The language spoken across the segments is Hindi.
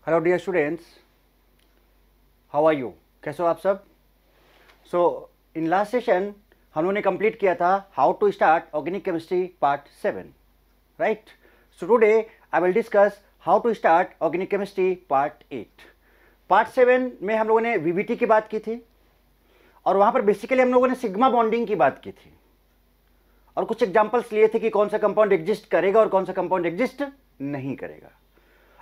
Hello dear students, how are you? कैसे हो आप सब? इन लास्ट सेशन हम लोगों ने कंप्लीट किया था how to start organic chemistry part 7, right? So today I will discuss how to start organic chemistry part 8। Part 7 में हम लोगों ने वीबीटी की बात की थी और वहाँ पर बेसिकली हम लोगों ने सिग्मा बॉन्डिंग की बात की थी और कुछ एग्जाम्पल्स लिए थे कि कौन सा कंपाउंड एग्जिस्ट करेगा और कौन सा कंपाउंड एग्जिस्ट नहीं करेगा।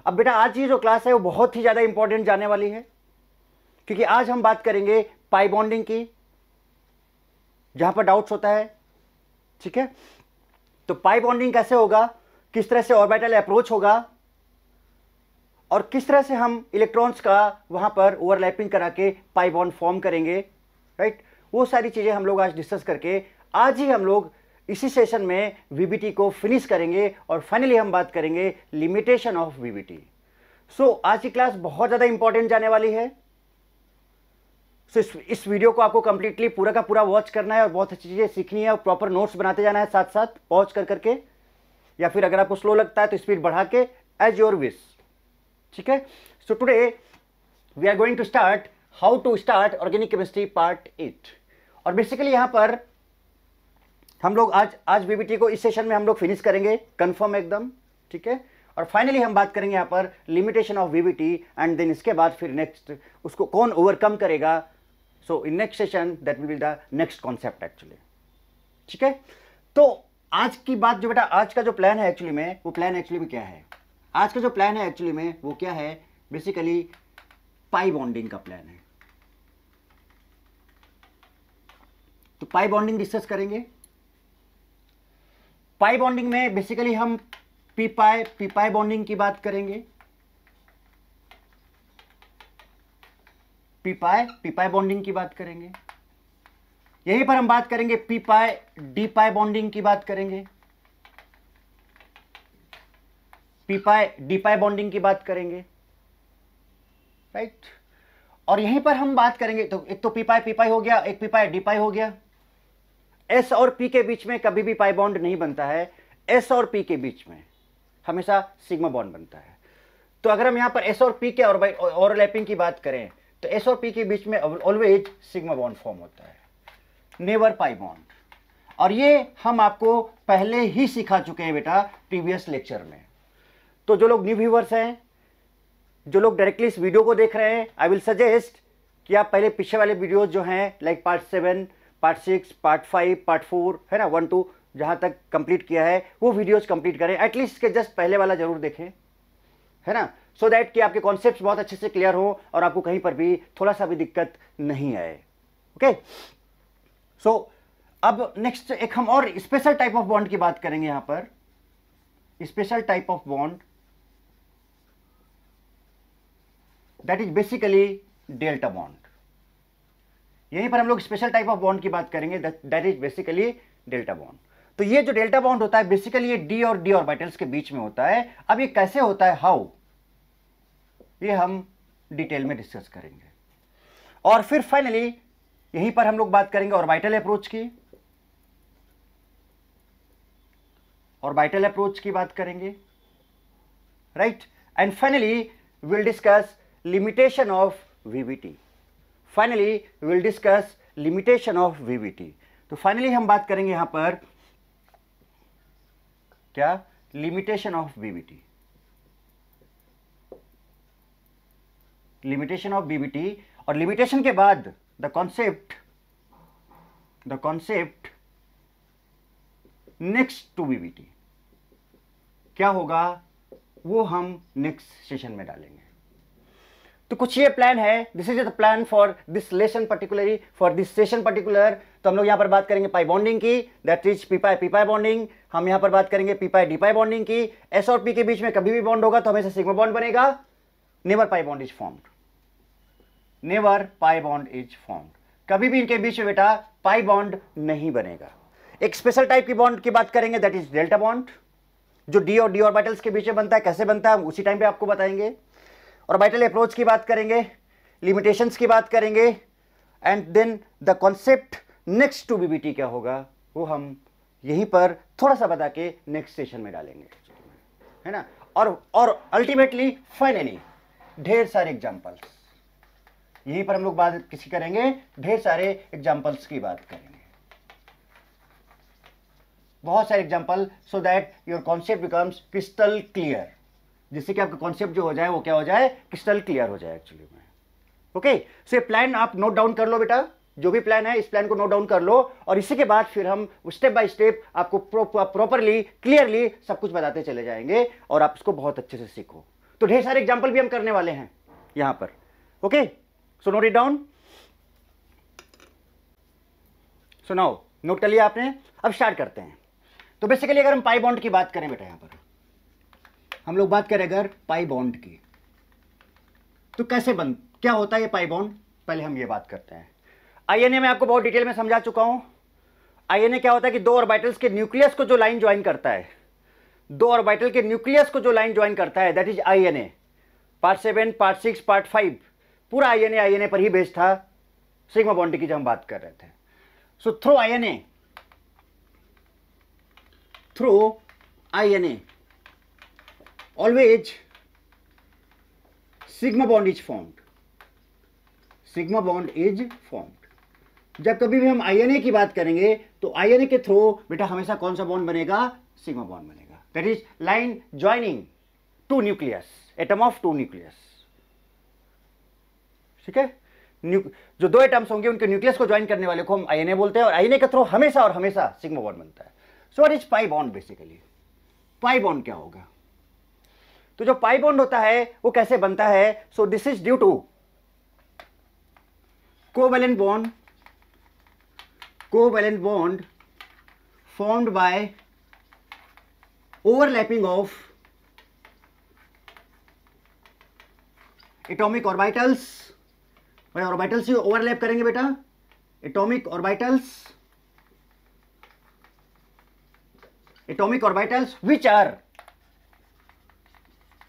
अब बेटा आज की जो क्लास है वो बहुत ही ज़्यादा इंपॉर्टेंट जाने वाली है, क्योंकि आज हम बात करेंगे पाई बॉन्डिंग की, जहां पर डाउट्स होता है। ठीक है, तो पाई बॉन्डिंग कैसे होगा, किस तरह से ऑर्बिटल अप्रोच होगा और किस तरह से हम इलेक्ट्रॉन्स का वहां पर ओवरलैपिंग करा के पाई बॉन्ड फॉर्म करेंगे, राइट? वो सारी चीजें हम लोग आज डिस्कस करके आज ही हम लोग इसी सेशन में वीबीटी को फिनिश करेंगे और फाइनली हम बात करेंगे लिमिटेशन ऑफ वीबीटी। आज की क्लास बहुत ज़्यादा इंपॉर्टेंट जाने वाली है। इस वीडियो को आपको कंप्लीटली पूरा का पूरा वॉच करना है और बहुत अच्छी चीज़ें सीखनी है और प्रॉपर नोट्स बनाते जाना है साथ साथ पॉज कर करके, या फिर अगर आपको स्लो लगता है तो स्पीड बढ़ा के, एज योर विश। ठीक है, so today we are going to start how to start organic chemistry part 8। और बेसिकली यहाँ पर हम लोग आज वीबीटी को इस सेशन में हम लोग फिनिश करेंगे कंफर्म एकदम। ठीक है, और फाइनली हम बात करेंगे यहाँ पर limitation of VBT and then इसके बाद फिर नेक्स्ट उसको कौन ओवरकम करेगा। So in next session that will be the next concept actually. ठीक है, तो आज की बात जो बेटा आज का जो प्लान है एक्चुअली में, वो प्लान एक्चुअली में क्या है? आज का जो प्लान है एक्चुअली में वो क्या है? बेसिकली पाई बॉन्डिंग का प्लान है। तो पाई बॉन्डिंग डिस्कस करेंगे। पाई बॉन्डिंग में बेसिकली हम पी पाई बॉन्डिंग की बात करेंगे। पी पाई बॉन्डिंग की बात करेंगे। यहीं पर हम बात करेंगे पी पाई डी पाई बॉन्डिंग की बात करेंगे। पी पाई डी पाई बॉन्डिंग की बात करेंगे, राइट? और यहीं पर हम बात करेंगे, तो एक तो पी पाई हो गया, एक पी पाई डी पाई हो गया। एस और पी के बीच में कभी भी पाई बॉन्ड नहीं बनता है। एस और पी के बीच में हमेशा सिग्मा बॉन्ड बनता है। तो अगर हम यहां पर एस और पी के ओवरलैपिंग की बात करें तो एस और पी के बीच में ऑलवेज सिग्मा बॉन्ड फॉर्म होता है, नेवर पाई बॉन्ड। और ये हम आपको पहले ही सिखा चुके हैं बेटा प्रीवियस लेक्चर में। तो जो लोग न्यू व्यूअर्स हैं, जो लोग डायरेक्टली इस वीडियो को देख रहे हैं, आई विल सजेस्ट कि आप पहले पीछे वाले वीडियोज जो हैं like part 7, part 6, part 5, part 4 है ना, 1 2 जहां तक कंप्लीट किया है वो वीडियोस कंप्लीट करें। एटलीस्ट इसके जस्ट पहले वाला जरूर देखें, है ना, सो दैट कि आपके कॉन्सेप्ट्स बहुत अच्छे से क्लियर हो और आपको कहीं पर भी थोड़ा सा भी दिक्कत नहीं आए। ओके, सो अब नेक्स्ट एक हम और स्पेशल टाइप ऑफ बॉन्ड की बात करेंगे। यहां पर special type of bond that is basically delta bond. यहीं पर हम लोग स्पेशल टाइप ऑफ बॉन्ड की बात करेंगे, that is basically delta bond. तो ये जो डेल्टा बॉन्ड होता है बेसिकली ये डी और डी ऑर्बिटल्स के बीच में होता है। अब ये कैसे होता है, हाउ, ये हम डिटेल में डिस्कस करेंगे। और फिर फाइनली यहीं पर हम लोग बात करेंगे ऑर्बिटल अप्रोच की। ऑर्बिटल अप्रोच की बात करेंगे, right? And finally will discuss limitation of VBT. Finally will discuss limitation of VBT. तो फाइनली हम बात करेंगे यहां पर क्या? Limitation of VBT. लिमिटेशन ऑफ वीबीटी और लिमिटेशन के बाद the concept next to VBT क्या होगा वो हम नेक्स्ट सेशन में डालेंगे। तो कुछ ये प्लान है, this is the plan for this lesson particularly, for this session particular. तो हम लोग यहां पर बात करेंगे पाई बॉन्डिंग की, that is P pi bonding. हम यहां पर बात करेंगे पी पाई डी पाई बॉन्डिंग की। एस और पी के बीच में कभी भी बॉन्ड होगा तो हमेशा सिग्मा बॉन्ड बनेगा। Never pi bond is formed, never pi bond is formed. कभी भी इनके बीच में बेटा पाई बॉन्ड नहीं बनेगा। एक स्पेशल टाइप की बॉन्ड की बात करेंगे, दैट इज डेल्टा बॉन्ड, जो डी और डी ऑर्बिटल्स के बीच में बनता है। कैसे बनता है हम उसी टाइम पे आपको बताएंगे। ऑर्बिटल अप्रोच की बात करेंगे, लिमिटेशंस की बात करेंगे, and then the concept next to VBT क्या होगा वो हम यहीं पर थोड़ा सा बता के नेक्स्ट सेशन में डालेंगे, है ना। और अल्टीमेटली फाइनली ढेर सारे एग्जांपल्स, यहीं पर हम लोग बात किसी करेंगे, ढेर सारे एग्जांपल्स की बात करेंगे, बहुत सारे example, so that your concept becomes crystal clear, जिससे कि आपका कॉन्सेप्ट जो हो जाए वो क्या हो जाए, क्रिस्टल क्लियर हो जाए एक्चुअली में। ओके, सो ये प्लान आप नोट डाउन कर लो बेटा, जो भी प्लान है इस प्लान को नोट डाउन कर लो, और इसी के बाद फिर हम स्टेप बाय स्टेप आपको प्रॉपरली क्लियरली सब कुछ बताते चले जाएंगे और आप इसको बहुत अच्छे से सीखो। तो ढेर सारे एग्जांपल भी हम करने वाले हैं यहां पर। Okay, so note it down. So now note कर लिया आपने, अब स्टार्ट करते हैं। तो बेसिकली अगर हम पाई बॉन्ड की बात करें बेटा, यहां पर हम लोग बात करें अगर पाई बॉन्ड की, तो कैसे क्या होता है ये पाई बॉन्ड, पहले हम ये बात करते हैं। आईएनए में आपको बहुत डिटेल में समझा चुका हूं। आईएनए क्या होता है कि दो ऑर्बिटल्स के न्यूक्लियस को जो लाइन ज्वाइन करता है, दो ऑर्बिटल के न्यूक्लियस को जो लाइन ज्वाइन करता है, that is INA. Part 7, part 6, part 5 पूरा आईएनए पर ही बेस्ड था, सिग्मा बॉन्ड की जब हम बात कर रहे थे। So through INA always sigma bond is formed, sigma bond is formed। जब कभी भी हम आईएनए की बात करेंगे तो आईएनए के थ्रू बेटा हमेशा कौन सा बॉन्ड बनेगा, सिग्मा बॉन्ड बनेगा, that is line joining two nucleus, atom of two nucleus. ठीक है, जो दो एटम्स होंगे उनके न्यूक्लियस को ज्वाइन करने वाले को हम आईएनए बोलते हैं, और आईएनए के थ्रू हमेशा और हमेशा सिग्मा बॉन्ड बनता है। So what is pi bond, basically pi bond क्या होगा। तो जो पाई बॉन्ड होता है वो कैसे बनता है, so this is due to covalent bond formed by overlapping of atomic orbitals। भाई ऑर्बिटल्स ही ओवरलैप करेंगे बेटा, atomic orbitals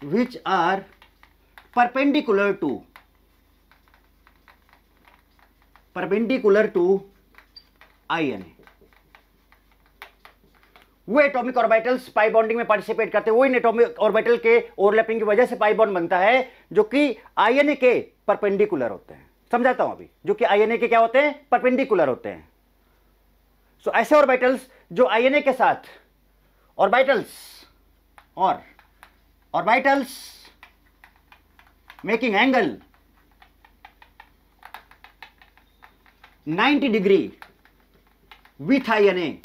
which are perpendicular to INA। वो एटॉमिक ऑर्बिटल्स पाई बॉन्डिंग में पार्टिसिपेट करते हैं, वो इन एटॉमिक ऑर्बिटल के ओवरलैपिंग की वजह से पाई बॉन्ड बनता है, जो कि आईएनए के परपेंडिकुलर होते हैं। समझाता हूं अभी, जो कि आईएनए के क्या होते हैं, परपेंडिकुलर होते हैं। सो ऐसे ऑर्बिटल्स जो आईएनए के साथ orbitals making angle 90 degree with INA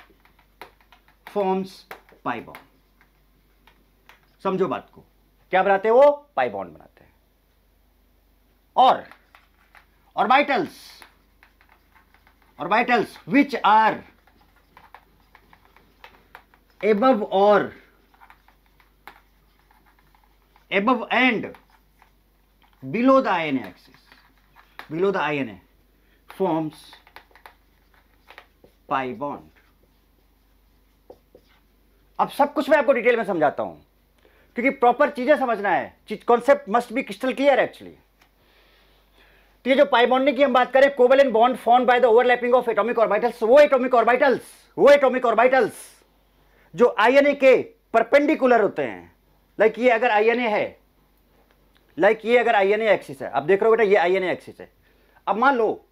forms pi bond. समझो बात को, क्या बनाते हैं वो, पाई बॉन्ड बनाते हैं। और orbitals which are above and below the INA axis, below the INA forms pi bond। अब सब कुछ मैं आपको डिटेल में समझाता हूं, क्योंकि प्रॉपर चीजें समझना है, concept must be crystal clear actually. तो ये जो पाई बॉन्डिंग की हम बात करें, covalent bond formed by the overlapping of atomic orbitals, वो एटॉमिक ऑर्बिटल्स जो आईएनए के परपेंडिकुलर होते हैं। लाइक ये अगर आईएनए है, ये अगर आईएनए एक्सिस है, अब देख रहे हो बेटा ये आईएनए एक्सिस है। अब मान लो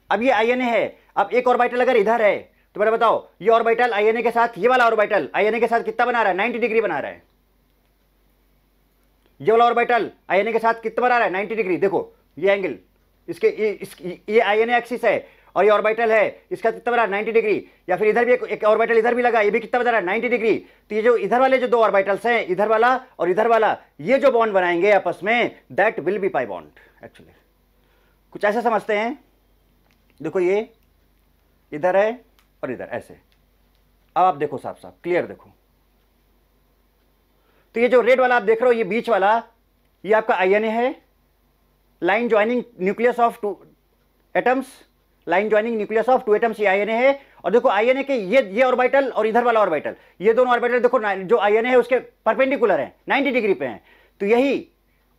अब ये आईएनए है, अब एक ऑर्बिटल अगर इधर है, तो बेटा बताओ ये ऑर्बिटल आईएनए के साथ, ये वाला ऑर्बिटल आईएनए के साथ कितना बना रहा है, 90 डिग्री बना रहा है। ये वाला ऑर्बिटल आईएनए के साथ कितना बना रहा है, 90 डिग्री। देखो ये एंगल इसके ये आईएनए एक्सिस है, और ये ऑर्बिटल है, इसका कितना बना 90 डिग्री। या फिर इधर भी एक ऑर्बिटल इधर भी लगा, ये भी कितना बना रहा है, 90 डिग्री। तो ये जो इधर वाले जो दो ऑर्बिटल्स हैं, इधर वाला और इधर वाला, ये जो बॉन्ड बनाएंगे आपस में, that will be pi bond actually. कुछ ऐसा समझते हैं, देखो ये इधर है और इधर ऐसे। अब आप देखो साफ साफ क्लियर देखो, तो ये जो रेड वाला आप देख रहे हो, ये बीच वाला, ये आपका आईएनए है, line joining nucleus of two atoms, line joining nucleus of two atoms, ये आईएनए है। और देखो आईएनए के ये ऑर्बिटल और इधर वाला ऑर्बिटल, ये दोनों ऑर्बिटल देखो जो आईएनए है उसके परपेंडिकुलर है, 90 डिग्री पे हैं। तो यही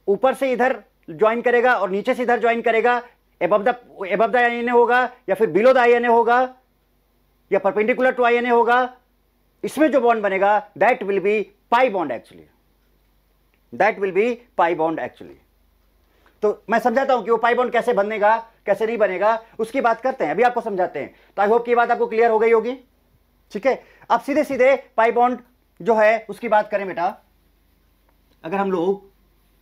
ऊपर से इधर ज्वाइन करेगा और नीचे से इधर ज्वाइन करेगा, एबव द आईएनए होगा या फिर बिलो द आईएनए होगा या परपेंडिकुलर टू आईएनए होगा। इसमें जो बॉन्ड बनेगा that will be pi bond actually, that will be pi bond actually. तो मैं समझाता हूं कि वो पाई बॉन्ड कैसे बनेगा कैसे नहीं बनेगा, उसकी बात करते हैं, अभी आपको समझाते हैं। तो आई होप कि बात आपको क्लियर हो गई होगी। ठीक है, अब सीधे सीधे पाई बॉन्ड जो है उसकी बात करें बेटा, अगर हम लोग,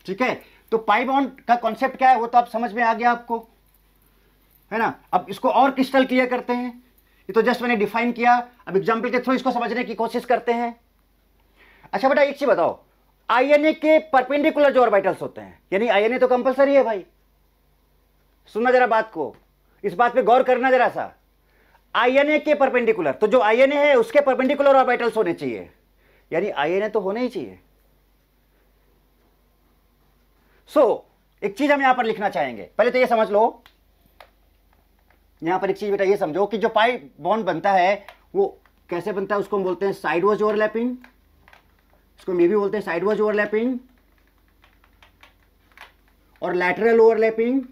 ठीक है, तो पाई बॉन्ड का कॉन्सेप्ट क्या है वो तो आप समझ में आ गया आपको, है ना। अब इसको और क्रिस्टल क्लियर करते हैं, ये तो जस्ट मैंने डिफाइन किया, अब एग्जांपल के थ्रू इसको समझने की कोशिश करते हैं। अच्छा बेटा एक चीज बताओ, आईएनए के परपेंडिकुलर जो ऑर्बिटल्स होते हैं, यानी आईएनए तो कंपलसरी है भाई, सुनना जरा बात को, इस बात पे गौर करना जरा सा। आईएनए के परपेंडिकुलर, तो जो आईएनए है उसके परपेंडिकुलर ऑर्बिटल्स होने चाहिए, यानी आईएनए तो होने ही चाहिए। एक चीज हम यहां पर लिखना चाहेंगे, पहले तो ये समझ लो, यहां पर एक चीज बेटा ये समझो कि जो पाई बॉन्ड बनता है वो कैसे बनता है, उसको हम बोलते हैं साइडवेज ओवरलैपिंग, इसको मे भी बोलते हैं साइडवेज ओवरलैपिंग और लैटरल ओवरलैपिंग।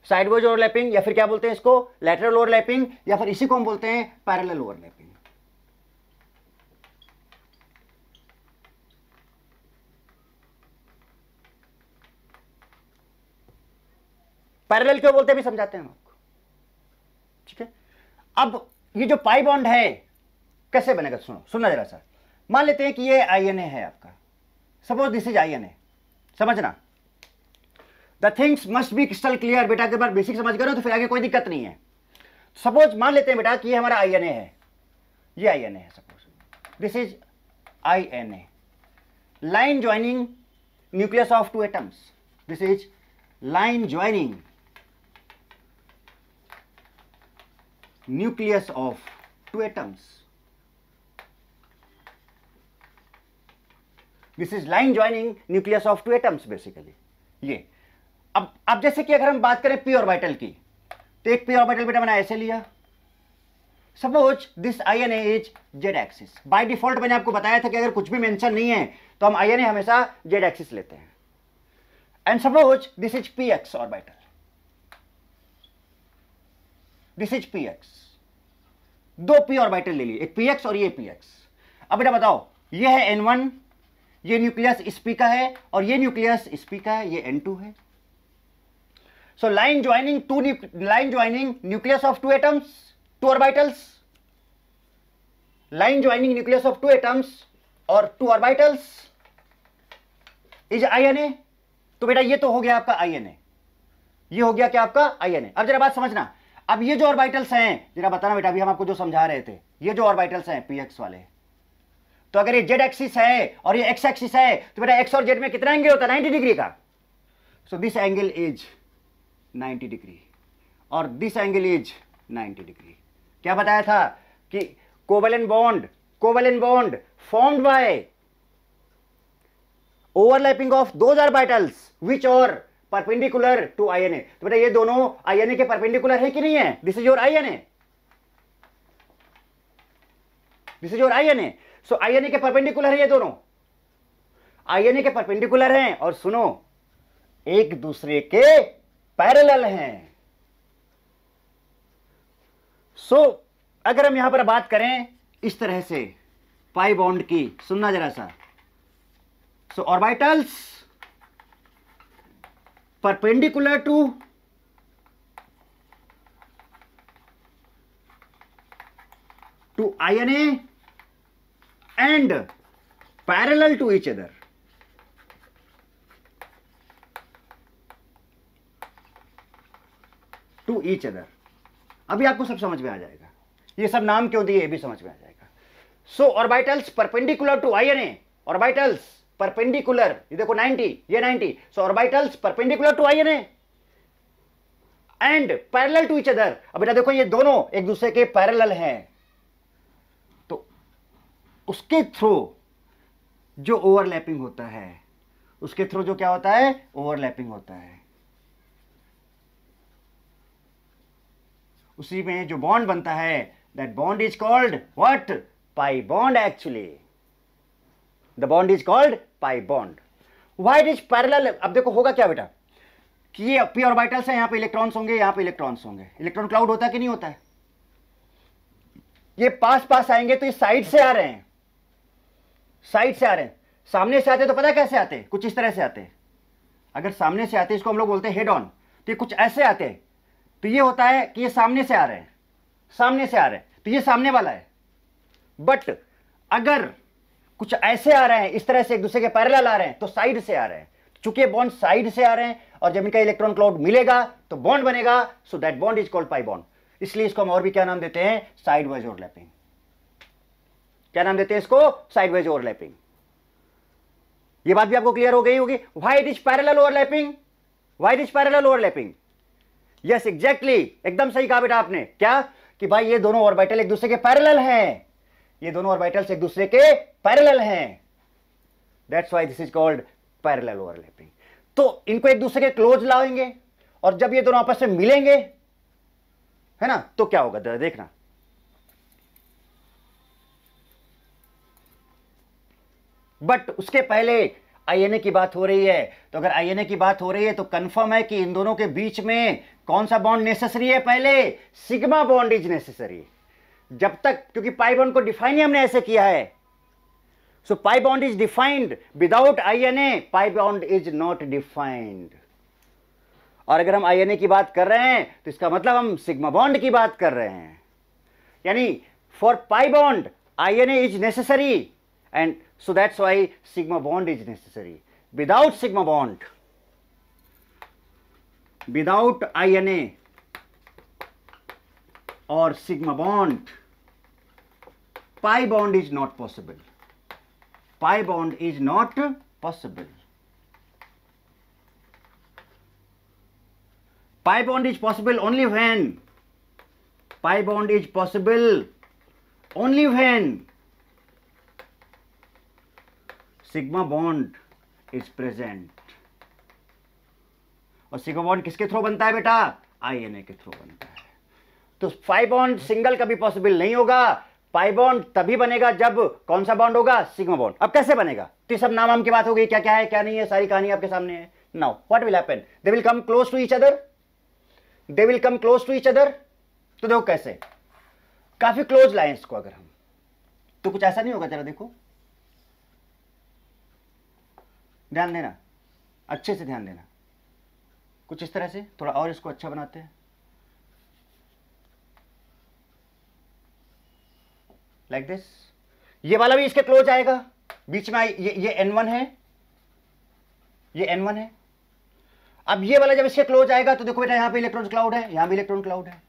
साइडवेज ओवरलैपिंग या फिर क्या बोलते हैं इसको, लैटरल ओवरलैपिंग, या फिर इसी को हम बोलते हैं पैरेलल ओवरलैपिंग। पैरेलल क्यों बोलते हैं भी समझाते हैं हम आपको। ठीक है, अब ये जो पाई बॉन्ड है कैसे बनेगा, सुनो, सुनना जरा सा। मान लेते हैं कि ये आईएनए है आपका, सपोज दिस इज आईएनए, समझना, the things must be crystal clear. बेटा अगर बार बेसिक समझ गए तो फिर आगे कोई दिक्कत नहीं है। सपोज मान लेते हैं बेटा कि ये हमारा आईएनए है, ये आईएनए है, suppose this is INA, line joining nucleus of two atoms, this is line joining nucleus of two atoms. This is line joining nucleus of two atoms basically. ये अब जैसे कि अगर हम बात करें p ऑर्बिटल की, तो एक p ऑर्बिटल बेटा मैंने ऐसे लिया, suppose this INA is Z axis. By default मैंने आपको बताया था कि अगर कुछ भी मेंशन नहीं है तो हम आईएनए हमेशा जेड एक्सिस लेते हैं। And suppose this is P x orbital, this is P x, दो पी ऑर्बिटल ले लिए, एक पी एक्स और ये पी एक्स। अब बेटा बताओ, ये है N1, ये न्यूक्लियस इस पी का है और ये न्यूक्लियस इस पी का है, ये N2 है। So line joining nucleus of two atoms, two orbitals, line joining nucleus of two atoms और टू ऑर्बिटल्स इज आईएनए। तो बेटा ये तो हो गया आपका आईएनए, ये हो गया क्या आपका आईएनए। अब जरा बात समझना, अब ये जो ऑर्बिटल्स हैं जरा बताना बेटा, अभी हम आपको जो समझा रहे थे, ये जो ऑर्बिटल्स हैं px वाले, तो अगर ये जेड एक्सिस है और ये एक्स एक्सिस है तो बेटा एक्स और जेड में कितना एंगल होता है, 90 डिग्री का। So this angle is 90 degree और दिस एंगल इज 90 डिग्री। क्या बताया था कि covalent bond formed by overlapping of those orbitals which are perpendicular to INA. तो बेटा ये दोनों आईएनए के परपेंडिकुलर है कि नहीं है, this is your INA, this is your INA. So INA के परपेंडिकुलर है, ये दोनों आईएनए के परपेंडिकुलर हैं और सुनो एक दूसरे के पैरेलल हैं। सो अगर हम यहां पर बात करें इस तरह से पाई बॉन्ड की, सुनना जरा सा। सो orbitals perpendicular to INA and parallel to each other. To each other. अभी आपको सब समझ में आ जाएगा, ये सब नाम क्यों दिए ये भी समझ में आ जाएगा। So orbitals perpendicular to INA, orbitals perpendicular, ये देखो 90, ये 90, so orbitals perpendicular to INA and parallel to each other. अब बेटा देखो ये दोनों एक दूसरे के पैरेलल हैं, तो उसके थ्रू जो ओवरलैपिंग होता है, उसके थ्रू जो क्या होता है, ओवरलैपिंग होता है, उसी में जो बॉन्ड बनता है, that bond is called what, pi bond. Actually the bond is called pi bond. Why it is parallel. अब देखो होगा क्या बेटा कि ये पी ऑर्बिटल्स है, यहां पे इलेक्ट्रॉन्स होंगे, यहां पे इलेक्ट्रॉन्स होंगे, इलेक्ट्रॉन क्लाउड होता है कि नहीं होता है, ये पास पास आएंगे तो ये साइड से आ रहे हैं, साइड से आ रहे हैं। सामने से आते तो पता कैसे आते, कुछ इस तरह से आते हैं। अगर सामने से आते इसको हम लोग बोलते हैं हेड ऑन, तो ये कुछ ऐसे आते हैं। तो ये होता है कि ये सामने से आ रहे हैं, सामने से आ रहे हैं, तो ये सामने वाला है। बट अगर कुछ ऐसे आ रहे हैं, इस तरह से एक दूसरे के पैरेलल आ रहे हैं, तो साइड से आ रहे हैं। चूंकि बॉन्ड साइड से आ रहे हैं और जब इनका इलेक्ट्रॉन क्लाउड मिलेगा तो बॉन्ड बनेगा, so that bond is called pi bond. इसलिए इसको हम और भी क्या नाम देते हैं, साइड वाइज ओवरलैपिंग। क्या नाम देते हैं इसको, साइड वाइज ओवरलैपिंग। ये बात भी आपको क्लियर हो गई होगी। Why it is parallel overlapping, why it is parallel overlapping. Yes exactly, एकदम सही कहा बेटा आपने। क्या कि भाई ये दोनों ऑर्बिटल एक दूसरे के पैरेलल हैं, ये दोनों ऑर्बिटल्स एक दूसरे के पैरेलल हैं, that's why this is called parallel overlapping. तो इनको एक दूसरे के क्लोज लाएंगे और जब ये दोनों आपस में मिलेंगे, है ना, तो क्या होगा देखना। बट उसके पहले आईएनए की बात हो रही है, तो अगर आईएनए की बात हो रही है तो कंफर्म है कि इन दोनों के बीच में कौन सा बॉन्ड नेसेसरी है, पहले सिग्मा बॉन्ड इज नेसेसरी। जब तक, क्योंकि पाई बॉन्ड को डिफाइन ही हमने ऐसे किया है, so pi bond is defined, without INA pi bond is not defined. और अगर हम आईएनए की बात कर रहे हैं तो इसका मतलब हम सिग्मा बॉन्ड की बात कर रहे हैं। यानी for pi bond INA is necessary and so that's why sigma bond is necessary. Without sigma bond, without INA or sigma bond, pi bond is not possible. Pi bond is not possible. Pi bond is possible only when, pi bond is possible only when sigma bond is present. और सिग्मा बॉन्ड किसके थ्रू बनता है बेटा, आईएनए के थ्रू बनता है। तो पाई बॉन्ड सिंगल कभी पॉसिबल नहीं होगा, पाई बॉन्ड तभी बनेगा जब कौन सा बॉन्ड होगा, सिग्मा बॉन्ड। अब कैसे बनेगा, तो सब नाम वाम की बात हो गई, क्या क्या है क्या नहीं है, सारी कहानी आपके सामने है। Now what will happen, they will come close to each other, they will come close to each other. तो देखो कैसे, काफी क्लोज लाए इसको अगर हम, तो कुछ ऐसा नहीं होगा। जरा देखो, ध्यान देना, अच्छे से ध्यान देना। कुछ इस तरह से, थोड़ा और इसको अच्छा बनाते हैं, लाइक दिस। ये वाला भी इसके क्लोज आएगा, बीच में ये N1 है, ये N1 है। अब ये वाला जब इसके क्लोज आएगा तो देखो बेटा यहां पे इलेक्ट्रॉन क्लाउड है, यहां भी इलेक्ट्रॉन क्लाउड है,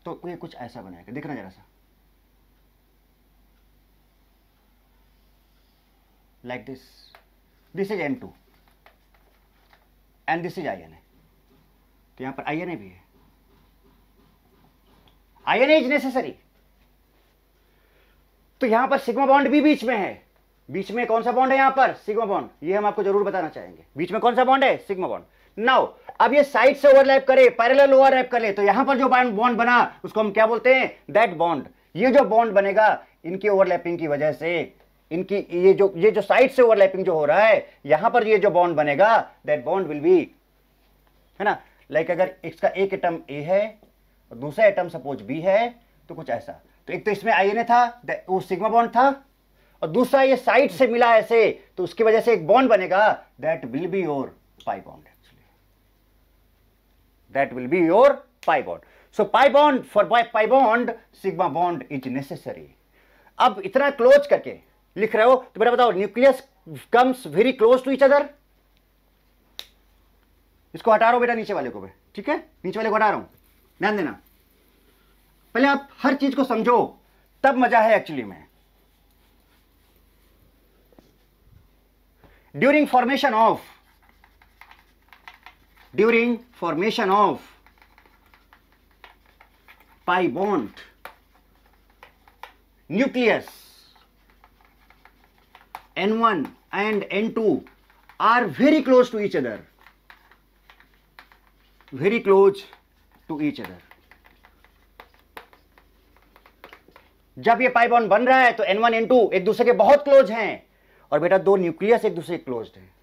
तो ये कुछ ऐसा बनाएगा। देखना जरा सा, like this. This is N2 and this is INA। तो यहां पर INA भी है, INA इज नेसेसरी। तो यहां पर सिग्मा बॉन्ड भी बीच में है। बीच में कौन सा बॉन्ड है, यहां पर सिग्मा बॉन्ड, ये हम आपको जरूर बताना चाहेंगे। बीच में कौन सा बॉन्ड है, सिग्मा बॉन्ड। नाउ अब ये साइड से ओवरलैप करे, पैरेलल ओवरलैप करे, तो यहां पर जो बॉन्ड बना उसको हम क्या बोलते हैं, दैट बॉन्ड। ये जो बॉन्ड बनेगा इनकी ओवरलैपिंग की वजह से, इनकी ये जो साइड से ओवरलैपिंग जो हो रहा है, यहां पर ये जो बॉन्ड बनेगा, दैट बॉन्ड विल बी, है ना, लाइक अगर इसका एक एटम ए है और दूसरा एटम सपोज बी है, तो कुछ ऐसा। तो एक तो इसमें आईएनए था, वो सिग्मा बॉन्ड था, और दूसरा ये साइड से मिला ऐसे, तो उसकी वजह से एक बॉन्ड बनेगा, that will be your pi bond. Actually that will be your pi bond. So pi bond, for pi bond sigma bond is necessary. अब इतना क्लोज करके लिख रहे हो तो बेटा बताओ, nucleus comes very close to each other. इसको हटा रहा हूं बेटा नीचे वाले को, ठीक है, नीचे वाले को हटा रहा हूं, ध्यान देना। पहले आप हर चीज को समझो, तब मजा है एक्चुअली में। During formation of pi bond, nucleus N1 and N2 are very close to each other, very close to each other. जब ये पाई बॉन्ड बन रहा है तो N1 N2 एक दूसरे के बहुत क्लोज हैं, और बेटा दो न्यूक्लियस एक दूसरे के क्लोज हैं।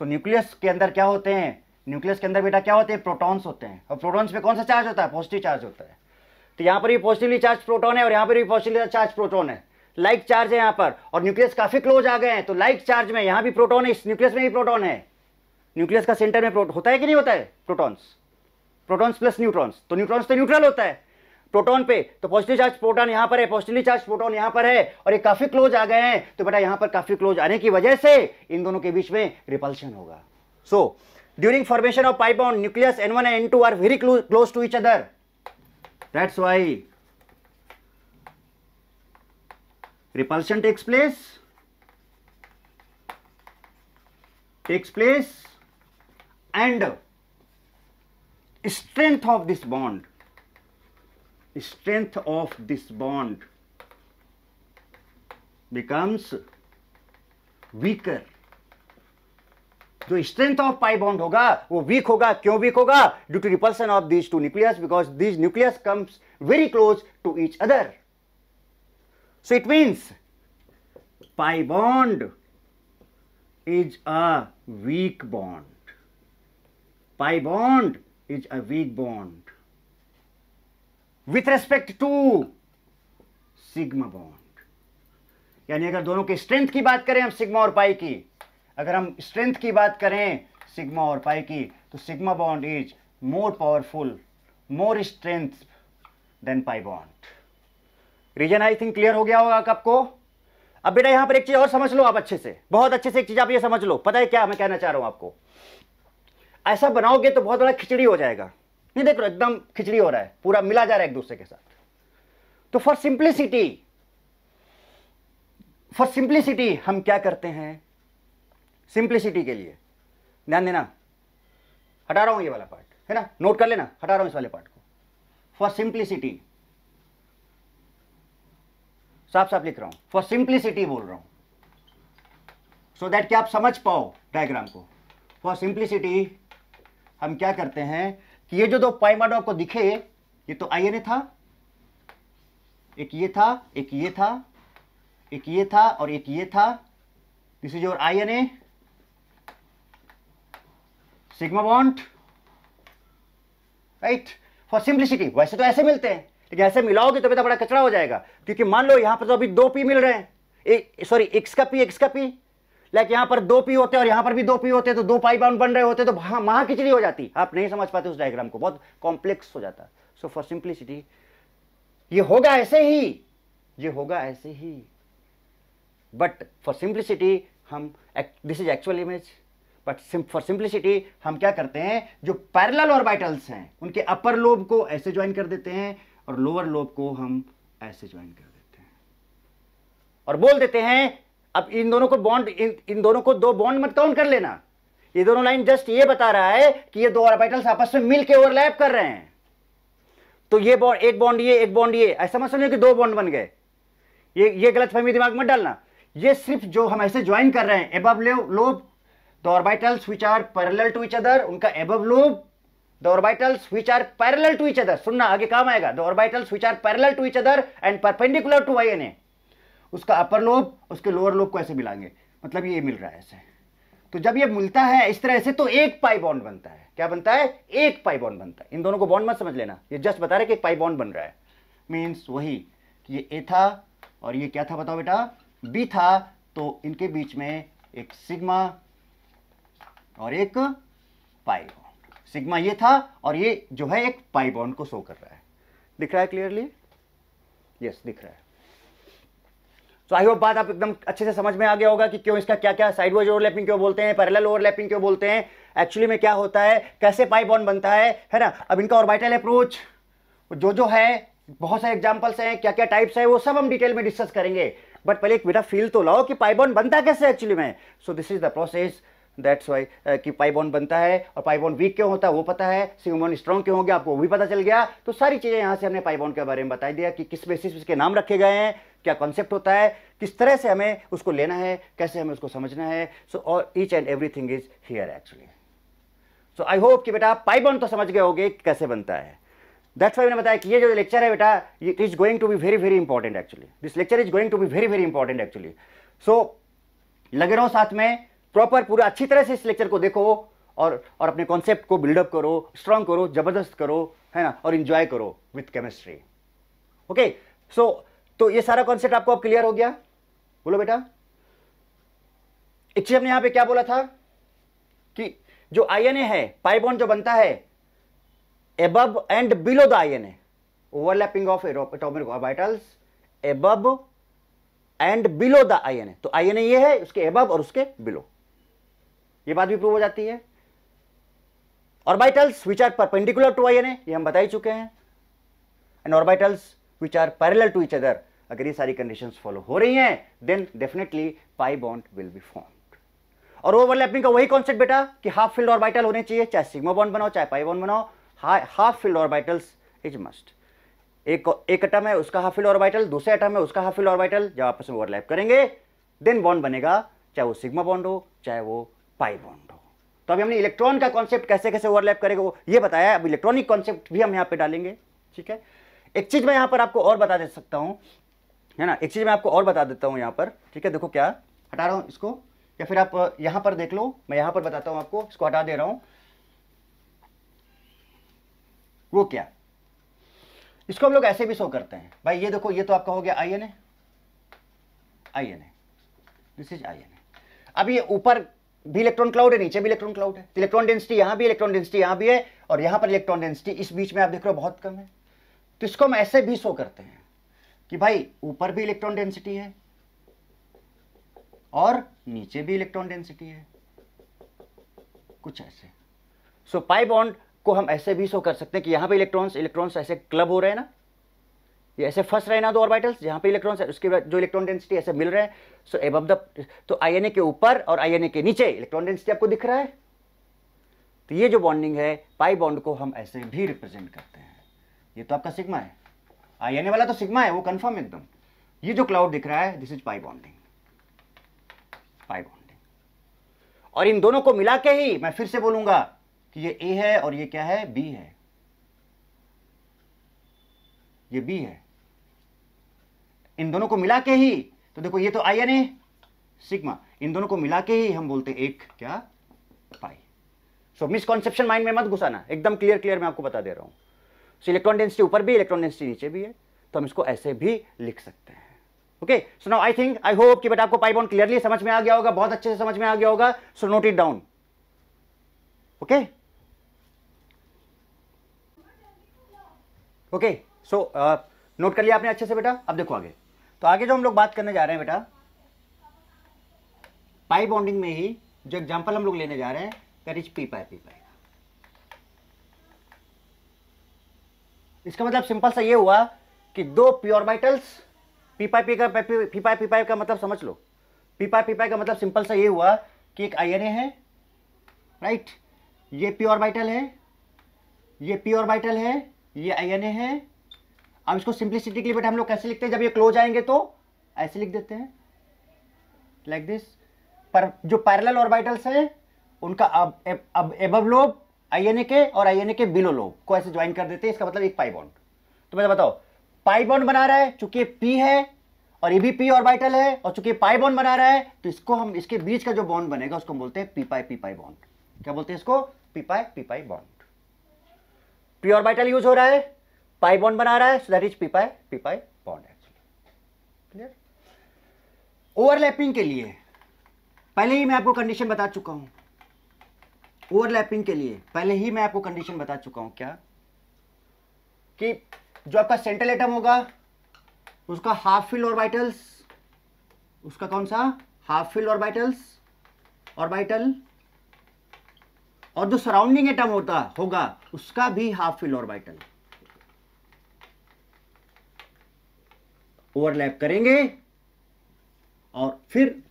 सो न्यूक्लियस के अंदर क्या होते हैं, न्यूक्लियस के अंदर बेटा क्या होते हैं, प्रोटॉन्स होते हैं, और प्रोटॉन्स पे कौन सा चार्ज होता है, पॉजिटिव चार्ज होता है। तो यहां पर भी पॉजिटिवली चार्ज प्रोटॉन है और यहां पर भी पॉजिटिवली चार्ज प्रोटॉन है, लाइक चार्ज है यहां पर, और न्यूक्लियस काफी क्लोज आ गए हैं, तो लाइक चार्ज में यहां भी प्रोटॉन है, इस न्यूक्लियस में भी प्रोटॉन है। न्यूक्लियस का सेंटर में होता है कि नहीं होता है प्रोटॉन्स प्लस न्यूट्रॉन्स, तो न्यूट्रॉन्स तो न्यूट्रल होता है प्रोटॉन पे, तो पॉजिटिव चार्ज प्रोटॉन यहां पर है, पॉजिटिवली चार्ज प्रोटॉन यहां पर है, और ये काफी क्लोज आ गए हैं, तो बेटा यहां पर काफी क्लोज आने की वजह से इन दोनों के बीच में रिपल्शन होगा। So during formation of pi bond, nucleus N1 and N2 are very close to each other, that's why repulsion takes place and strength of this bond becomes weaker। जो स्ट्रेंथ ऑफ पाई बॉन्ड होगा वो वीक होगा। क्यों वीक होगा? Due to repulsion of these two nucleus, because these nucleus comes very close to each other. So it means pi bond is a weak bond. Pi bond is a weak bond with respect to sigma bond. यानी अगर दोनों के स्ट्रेंथ की बात करें हम सिग्मा और पाई की, अगर हम स्ट्रेंथ की बात करें सिग्मा और पाई की, तो sigma bond is more powerful, more strength than pi bond. Reason I think clear हो गया होगा आपको। अब बेटा यहां पर एक चीज और समझ लो आप अच्छे से, बहुत अच्छे से एक चीज आप ये समझ लो। पता है क्या मैं कहना चाह रहा हूं आपको? ऐसा बनाओगे तो बहुत बड़ा खिचड़ी हो जाएगा। नहीं देख लो एकदम खिचड़ी हो रहा है, पूरा मिला जा रहा है एक दूसरे के साथ। तो फॉर सिंप्लिसिटी हम क्या करते हैं? सिंप्लिसिटी के लिए ध्यान देना, हटा रहा हूं ये वाला पार्ट, है ना, नोट कर लेना, हटा रहा हूं इस वाले पार्ट को। फॉर सिंप्लिसिटी, साफ साफ लिख रहा हूं, फॉर सिंप्लिसिटी बोल रहा हूं, सो दैट कि आप समझ पाओ डायग्राम को। फॉर सिंप्लिसिटी हम क्या करते हैं कि ये जो दो पाई बॉन्ड आपको दिखे, ये तो आईएनए था, एक ये था, एक ये था, एक ये था और एक ये था। This is your INA sigma bond, right. For simplicity वैसे तो ऐसे मिलते हैं, लेकिन ऐसे मिलाओगे तो बेटा बड़ा कचरा हो जाएगा, क्योंकि मान लो यहां पर तो अभी दो पी मिल रहे हैं, सॉरी एक्स का पी, लाइक यहां पर दो पी होते हैं और यहां पर भी दो पी होते हैं, तो दो पाई बॉन्ड बन रहे होते, तो महा खिचड़ी हो जाती, आप नहीं समझ पाते उस डायग्राम को, बहुत कॉम्प्लेक्स हो जाता। सो फॉर सिंप्लिसिटी ये होगा ऐसे ही, ये होगा ऐसे ही, बट फॉर सिंप्लिसिटी हम, this is actual image, but for simplicity हम क्या करते हैं, जो पैरेलल ऑर्बिटल्स हैं उनके अपर लोब को ऐसे ज्वाइन कर देते हैं और लोअर लोब को हम ऐसे ज्वाइन कर देते हैं और बोल देते हैं अब इन दोनों को बॉन्ड, इन दोनों को दो बॉन्ड मत काउंट कर लेना, ये दोनों लाइन जस्ट ये बता रहा है कि ये दो ऑर्बिटल्स आपस में मिलके ओवरलैप कर रहे हैं। तो ये बॉन्ड, एक बॉन्ड ये, एक बॉन्ड ये, ऐसा मत समझो कि दो बॉन्ड बन गए, ये गलतफहमी दिमाग मत डालना। ये सिर्फ जो हम ऐसे ज्वाइन कर रहे हैं above lobe, the orbitals which are parallel to each other, उनका above lobe, the orbitals which are parallel to each other, सुनना आगे काम आएगा, the orbitals which are parallel to each other and perpendicular to YNA, उसका अपर लोब उसके लोअर लोब को ऐसे मिलाएंगे, मतलब ये मिल रहा है ऐसे। तो जब ये मिलता है इस तरह से तो एक पाई बॉन्ड बनता है। क्या बनता है? एक पाई बॉन्ड बनता है। इन दोनों को बॉन्ड मत समझ लेना, ये जस्ट बता रहे कि एक पाई बॉन्ड बन रहा है, मीन्स वही कि ये ए था और ये क्या था बताओ बेटा, बी था, तो इनके बीच में एक सिग्मा और एक पाई बॉन्ड, सिग्मा ये था और ये जो है एक पाई बॉन्ड को शो कर रहा है। दिख रहा है क्लियरली? यस दिख रहा है। तो आई होप बात आप एकदम अच्छे से समझ में आ गया होगा कि क्यों इसका क्या क्या साइडवाइज ओवरलैपिंग क्यों बोलते हैं, पैरेलल ओवरलैपिंग क्यों बोलते हैं, एक्चुअली में क्या होता है, कैसे पाई बॉन्ड बनता है ना। अब इनका ऑर्बिटल अप्रोच जो है, बहुत सारे एग्जांपल्स हैं, क्या क्या टाइप्स है, वो सब हम डिटेल में डिस्कस करेंगे, बट पहले एक बेटा फील तो लाओ कि पाई बॉन्ड बनता कैसे एक्चुअली में। सो this is the process, that's why कि पाई बॉन्ड बनता है, और पाई बॉन्ड वीक क्यों होता है वो पता है, सिग्मा बॉन्ड स्ट्रॉन्ग क्यों हो गया आपको वो भी पता चल गया। तो सारी चीज़ें यहाँ से हमने पाई बॉन्ड के बारे में बता दिया कि किस बेसिस पे इसके नाम रखे गए हैं, क्या कॉन्सेप्ट होता है, किस तरह से हमें उसको लेना है, कैसे हमें उसको समझना है। सो और each and everything is here actually. So I hope कि बेटा पाई बॉन्ड तो समझ गए होगे कैसे बनता है। दैट्स वाई मैंने बताया कि ये जो लेक्चर है बेटा, it is going to be very very important actually, this lecture is going to be very very important actually. So लगे रहो साथ में, प्रॉपर पूरा अच्छी तरह से इस लेक्चर को देखो और अपने कॉन्सेप्ट को बिल्डअप करो, स्ट्रांग करो, जबरदस्त करो, है ना, और इंजॉय करो विथ केमिस्ट्री। ओके, सो तो ये सारा कॉन्सेप्ट आपको अब क्लियर हो गया? बोलो बेटा। एक चीज हमने यहां पे क्या बोला था कि जो आईएनए है, पाई बॉन्ड जो बनता है above and below the INA, overlapping of atomic orbitals above and below the INA। तो INA ये है, उसके above और उसके below, ये बात भी प्रूव हो जाती है। Orbitals which are perpendicular to INA, ये हम बता ही चुके हैं, and orbitals which are parallel to each other, अगर ये सारी कंडीशंस फॉलो हो रही हैं then definitely pi bond will be formed. और ओवरलैपिंग का वही कॉन्सेप्ट बेटा कि हाफ फिल्ड ऑर्बिटल होने चाहिए, चाहे सिग्मा बॉन्ड बनाओ चाहे पाई बॉन्ड बनाओ, half filled orbitals is must. एक एटम है उसका हाफ फिल्ड ऑर्बिटल, दूसरे एटम है उसका हाफ फिल्ड ऑर्बिटल, जब आपस में ओवरलैप करेंगे देन बॉन्ड बनेगा, चाहे वो सिग्मा बॉन्ड हो चाहे वो पाई बॉन्ड हो। तो अभी हमने इलेक्ट्रॉन का कॉन्सेप्ट कैसे कैसे ओवरलैप करेगा वो ये बताया, अब इलेक्ट्रॉनिक कॉन्सेप्ट भी हम यहाँ पे डालेंगे। ठीक है, एक चीज मैं यहाँ पर आपको और बता दे सकता हूँ, है ना, एक चीज मैं आपको और बता देता हूँ यहाँ पर। ठीक है, देखो क्या हटा रहा हूँ इसको, या फिर आप यहाँ पर देख लो, मैं यहाँ पर बताता हूँ आपको, इसको हटा दे रहा हूँ। वो क्या, इसको हम लोग ऐसे भी शो करते हैं भाई, ये देखो, ये तो आपका हो गया आईएनए, दिस इज आईएनए। अब ये ऊपर भी इलेक्ट्रॉन क्लाउड है, नीचे भी इलेक्ट्रॉन क्लाउड है, इलेक्ट्रॉन डेंसिटी यहां भी, इलेक्ट्रॉन डेंसिटी यहां भी है, और यहां पर इलेक्ट्रॉन डेंसिटी इस बीच में आप देख रहे हो बहुत कम है। तो इसको हम ऐसे भी शो करते हैं कि भाई ऊपर भी इलेक्ट्रॉन डेंसिटी है और नीचे भी इलेक्ट्रॉन डेंसिटी है, कुछ ऐसे। सो पाई बॉन्ड को हम ऐसे भी शो कर सकते हैं कि यहां पे इलेक्ट्रॉन्स ऐसे क्लब हो रहे हैं ना, ये ऐसे फंस रहे हैं ना दो ऑर्बिटल्स, जहां पे इलेक्ट्रॉन्स है उसके बाद जो इलेक्ट्रॉन डेंसिटी ऐसे मिल रहे हैं। सो अबव द, तो आईएनए के ऊपर और आईएनए के नीचे इलेक्ट्रॉन डेंसिटी आपको दिख रहा है। तो ये जो बॉन्डिंग है पाई बॉन्ड को हम ऐसे भी रिप्रेजेंट करते हैं। ये तो आपका सिग्मा है, आईएनए वाला तो सिग्मा है, वो कंफर्म एकदम। ये जो क्लाउड दिख रहा है this is pi bonding, pi bonding. और इन दोनों को मिला के ही मैं फिर से बोलूंगा कि ये ए है और ये क्या है, बी है, ये बी है। इन दोनों को मिला के ही, तो देखो ये तो आईएनए सिग्मा, इन दोनों को मिला के ही हम बोलते हैं एक क्या, पाई। सो मिसकॉन्सेप्शन माइंड में मत घुसाना, एकदम क्लियर मैं आपको बता दे रहा हूं। सो इलेक्ट्रॉन डेंसिटी ऊपर भी, इलेक्ट्रॉन डेंसिटी नीचे भी है, तो हम इसको ऐसे भी लिख सकते हैं। Okay, so now I hope कि बेटा आपको पाई बॉन्ड क्लियरली समझ में आ गया होगा, बहुत अच्छे से समझ में आ गया होगा। So note it down. Okay okay, so note कर लिया आपने अच्छे से बेटा। अब देखो आगे, तो आगे जो हम लोग बात करने जा रहे हैं बेटा, पाई बॉन्डिंग में ही जो एग्जांपल हम लोग लेने जा रहे हैं दैट इज पी पाई। इसका मतलब सिंपल सा ये हुआ कि दो पी ऑर्बिटल्स, पी पाई का मतलब समझ लो, पी पाई का मतलब सिंपल सा ये हुआ कि एक आईएनए है, राइट, ये पी ऑर्बिटल है, ये पी ऑर्बिटल है, ये आईएनए है। अब इसको सिंप्लिसिटी के लिए बेटा हम लोग कैसे लिखते हैं, जब ये क्लोज आएंगे तो ऐसे लिख देते हैं लाइक दिस। पर जो पैरेलल ऑर्बिटल्स है उनका अब एबव लोब आईएनए के और आईएनए के बिलो लोब को ऐसे ज्वाइन कर देते हैं, इसका मतलब एक पाई बॉन्ड। तो मैं बताओ, पाई बॉन्ड बना रहा है, चूंकि पी है और ये भी पी ऑर्बिटल है, और चूंकि पाई बॉन्ड बना रहा है तो इसको हम, इसके बीच का जो बॉन्ड बनेगा उसको हम बोलते हैं पी पाई बॉन्ड। क्या बोलते हैं इसको, P pi bond. P orbital use हो रहा है, पाई बॉन्ड बना रहा है, so that is P pi bond actually. Clear? Overlapping के लिए पहले ही मैं आपको कंडीशन बता चुका हूं, ओवरलैपिंग के लिए पहले ही मैं आपको कंडीशन बता चुका हूं, क्या कि जो आपका सेंट्रल एटम होगा उसका हाफ फिल्ड ऑर्बिटल्स, उसका कौन सा, हाफ फिल्ड ऑर्बिटल, और जो सराउंडिंग एटम होगा उसका भी हाफ फिल्ड ऑर्बिटल ओवरलैप करेंगे और फिर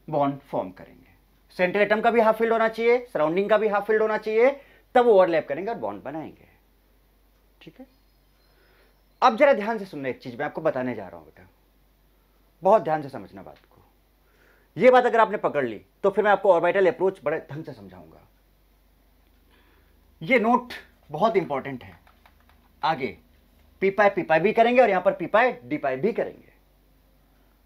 बॉन्ड फॉर्म करेंगे। सेंट्रल एटम का भी हाफ फील्ड होना चाहिए, सराउंडिंग का भी हाफ फील्ड होना चाहिए, तब ओवरलैप करेंगे और बॉन्ड बनाएंगे। ठीक है, अब जरा ध्यान से सुनना, एक चीज मैं आपको बताने जा रहा हूं बेटा, बहुत ध्यान से समझना बात को। ये बात अगर आपने पकड़ ली तो फिर मैं आपको ऑर्बिटल अप्रोच बड़े ढंग से समझाऊंगा। ये नोट बहुत इंपॉर्टेंट है, आगे पी पाई भी करेंगे और यहां पर पी पाई डी पाई भी करेंगे।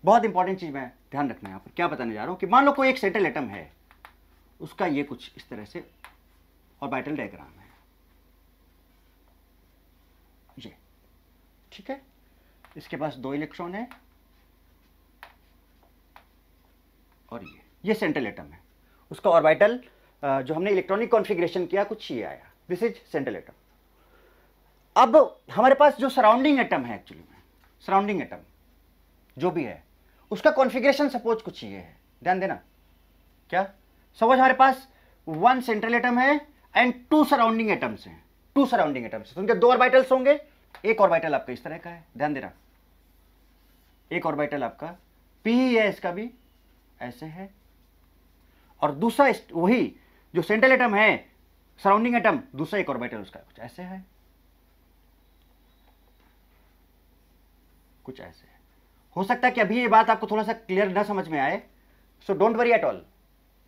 बहुत इंपॉर्टेंट चीज मैं ध्यान रखना है यहां पर, क्या बताने जा रहा हूं कि मान लो कोई एक सेंट्रल एटम है, उसका ये कुछ इस तरह से ऑर्बिटल डायग्राम है, ये ठीक है, इसके पास 2 इलेक्ट्रॉन है और ये सेंट्रल एटम है। उसका ऑर्बिटल जो हमने इलेक्ट्रॉनिक कॉन्फ़िगरेशन किया कुछ ये आया, दिस इज सेंट्रल एटम। अब हमारे पास जो सराउंडिंग एटम है, एक्चुअली में सराउंडिंग एटम जो भी है उसका कॉन्फ़िगरेशन सपोज कुछ ये है, ध्यान देना। क्या सपोज हमारे पास 1 सेंट्रल एटम है एंड 2 सराउंडिंग एटम्स हैं, 2 सराउंडिंग एटम्स, तो उनके 2 ऑर्बिटल्स होंगे। एक ऑर्बिटल आपका इस तरह का है, ध्यान देना, एक ऑर्बिटल आपका p ही है, इसका भी ऐसे है, और दूसरा वही जो सेंट्रल एटम है सराउंडिंग एटम, दूसरा एक ऑर्बिटल उसका कुछ ऐसे है, कुछ ऐसे है। हो सकता है कि अभी ये बात आपको थोड़ा सा क्लियर ना समझ में आए, so don't worry at all,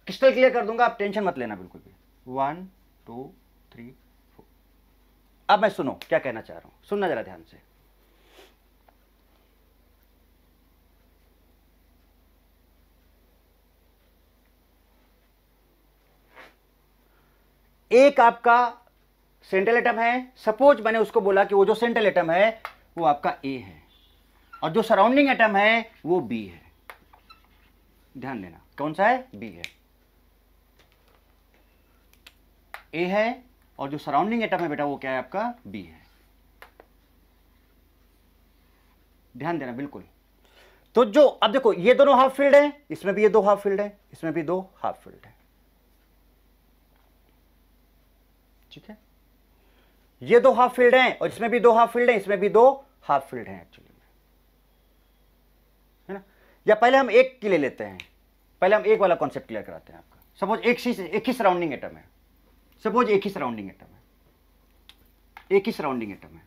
crystal clear कर दूंगा, आप टेंशन मत लेना बिल्कुल भी। 1 2 3 4। अब मैं सुनो क्या कहना चाह रहा हूं, सुनना जरा ध्यान से। एक आपका सेंट्रल एटम है, सपोज मैंने उसको बोला कि वो जो सेंट्रल एटम है वो आपका ए है, और जो सराउंडिंग एटम है वो बी है। ध्यान देना कौन सा है, बी है। ए है और जो सराउंडिंग एटम है बेटा वो क्या है आपका, बी है। ध्यान देना बिल्कुल। तो जो अब देखो ये दोनों हाफ फील्ड है, इसमें भी ये 2 हाफ फील्ड है, इसमें भी 2 हाफ फील्ड है, ठीक है। ये 2 हाफ फील्ड हैं और इसमें भी 2 हाफ फील्ड हैं, इसमें भी 2 हाफ फील्ड हैं एक्चुअली में, है ना। या पहले हम एक की ले लेते हैं, पहले हम एक वाला कॉन्सेप्ट क्लियर कराते हैं आपका। सपोज एक ही सराउंडिंग एटम है, सपोज एक ही सराउंडिंग एटम है, एक ही सराउंडिंग एटम है।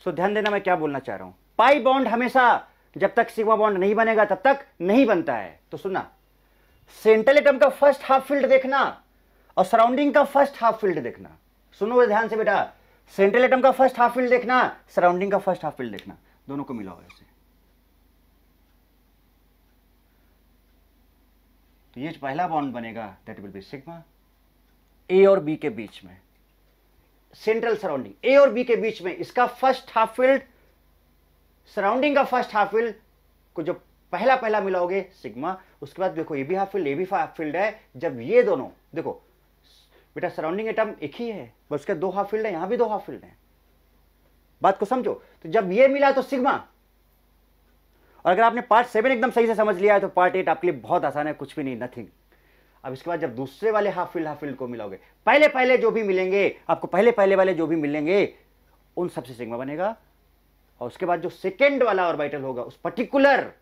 सो ध्यान देना मैं क्या बोलना चाह रहा हूं, पाई बॉन्ड हमेशा जब तक सिग्मा बॉन्ड नहीं बनेगा तब तक नहीं बनता है। तो सुनना, सेंट्रल एटम का फर्स्ट हाफ फील्ड देखना और सराउंडिंग का फर्स्ट हाफ फील्ड देखना। सुनो ध्यान से बेटा, सेंट्रल एटम का फर्स्ट हाफ फील्ड देखना, सराउंडिंग का फर्स्ट हाफ फील्ड देखना, दोनों को मिलाओ ऐसे। तो ये पहला बॉन्ड बनेगा, दैट विल बी सिग्मा, ए और बी के बीच में, सेंट्रल सराउंडिंग ए और बी के बीच में, इसका फर्स्ट हाफ फील्ड सराउंडिंग का फर्स्ट हाफ फील्ड को जो पहला मिलाओगे सिग्मा, उसके बाद देखो ये भी हाफ फील्ड, ये भी हाफ फील्ड है। जब ये दोनों देखो बेटा, सराउंडिंग एटम एक ही है बस उसके 2 हाफ फील्ड है, यहां भी 2 हाफ फील्ड है, बात को समझो। तो जब ये मिला तो सिग्मा, और अगर आपने पार्ट 7 एकदम सही से समझ लिया है तो पार्ट 8 आपके लिए बहुत आसान है, कुछ भी नहीं, नथिंग। अब इसके बाद जब दूसरे वाले हाफ फील्ड को मिलाओगे, पहले जो भी मिलेंगे आपको, पहले वाले जो भी मिलेंगे उन सबसे सिग्मा बनेगा, और उसके बाद जो सेकेंड वाला ऑर्बिटल होगा उस पर्टिकुलर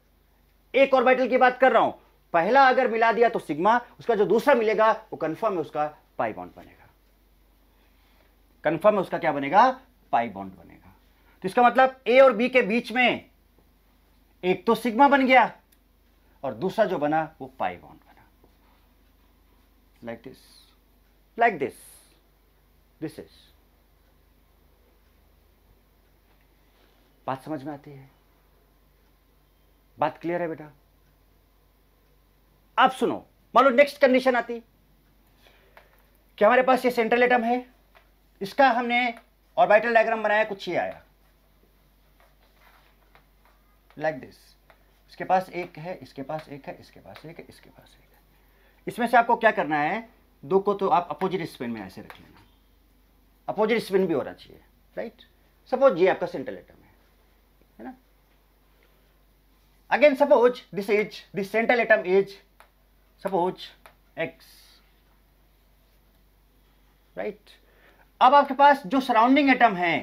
एक ऑर्बिटल की बात कर रहा हूं, पहला अगर मिला दिया तो सिग्मा, उसका जो दूसरा मिलेगा वो कंफर्म है उसका पाई बॉन्ड बनेगा, कंफर्म है उसका क्या बनेगा, पाई बॉन्ड बनेगा। तो इसका मतलब ए और बी के बीच में एक तो सिग्मा बन गया और दूसरा जो बना वो पाई बॉन्ड बना, लाइक दिस, दिस इज। बात समझ में आती है, बात क्लियर है बेटा। अब सुनो, मान लो नेक्स्ट कंडीशन आती कि हमारे पास ये सेंट्रल एटम है, इसका हमने ऑर्बिटल डायग्राम बनाया, कुछ ये आया लाइक दिस। इसके पास एक है, इसके पास एक है, इसके पास एक है, इसके पास एक है। इसमें से आपको क्या करना है, 2 को तो आप अपोजिट स्पिन में ऐसे रख लेना, अपोजिट स्पिन भी होना चाहिए, राइट। सपोज ये आपका सेंट्रल एटम है ना। Again suppose this central atom is suppose x, right. अब आपके पास जो सराउंडिंग एटम है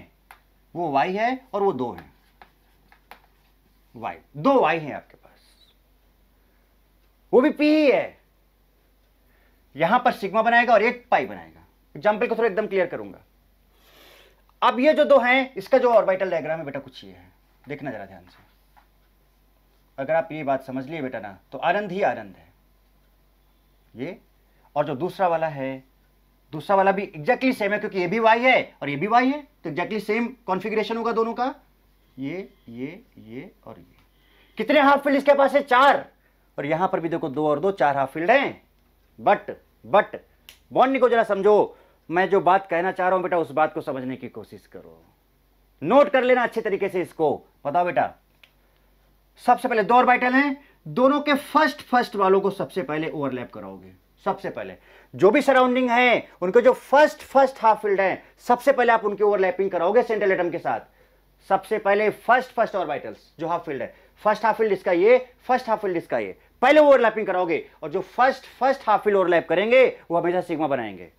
वो y है और वो 2 है, दो y है आपके पास, वो भी p ही है। यहां पर सिग्मा बनाएगा और एक पाई बनाएगा। एग्जाम्पल को थोड़ा एकदम क्लियर करूंगा। अब ये जो 2 हैं, इसका जो ऑर्बिटल डायग्राम है बेटा कुछ ये है, देखना जरा ध्यान से। अगर आप ये बात समझ लिए बेटा ना, तो आनंद ही आनंद है ये। और जो दूसरा वाला है, दूसरा वाला भी एग्जैक्टली सेम है, क्योंकि ये भी y है और ये भी y है, तो एग्जैक्टली सेम कॉन्फ़िगरेशन होगा दोनों का, ये और ये। कितने हाफ फील्ड इसके पास है, 4, और यहां पर भी देखो 2 और 2 4 हाफ फील्ड हैं। बट बॉन्ड को जरा समझो, मैं जो बात कहना चाह रहा हूं बेटा उस बात को समझने की कोशिश करो। नोट कर लेना अच्छे तरीके से इसको। बताओ बेटा, सबसे पहले 2 ऑर्बिटल हैं, दोनों के फर्स्ट वालों को सबसे पहले ओवरलैप कराओगे। सबसे पहले जो भी सराउंडिंग है उनके जो फर्स्ट हाफ फील्ड है, सबसे पहले आप उनकी ओवरलैपिंग कराओगे सेंट्रल एटम के साथ। सबसे पहले फर्स्ट ऑर्बिटल्स जो हाफ फील्ड है, फर्स्ट हाफ फील्ड इसका ये, फर्स्ट हाफ फील्ड इसका ये, पहले ओवरलैपिंग कराओगे। और जो फर्स्ट हाफ फील्ड ओवरलैप करेंगे वो हमेशा सिग्मा बनाएंगे।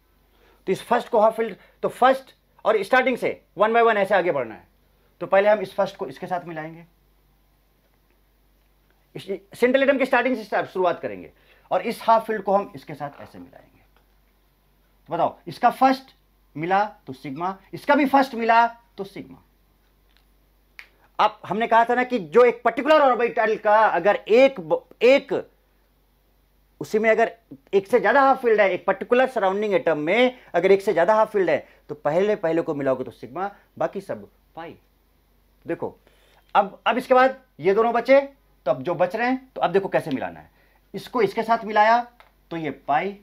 तो इस फर्स्ट को हाफ फील्ड, तो फर्स्ट और स्टार्टिंग से 1 बाय 1 ऐसे आगे बढ़ना है। तो पहले हम इस फर्स्ट को इसके साथ मिलाएंगे, सेंट्रल एटम के स्टार्टिंग से शुरुआत करेंगे, और इस हाफ फील्ड को हम इसके साथ ऐसे मिलाएंगे। तो बताओ, इसका फर्स्ट मिला तो सिग्मा, इसका भी फर्स्ट मिला तो सिग्मा। अब हमने कहा था ना कि जो एक पर्टिकुलर ऑर्बिटल का अगर एक उसी में अगर एक से ज्यादा हाफ फील्ड है, एक पर्टिकुलर सराउंडिंग एटम में अगर एक से ज्यादा हाफ फील्ड है, तो पहले को मिलाओगे तो सिग्मा, बाकी सब पाई। देखो अब इसके बाद ये दोनों बचे, तो अब जो बच रहे हैं तो अब देखो कैसे मिलाना है। इसको इसके साथ मिलाया तो ये पाई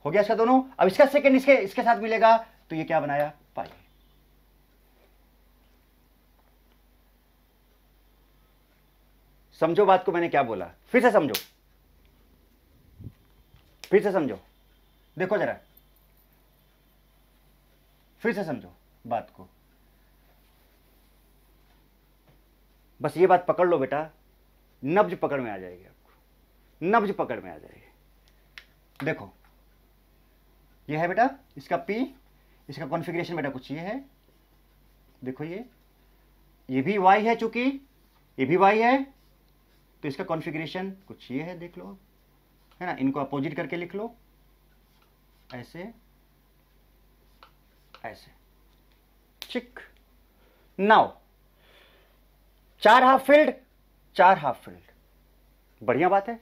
हो गया इसका दोनों। अब इसका सेकंड इसके साथ मिलेगा तो ये क्या बनाया, पाई। समझो बात को, मैंने क्या बोला, फिर से समझो, फिर से समझो। देखो जरा, फिर से समझो बात को। बस ये बात पकड़ लो बेटा, नब्ज पकड़ में आ जाएगी आपको, नब्ज पकड़ में आ जाएगी। देखो ये है बेटा इसका P, इसका कॉन्फ़िगरेशन बेटा कुछ ये है। देखो ये भी Y है, चूंकि ये भी Y है तो इसका कॉन्फ़िगरेशन कुछ ये है, देख लो, है ना। इनको अपोजिट करके लिख लो, ऐसे ऐसे, ठीक। Now 4 half field, 4 half field, बढ़िया बात है।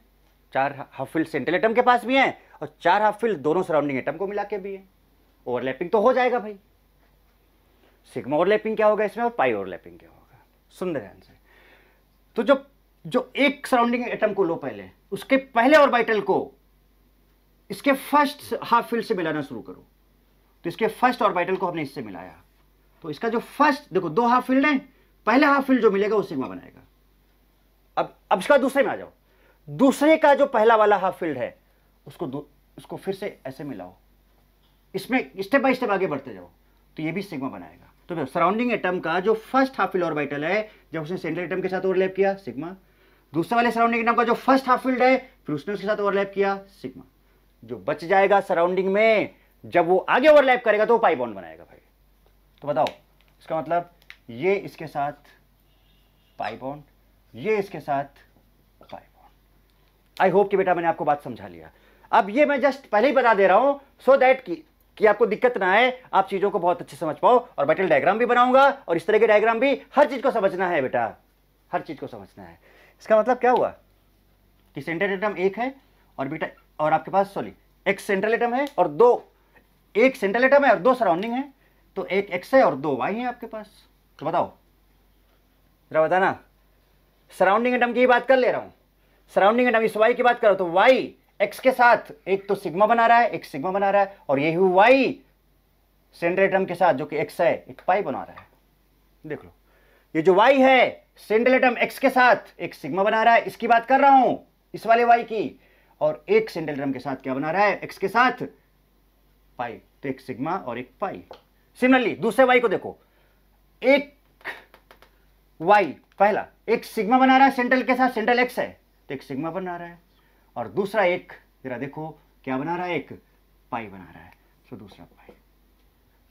4 हाफ फील्ड सेंट्रल एटम के पास भी है और 4 हाफ फील्ड दोनों सराउंडिंग एटम को मिला के भी है। ओवरलैपिंग तो हो जाएगा भाई। सिग्मा ओवरलैपिंग क्या होगा इसमें और पाई ओवरलैपिंग क्या होगा, सुन ध्यान से। तो जो एक सराउंडिंग एटम को लो, पहले उसके पहले ऑर्बिटल को इसके फर्स्ट हाफ फील्ड से मिलाना शुरू करो। तो इसके फर्स्ट ऑर्बिटल को हमने इससे मिलाया, तो इसका जो फर्स्ट, देखो 2 हाफ फील्ड है, पहले हाफ फील्ड जो मिलेगा वो सिग्मा बनाएगा। अब इसका दूसरे में आ जाओ, दूसरे का जो पहला वाला हाफ फील्ड है उसको फिर से ऐसे मिलाओ, इसमें स्टेप बाय स्टेप आगे बढ़ते जाओ, तो ये भी सिग्मा बनाएगा। तो सराउंडिंग एटम का जो फर्स्ट हाफ फील्ड ऑर्बिटल है, जब उसने सेंट्रल एटम के साथ ओवरलैप किया, सिग्मा। दूसरे वाले सराउंडिंग एटम का जो फर्स्ट हाफ फील्ड है, फिर उसने उसके साथ ओवरलैप किया, सिग्मा। जो बच जाएगा सराउंडिंग में, जब वो आगे ओवरलैप करेगा तो वो पाई बॉन्ड बनाएगा भाई। तो बताओ, इसका मतलब ये इसके साथ पाई बॉन्ड, ये इसके साथ पाई बॉन्ड। आई होप कि बेटा मैंने आपको बात समझा लिया। अब ये मैं जस्ट पहले ही बता दे रहा हूं सो दैट कि आपको दिक्कत ना आए, आप चीजों को बहुत अच्छे समझ पाओ। और बैटल डायग्राम भी बनाऊंगा, और इस तरह के डायग्राम भी, हर चीज को समझना है बेटा, हर चीज को समझना है। इसका मतलब क्या हुआ कि सेंट्रल एटम एक है और बेटा, और आपके पास एक सेंट्रल एटम है और एक सेंट्रल एटम है और 2 सराउंडिंग है, तो एक एक्स है और 2 वाई है आपके पास। तो बताओ जरा, बताना। सराउंडिंग एटम की बात कर ले रहा हूं, सराउंडिंग एटम इस वाई की बात करो, तो वाई एक्स के साथ एक तो सिग्मा बना रहा है, एक सिग्मा बना रहा है, और यही वाई सेंट्रल एटम के साथ जो कि एक्स है, एक पाई बना रहा है। देख लो, ये जो वाई है सेंट्रल एटम एक्स के साथ एक सिग्मा बना रहा है, इसकी बात कर रहा हूं, इस वाले वाई की। और एक सेंट्रल एटम के साथ क्या बना रहा है, एक्स के साथ पाई, तो एक सिग्मा और एक पाई। सिमिलरली दूसरे वाई को देखो, एक वाई पहला एक सिग्मा बना रहा है सेंट्रल के साथ, सेंट्रल एक्स है तो एक सिग्मा बना रहा है, और दूसरा एक जरा देखो क्या बना रहा है, एक पाई बना रहा है, तो दूसरा pi.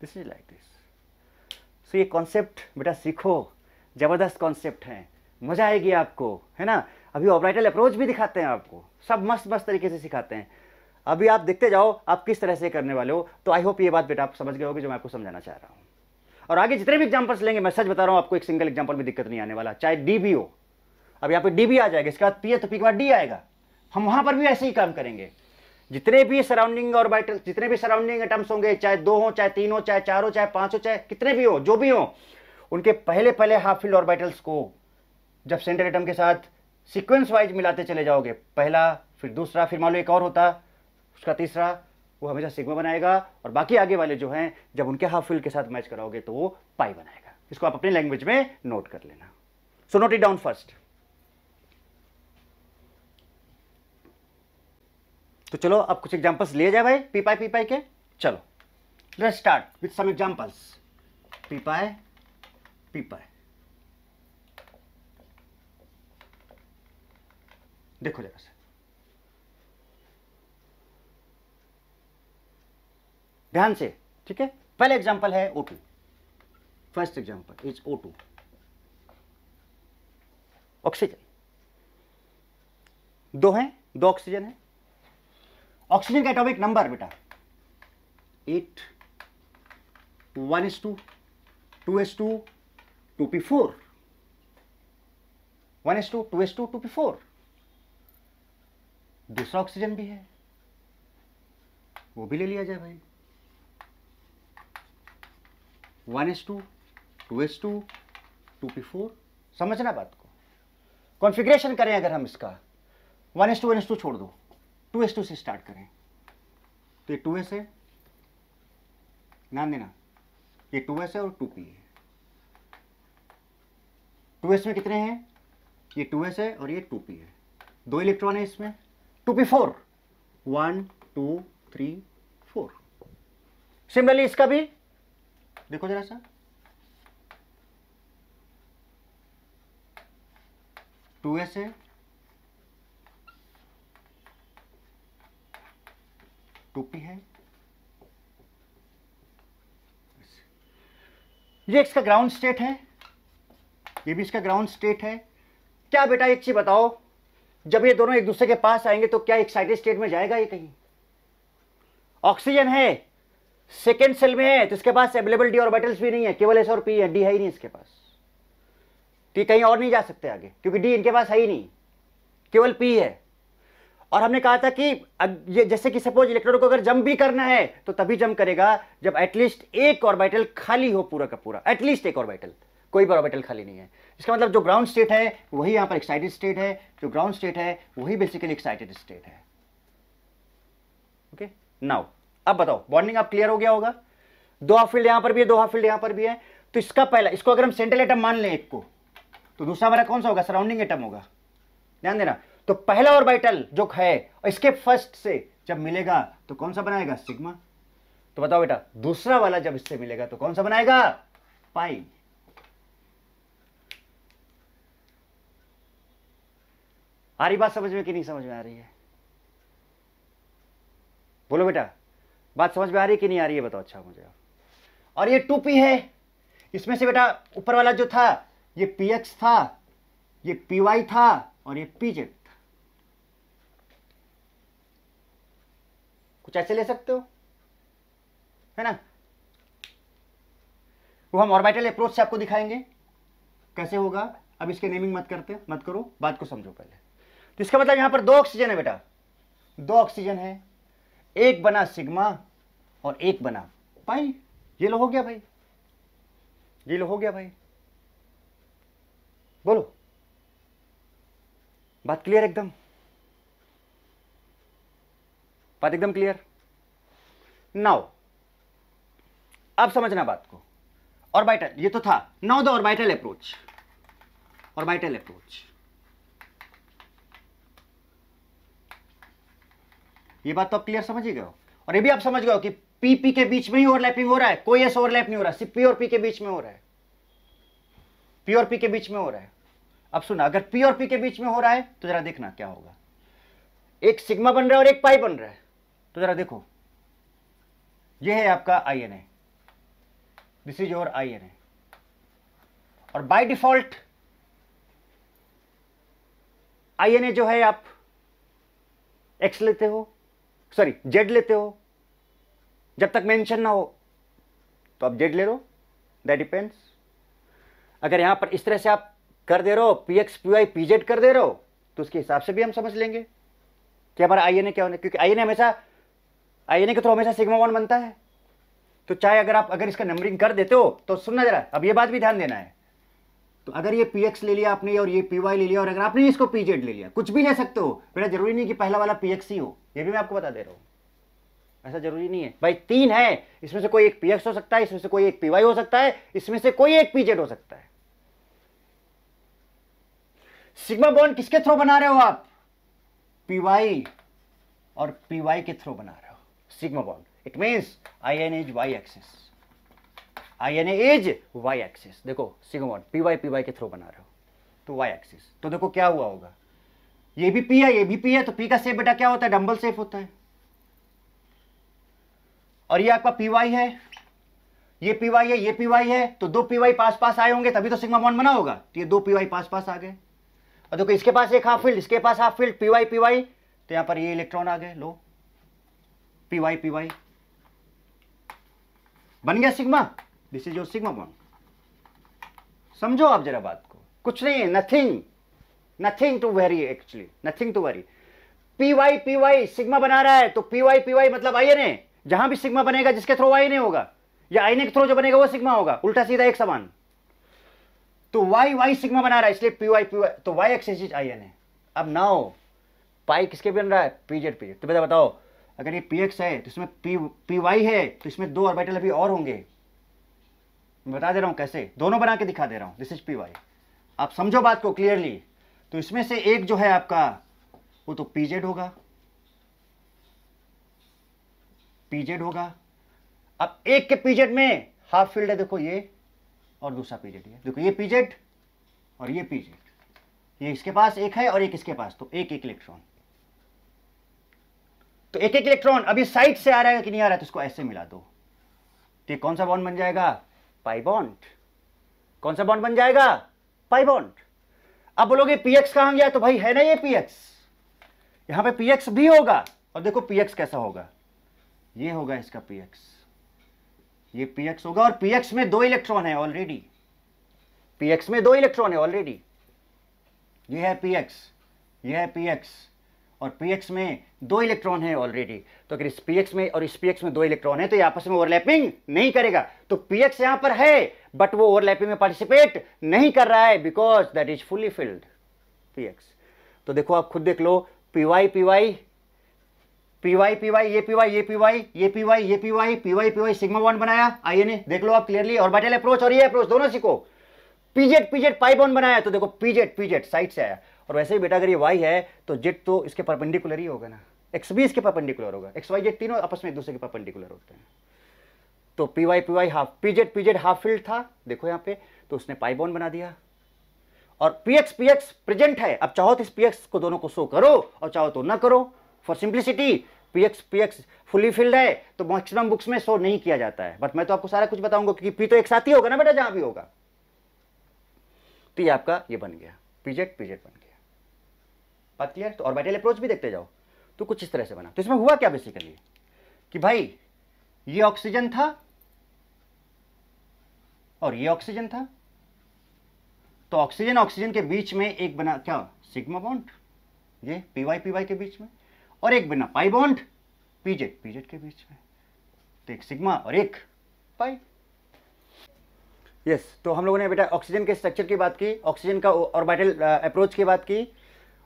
This is like this. So ये कॉन्सेप्ट बेटा सीखो, जबरदस्त कॉन्सेप्ट है, मजा आएगी आपको, है ना। अभी ऑपरेटल अप्रोच भी दिखाते हैं आपको, सब मस्त मस्त तरीके से सिखाते हैं। अभी आप देखते जाओ आप किस तरह से करने वाले हो। तो आई होप ये बात बेटा आप समझ गए होगे जो मैं आपको समझाना चाह रहा हूँ। और आगे जितने भी एग्जांपल्स लेंगे, मैं सच बता रहा हूँ आपको, एक सिंगल एग्जांपल में दिक्कत नहीं आने वाला, चाहे डी भी हो। अब यहाँ पे डी भी आ जाएगा, इसके बाद पी है तो पी के बाद डी आएगा। हम वहां पर भी ऐसे ही काम करेंगे। जितने भी सराउंडिंग ऑर्बिटल, जितने भी सराउंडिंग एटम्स होंगे, चाहे 2 हो, चाहे 3 हो, चाहे 4 हो, चाहे 5 हो, चाहे कितने भी हो, जो भी हो, उनके पहले हाफ फील्ड ऑर्बिटल्स को जब सेंट्रल एटम के साथ सीक्वेंस वाइज मिलाते चले जाओगे, पहला फिर दूसरा, फिर मान लो एक और होता, उसका तीसरा, वो हमेशा सिग्मा बनाएगा। और बाकी आगे वाले जो हैं, जब उनके हाफ फील्ड के साथ मैच कराओगे तो वो पाई बनाएगा। इसको आप अपनी लैंग्वेज में नोट कर लेना। सो नोट इट डाउन फर्स्ट। तो चलो अब कुछ एग्जांपल्स लिए जाए भाई पी पाई के। चलो let's start with some examples. P pi देखो जरा से, ध्यान से, ठीक है। पहला एग्जांपल है O2। First example is O2, oxygen. दो ऑक्सीजन है। ऑक्सीजन का एटॉमिक नंबर बेटा 8, 1s2, 2s2, 2p4, 1s2, 2s2, 2p4। दूसरा ऑक्सीजन भी है, वो भी ले लिया जाए भाई। 1s2, 2s2, 2p4। समझना बात को। कॉन्फ़िगरेशन करें अगर हम इसका 1s2 छोड़ दो, 2s2 से स्टार्ट करें तो ये 2s है, ध्यान देना, ये 2s है और 2p है। 2s में कितने हैं? ये 2s है और ये 2p है। 2 इलेक्ट्रॉन है इसमें। 2p4, 1 2 3 4। सिमिलरली इसका भी देखो जरा सा, 2s है, 2p है। ये इसका ग्राउंड स्टेट है, ये भी इसका ग्राउंड स्टेट है। क्या बेटा एक चीज बताओ, जब ये दोनों एक दूसरे के पास आएंगे तो क्या एक्साइटेड स्टेट में जाएगा ये कहीं? ऑक्सीजन है, सेकेंड सेल में है, तो इसके पास अवेलेबल डी ऑर्बिटल्स भी नहीं है, केवल एस और पी है, डी है ही नहीं इसके पास। तो कहीं और नहीं जा सकते आगे, क्योंकि डी इनके पास है ही नहीं, केवल पी है। और हमने कहा था कि ये जैसे कि सपोज इलेक्ट्रॉन को अगर जंप भी करना है तो तभी जंप करेगा जब एटलीस्ट एक ऑर्बिटल खाली हो, पूरा का पूरा, एटलीस्ट एक ऑर्बिटल, कोई भी ऑर्बिटल खाली नहीं है। इसका मतलब जो ग्राउंड स्टेट है वही यहां पर एक्साइटेड स्टेट है, जो ग्राउंड स्टेट है वही बेसिकली एक्साइटेड स्टेट है। ओके, नाउ अब बताओ, बॉन्डिंग अब क्लियर हो गया होगा। 2 हाफ फील्ड यहां पर भी है, 2 हाफ फील्ड यहां पर भी है। तो इसका पहला, इसको अगर हम सेंट्रल एटम मान लें एक को, तो दूसरा हमारा कौन सा होगा? सराउंडिंग एटम होगा। ध्यान देना। तो पहला ऑर्बिटल जो है और इसके फर्स्ट से जब मिलेगा तो कौन सा बनाएगा? सिग्मा। तो बताओ बेटा, दूसरा वाला जब इससे मिलेगा तो कौन सा बनाएगा? पाई। आ रही बात समझ में कि नहीं समझ में आ रही है? बोलो बेटा, बात समझ में आ रही है कि नहीं आ रही है? बताओ अच्छा मुझे। और ये 2p है, इसमें से बेटा ऊपर वाला जो था ये px था, ये py था और ये pz था। कुछ ऐसे ले सकते हो, है ना? वो हम ऑर्बिटल अप्रोच से आपको दिखाएंगे कैसे होगा। अब इसके नेमिंग मत करो, बात को समझो पहले। तो इसका मतलब यहां पर 2 ऑक्सीजन है बेटा, 2 ऑक्सीजन है, एक बना सिग्मा और एक बना पाई। ये लो हो गया भाई, ये लो हो गया भाई। बोलो, बात क्लियर? एकदम बात एकदम क्लियर। नाउ अब समझना बात को। ऑर्बिटल ये तो था। Now the orbital approach, orbital approach. ये बात तो आप क्लियर समझ ही गए हो। और ये भी आप समझ गए हो कि पी के बीच में ही ओवरलैपिंग हो रहा है, कोई एस ओवरलैप नहीं हो रहा, सिर्फ पी और पी के बीच में हो रहा है, पी और पी के बीच में हो रहा है। अब सुना, अगर पी और पी के बीच में हो रहा है तो जरा देखना क्या होगा। एक सिग्मा बन रहा है और एक पाई बन रहा है, तो जरा देखो, ये है आपका I N A, this is your I N A. और by default I N A जो है आप एक्स लेते हो, सॉरी जेड लेते हो, जब तक मेंशन ना हो तो आप जेड ले लो, दैट डिपेंड्स। अगर यहां पर इस तरह से आप कर दे रहे हो, p x p y p z कर दे रहे हो, तो उसके हिसाब से भी हम समझ लेंगे कि हमारा आई एन ए क्या होना है, क्योंकि आई एन ए हमेशा, आई एन ए के थ्रू हमेशा सिग्मा 1 बनता है। तो चाहे अगर इसका नंबरिंग कर देते हो तो सुनना जरा, अब ये बात भी ध्यान देना है। तो अगर ये पी एक्स ले लिया आपने और ये पी वाई ले लिया, और अगर आपने इसको पी जेड ले लिया, कुछ भी ले सकते हो बेटा, जरूरी नहीं कि पहला वाला पी एक्स ही हो, ये भी मैं आपको बता दे रहा हूं। ऐसा जरूरी नहीं है भाई, 3 है, इसमें से कोई एक px हो सकता है, इसमें से कोई एक py हो सकता है, इसमें से कोई एक pz हो सकता है। सिग्मा बॉन्ड किसके थ्रू बना रहे हो आप? py और py के थ्रू बना रहे हो sigma bond. It means INA is y axis, INA is y axis. देखो सिग्मा बॉन्ड py के थ्रू बना रहे हो तो y एक्सिस। तो देखो क्या हुआ होगा, ये भी p है, ये भी p है, तो p का शेप बेटा क्या होता है? डंबल शेप होता है। और ये आपका py है, ये py है, ये py है, तो 2 py पास पास आए होंगे तभी तो सिग्मा बॉन्ड बना होगा। तो ये 2 py पास पास आ गए, और देखो इसके पास एक हाफ फील्ड, इसके पास हाफ फील्ड, py तो यहां पर ये इलेक्ट्रॉन आ गए, लो py बन गया sigma. This is your sigma bond. समझो आप जरा बात को, कुछ नहीं है, nothing to vary, actually nothing to vary. py sigma बना रहा है, तो py मतलब INA, जहां भी सिग्मा बनेगा जिसके थ्रू INA होगा, या INA के थ्रू जो बनेगा वो सिग्मा होगा, उल्टा सीधा एक समान। तो y सिग्मा बना रहा है, इसलिए py तो y एक्सिस इज INA। अब नाउ पाई किसके बन रहा है? pz। तो बेटा बताओ, अगर ये px है तो इसमें py है, तो इसमें 2 ऑर्बिटल अभी और होंगे। मैं बता दे रहा हूं कैसे, दोनों बना के दिखा दे रहा हूं। दिस इज py, आप समझो बात को क्लियरली। तो इसमें से एक जो है आपका वो तो pz होगा। अब एक के pz में हाफ फील्ड है, देखो ये, और दूसरा pz है, देखो ये pz और ये pz, ये इसके पास एक है और एक इसके पास, तो एक इलेक्ट्रॉन। तो एक इलेक्ट्रॉन अभी साइड से आ रहा है कि नहीं आ रहा है, तो इसको ऐसे मिला दो, तो ये कौन सा बॉन्ड बन जाएगा? Pi bond. कौन सा बॉन्ड बन जाएगा? Pi bond. अब बोलोगे px कहां गया? तो भाई है ना ये px, यहां पे px भी होगा। और देखो px कैसा होगा, ये होगा इसका px, ये px होगा, और px में 2 इलेक्ट्रॉन है ऑलरेडी, px में 2 इलेक्ट्रॉन है ऑलरेडी। ये है px, ये है px, और px में 2 इलेक्ट्रॉन है ऑलरेडी। तो अगर इस px में और इस px में 2 इलेक्ट्रॉन है तो ये आपस में ओवरलैपिंग नहीं करेगा। तो px यहां पर है बट वो ओवरलैपिंग में पार्टिसिपेट नहीं कर रहा है, because that is fully filled px। तो देखो आप खुद देख लो, py ये py सिग्मा बॉन्ड बनाया INA, देख लो आप क्लियरली। ऑर्बिटल अप्रोच और ये अप्रोच दोनों सीखो। pz पाई बॉन्ड बनाया, तो देखो pz साइड से आया। और वैसे ही बेटा अगर ये y है तो z तो इसके परपेंडिकुलर ही होगा ना, x भी इसके परपेंडिकुलर होगा, x y z तीनों आपस में एक दूसरे के परपेंडिकुलर होते हैं। तो py half, pz half field था, देखो यहाँ पे, तो उसने पाई बॉन्ड बना दिया। और px प्रेजेंट है, अब चाहो तो इस px को दोनों को शो करो और चाहो तो ना करो, for simplicity. px fully filled है तो मैक्सिमम बुक्स में शो नहीं किया जाता है, बट मैं तो आपको सारा कुछ बताऊंगा क्योंकि p तो एक साथ ही होगा ना बेटा जहां भी होगा। तो ये आपका ये बन गया, pz बन गया। बात क्लियर? तो ऑर्बिटल अप्रोच भी देखते जाओ, तो कुछ इस तरह से बना। तो इसमें हुआ क्या बेसिकली कि भाई ये ऑक्सीजन था और ये ऑक्सीजन था, तो ऑक्सीजन के बीच में एक बना क्या? सिग्मा बॉन्ड, ये py के बीच में, और एक बना पाई बॉन्ड pz के बीच में, तो एक सिग्मा और एक पाई। यस तो हम लोगों ने बेटा ऑक्सीजन के स्ट्रक्चर की बात की, ऑक्सीजन का ऑर्बिटल अप्रोच की बात की,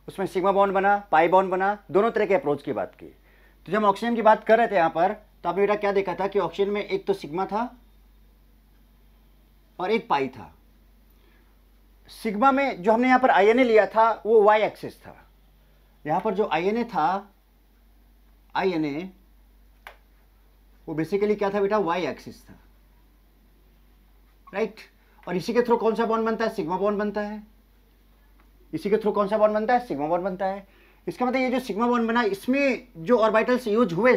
उसमें सिग्मा बॉन्ड बना, पाई बॉन्ड बना, दोनों तरह के अप्रोच की बात की। तो जब हम ऑक्सीजन की बात कर रहे थे यहाँ पर, तो आपने बेटा क्या देखा था कि ऑक्सीजन में एक तो सिग्मा था और एक पाई था। सिग्मा में जो हमने यहाँ पर INA लिया था वो y एक्सिस था, यहाँ पर जो INA था, INA वो बेसिकली क्या था बेटा? y एक्सिस था, राइट। और इसी के थ्रू कौन सा बॉन्ड बनता है? सिग्मा बॉन्ड बनता है। इसी के थ्रू कौन सा बॉन्ड बनता है? सिग्मा बॉन्ड बनता है। इसका मतलब ये जो सिग्मा बॉन्ड बना, इसमें जो ऑर्बिटल्स यूज हुए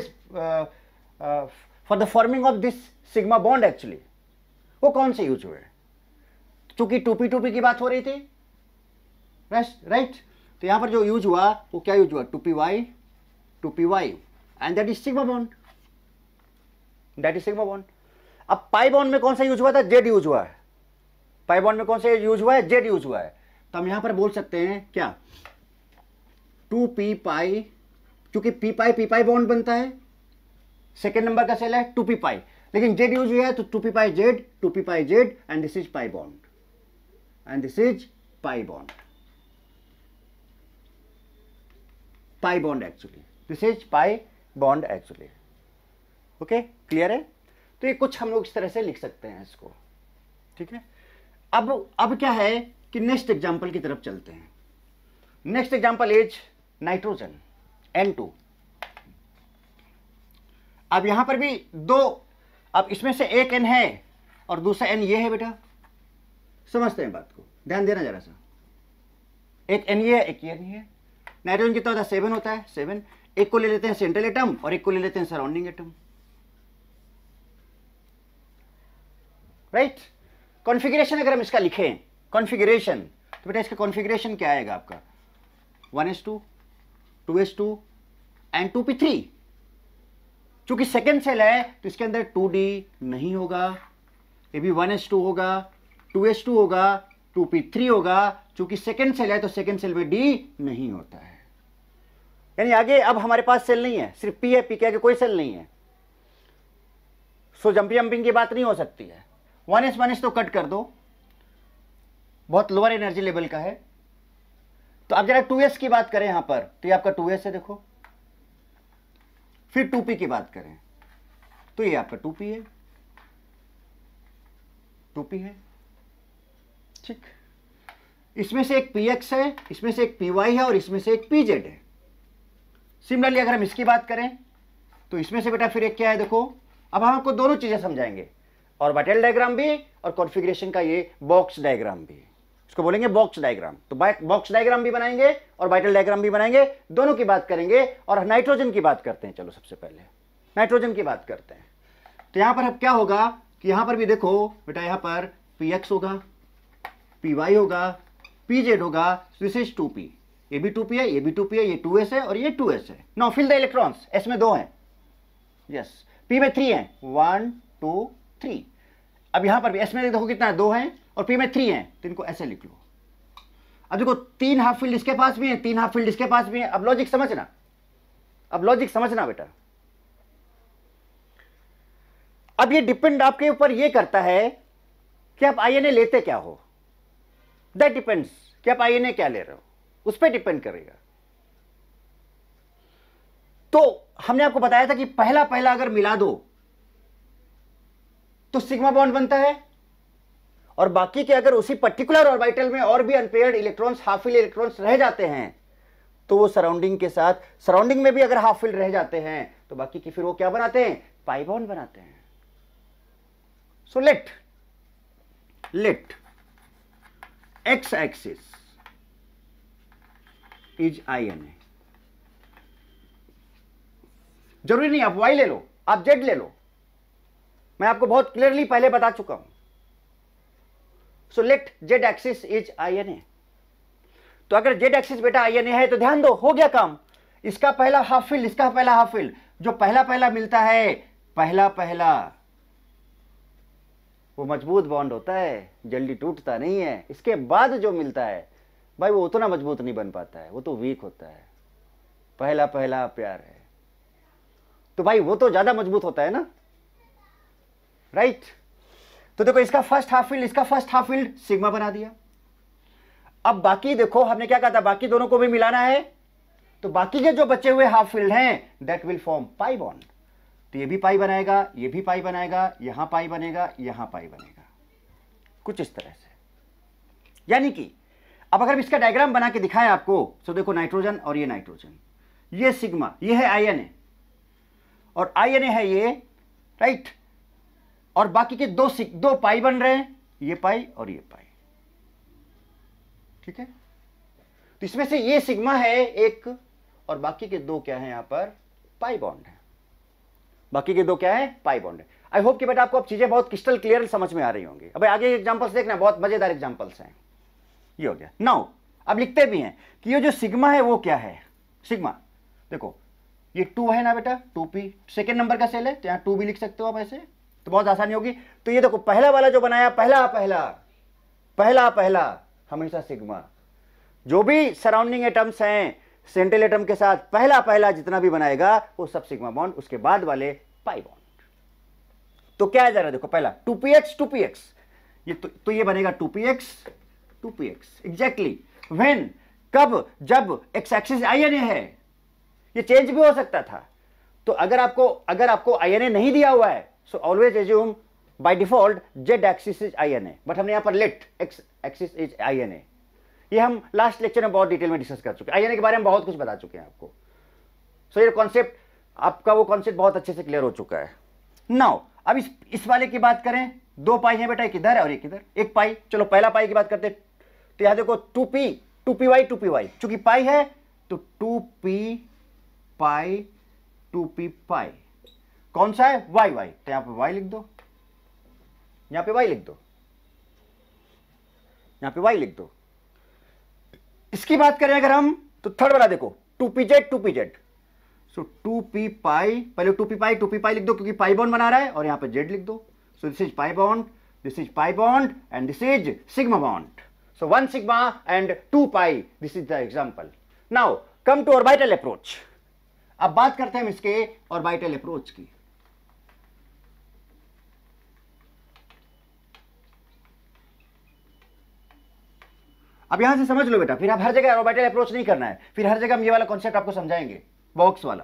for the forming of this sigma bond, actually वो कौन से यूज हुए? चूंकि 2p की बात हो रही थी, राइट। तो यहां पर जो यूज हुआ वो क्या यूज हुआ? 2py and that is sigma bond, that is sigma bond. अब पाई बॉन्ड में कौन सा यूज हुआ था? z यूज हुआ है। पाई बॉन्ड में कौन सा यूज हुआ है? z यूज हुआ है। तो हम यहां पर बोल सकते हैं क्या? 2p पाई, क्योंकि p पाई बॉन्ड बनता है, सेकेंड नंबर का सेल है 2p पाई, लेकिन z यूज हुआ है तो 2p pi z and this is pi bond, and this is pi bond, pi bond actually, this is pi bond actually. Okay, clear है? तो ये कुछ हम लोग इस तरह से लिख सकते हैं इसको, ठीक है। अब क्या है कि नेक्स्ट एग्जांपल की तरफ चलते हैं। Next example is nitrogen N2। अब यहां पर भी दो, अब इसमें से एक N है और दूसरा N ये है बेटा, समझते हैं बात को, ध्यान देना जरा सा। एक N ये है, एक ये नहीं है। नाइट्रोजन कितना होता है? 7 होता है, 7। एक को ले लेते हैं सेंट्रल एटम और एक को ले लेते हैं सराउंडिंग एटम, राइट। कॉन्फ़िगरेशन अगर हम इसका लिखें, कॉन्फ़िगरेशन, तो बेटा इसका कॉन्फ़िगरेशन क्या आएगा आपका? 1s2, 2s2 and 2p3। चूंकि सेकेंड सेल है तो इसके अंदर 2d नहीं होगा, ये भी 1s2 होगा, 2s2 होगा, 2p3 होगा। चूंकि सेकेंड सेल है तो सेकेंड सेल में d नहीं होता है, यानी आगे अब हमारे पास सेल नहीं है, सिर्फ p है, p के आगे कोई सेल नहीं है। सो जंपिंग की बात नहीं हो सकती है। 1s तो कट कर दो, बहुत लोअर एनर्जी लेवल का है। तो अब जरा 2s की बात करें यहां पर, तो ये आपका 2s है देखो। फिर 2p की बात करें तो ये आपका 2p है, 2p है, ठीक। इसमें से एक px है, इसमें से एक py है और इसमें से एक pz है। सिमिलरली अगर हम इसकी बात करें तो इसमें से बेटा फिर एक क्या है देखो। अब हम आपको दोनों चीजें समझाएंगे, ऑर्बिटल डायग्राम भी और कॉन्फ़िगरेशन का ये बॉक्स डायग्राम भी, इसको बोलेंगे बॉक्स डायग्राम। तो बॉक्स डायग्राम भी बनाएंगे और ऑर्बिटल डायग्राम भी बनाएंगे, दोनों की बात करेंगे। और नाइट्रोजन की बात करते हैं, चलो सबसे पहले नाइट्रोजन की बात करते हैं। तो यहां पर अब क्या होगा कि यहां पर भी देखो बेटा, यहां पर px होगा, py होगा, pz होगा, दिस इज 2p, ये भी 2p है, ये भी 2p है, ये 2s है और ये 2s है। Now fill the electrons, s में 2 हैं, यस, p में 3 हैं, 1 2 3। अब यहां पर भी s में देखो कितना है, 2 हैं और p में 3 हैं, तो इनको ऐसे लिख लो। अब देखो 3 हाफ फील्ड इसके पास भी है, 3 हाफ फील्ड इसके पास भी है। अब लॉजिक समझना, अब लॉजिक समझना बेटा। अब ये डिपेंड आपके ऊपर ये करता है कि आप आईएनए लेते क्या हो, दैट डिपेंड्स कि आप आईएनए क्या ले रहे हो, उस पर डिपेंड करेगा। तो हमने आपको बताया था कि पहला पहला अगर मिला दो तो सिग्मा बॉन्ड बनता है, और बाकी के अगर उसी पर्टिकुलर ऑर्बिटल में और भी unpaired electrons, half field electrons रह जाते हैं तो वो सराउंडिंग के साथ, सराउंडिंग में भी अगर हाफ फील्ड रह जाते हैं तो बाकी की फिर वो क्या बनाते हैं? पाई बॉन्ड बनाते हैं। So let x axis is INA. जरूरी नहीं आप y ले लो, आप z ले लो, मैं आपको बहुत क्लियरली पहले बता चुका हूं। So let z axis is INA. तो अगर z एक्सिस बेटा आईएनए है तो ध्यान दो, हो गया काम। इसका पहला हाफ फील्ड, इसका पहला हाफ फील्ड, जो पहला पहला मिलता है, पहला पहला वो मजबूत बॉन्ड होता है, जल्दी टूटता नहीं है। इसके बाद जो मिलता है भाई वो उतना मजबूत नहीं बन पाता है, वो तो वीक होता है। पहला पहला प्यार है तो भाई वो तो ज्यादा मजबूत होता है ना, राइट। तो देखो इसका फर्स्ट हाफ फील्ड, इसका फर्स्ट हाफ फील्ड सिग्मा बना दिया। अब बाकी देखो हमने क्या कहा था, बाकी दोनों को भी मिलाना है, तो बाकी के जो बचे हुए हाफ फील्ड हैं that will form pi bond. तो ये भी पाई बनाएगा, ये भी पाई बनाएगा, यहां पाई बनेगा, यहां पाई बनेगा, कुछ इस तरह से। यानी कि अब अगर इसका डायग्राम बना के दिखाएं आपको, तो देखो नाइट्रोजन और ये नाइट्रोजन, ये सिग्मा, ये है आईएनए और आईएनए है ये, राइट। और बाकी के दो पाई बन रहे हैं, ये पाई और ये पाई, ठीक है। तो इसमें से ये सिग्मा है एक और बाकी के दो क्या है, यहां पर पाई बॉन्ड है, बाकी के दो क्या है, पाई बॉन्ड है। आई होप कि बेटा आपको अब चीजें बहुत क्रिस्टल क्लियर समझ में आ रही होंगी। अब आगे एग्जांपल्स देखना, बहुत मजेदार एग्जांपल्स हैं। ये हो गया। नाउ अब लिखते भी हैं कि ये जो सिग्मा है वो क्या है। सिग्मा देखो ये 2 है ना बेटा, 2p सेकेंड नंबर का सेल है, तो यहां 2 भी लिख सकते हो आप ऐसे, तो बहुत आसानी होगी। तो ये देखो पहला वाला जो बनाया, पहला पहला पहला पहला हमेशा सिग्मा, जो भी सराउंडिंग एटम्स हैं सेंट्रल एटम के साथ पहला पहला जितना भी बनाएगा वो सब सिग्मा बॉन्ड, उसके बाद वाले पाई बॉन्ड। तो क्या है जरा देखो, पहला 2px ये तो ये बनेगा 2px एग्जैक्टली व्हेन, कब, जब x एक्सिस आईएनए है। ये चेंज भी हो सकता था, तो अगर आपको INA नहीं दिया हुआ है, so always assume by default z axis is INA, but हमने यहां पर let x axis is INA। ये हम लास्ट लेक्चर में बहुत डिटेल में डिस्कस कर चुके हैं, INA के बारे में बहुत कुछ बता चुके हैं आपको। सो ये कॉन्सेप्ट आपका वो कॉन्सेप्ट बहुत अच्छे से क्लियर हो चुका है। नाउ अब इस वाले की बात करें, 2 पाई है बेटा, एक इधर और एक इधर, 1 पाई। चलो पहला पाई की बात करते हैं। तो यहां देखो 2p 2py चूंकि पाई है तो 2p पाई 2p पाई कौन सा है, y तो यहां पे y लिख दो, यहां पे y लिख दो, यहां पे y लिख दो। इसकी बात करें अगर हम तो थर्ड वाला देखो 2pz सो 2p पाई, पहले 2p पाई लिख दो क्योंकि पाई बॉन्ड बना रहा है, और यहां पे z लिख दो। सो this is pi bond, this is pi bond and this is sigma bond. So 1 sigma and 2 pi, this is the example. Now come to orbital approach. अब बात करते हैं हम इसके orbital approach की। अब यहां से समझ लो बेटा, फिर आप हर जगह ऑर्बिटल अप्रोच नहीं करना है, फिर हर जगह हम ये वाला कॉन्सेप्ट आपको समझाएंगे, बॉक्स वाला।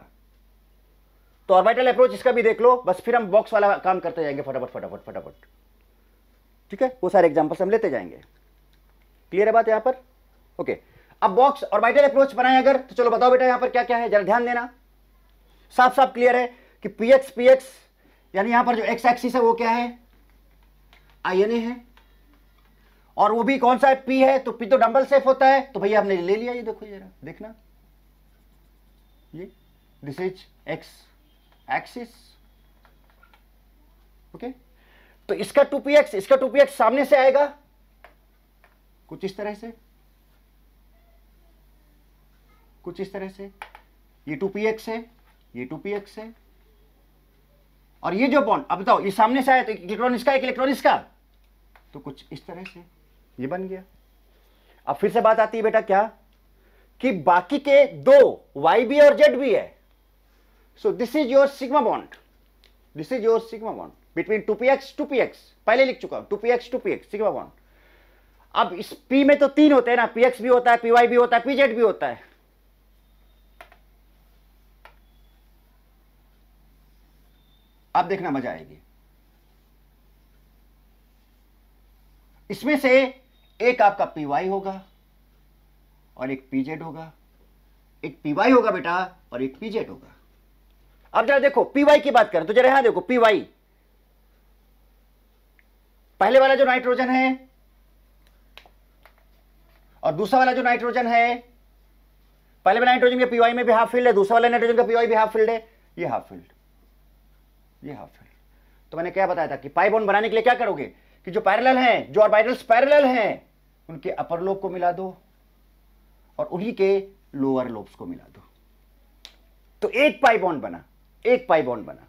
तो ऑर्बिटल अप्रोच इसका भी देख लो, बस फिर हम बॉक्स वाला काम करते जाएंगे फटाफट। ठीक है, वो सारे एग्जांपल्स हम लेते जाएंगे। क्लियर है बात यहां पर? ओके, अब बॉक्स ऑर्बिटल अप्रोच बनाए अगर, तो चलो बताओ बेटा यहां पर क्या क्या है, जरा ध्यान देना। साफ साफ क्लियर है कि px यानी यहां पर जो x एक्सिस है वो क्या है, INA है, और वो भी कौन सा है, p है। तो p तो डबल सेफ होता है, तो भैया हमने ले लिया। ये देखो, ये देखना, ये this is x axis. Okay, तो इसका 2px, इसका 2px सामने से आएगा कुछ इस तरह से, कुछ इस तरह से। ये 2px है, ये 2px है, और ये जो बॉन्ड, अब बताओ ये सामने से आया तो एक इलेक्ट्रॉन इसका, एक इलेक्ट्रॉन इसका, तो कुछ इस तरह से ये बन गया। अब फिर से बात आती है बेटा क्या, कि बाकी के 2 y भी और z भी है। So this is your sigma bond, this is your sigma bond between 2px, पहले लिख चुका हूं, 2px सिग्मा बॉन्ड। अब इस p में तो 3 होते हैं ना, px भी होता है, py भी होता है, pz भी होता है। अब देखना मजा आएगी। इसमें से एक आपका py होगा और एक pz होगा, एक py होगा बेटा और एक pz होगा। अब जरा देखो py की बात करें तो जरा यहां देखो py, पहले वाला जो नाइट्रोजन है और दूसरा वाला जो नाइट्रोजन है, पहले वाले नाइट्रोजन के py में भी हाफ फील्ड है, दूसरा वाला नाइट्रोजन का py भी हाफ फील्ड है, ये हाफ फील्ड, ये हाफ फील्ड। तो मैंने क्या बताया था कि पाई बॉन्ड बनाने के लिए क्या करोगे कि जो पैरेलल हैं, जो ऑर्बिटल्स पैरेलल हैं, उनके अपर लोब को मिला दो और उन्हीं के लोअर लोब्स को मिला दो, तो एक पाई बॉन्ड बना, एक पाई बॉन्ड बना।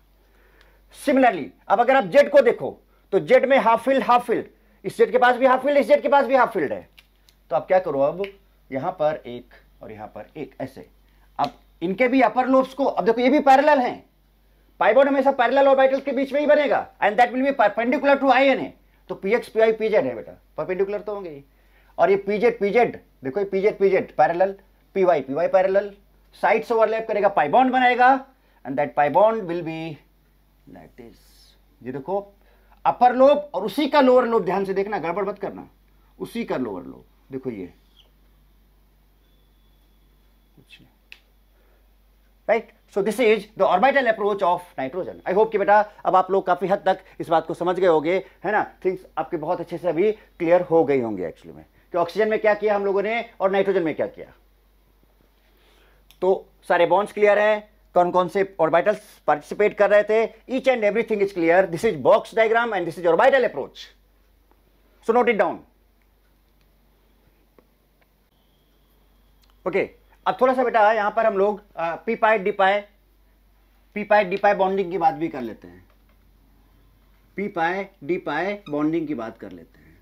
सिमिलरली अब अगर आप जेड को देखो तो जेड में हाफ फील्ड, इस जेड के पास भी हाफ फील्ड, इस जेड के पास भी हाफ फील्ड है। तो आप क्या करो, अब यहां पर एक और यहां पर एक, ऐसे। अब इनके भी अपर लोब्स को, अब देखो ये भी पैरेलल हैं, पाई बॉन्ड हमेशा पैरेलल ऑर्बिटल्स के बीच में ही बनेगा, and that will be perpendicular to INA। तो px py pz है बेटा, परपेंडिकुलर तो होंगे ही। और ये pz देखो, ये pz parallel, py parallel, side से ओवरलैप करेगा, पाई बॉन्ड बनाएगा, and that pi bond will be like this. ये देखो अपर लोब और उसी का लोअर लोब, ध्यान से देखना, गड़बड़ मत करना, उसी का लोअर लोब देखो, ये कुछ नहीं, right. So this is the orbital approach of nitrogen. I hope कि बेटा अब आप लोग काफी हद तक इस बात को समझ गए होंगे, है ना। थिंग्स आपके बहुत अच्छे से अभी क्लियर हो गई होंगे एक्चुअली में, कि ऑक्सीजन में क्या किया हम लोगों ने और नाइट्रोजन में क्या किया। तो सारे बॉन्ड्स क्लियर हैं, कौन कौन से ऑर्बिटल्स पार्टिसिपेट कर रहे थे, each and everything is clear. This is box diagram and this is orbital approach. So note it down. Okay, अब थोड़ा सा बेटा यहां पर हम लोग पी पाई डी पाई बॉन्डिंग की बात भी कर लेते हैं, पी पाई डी पाई बॉन्डिंग की बात कर लेते हैं।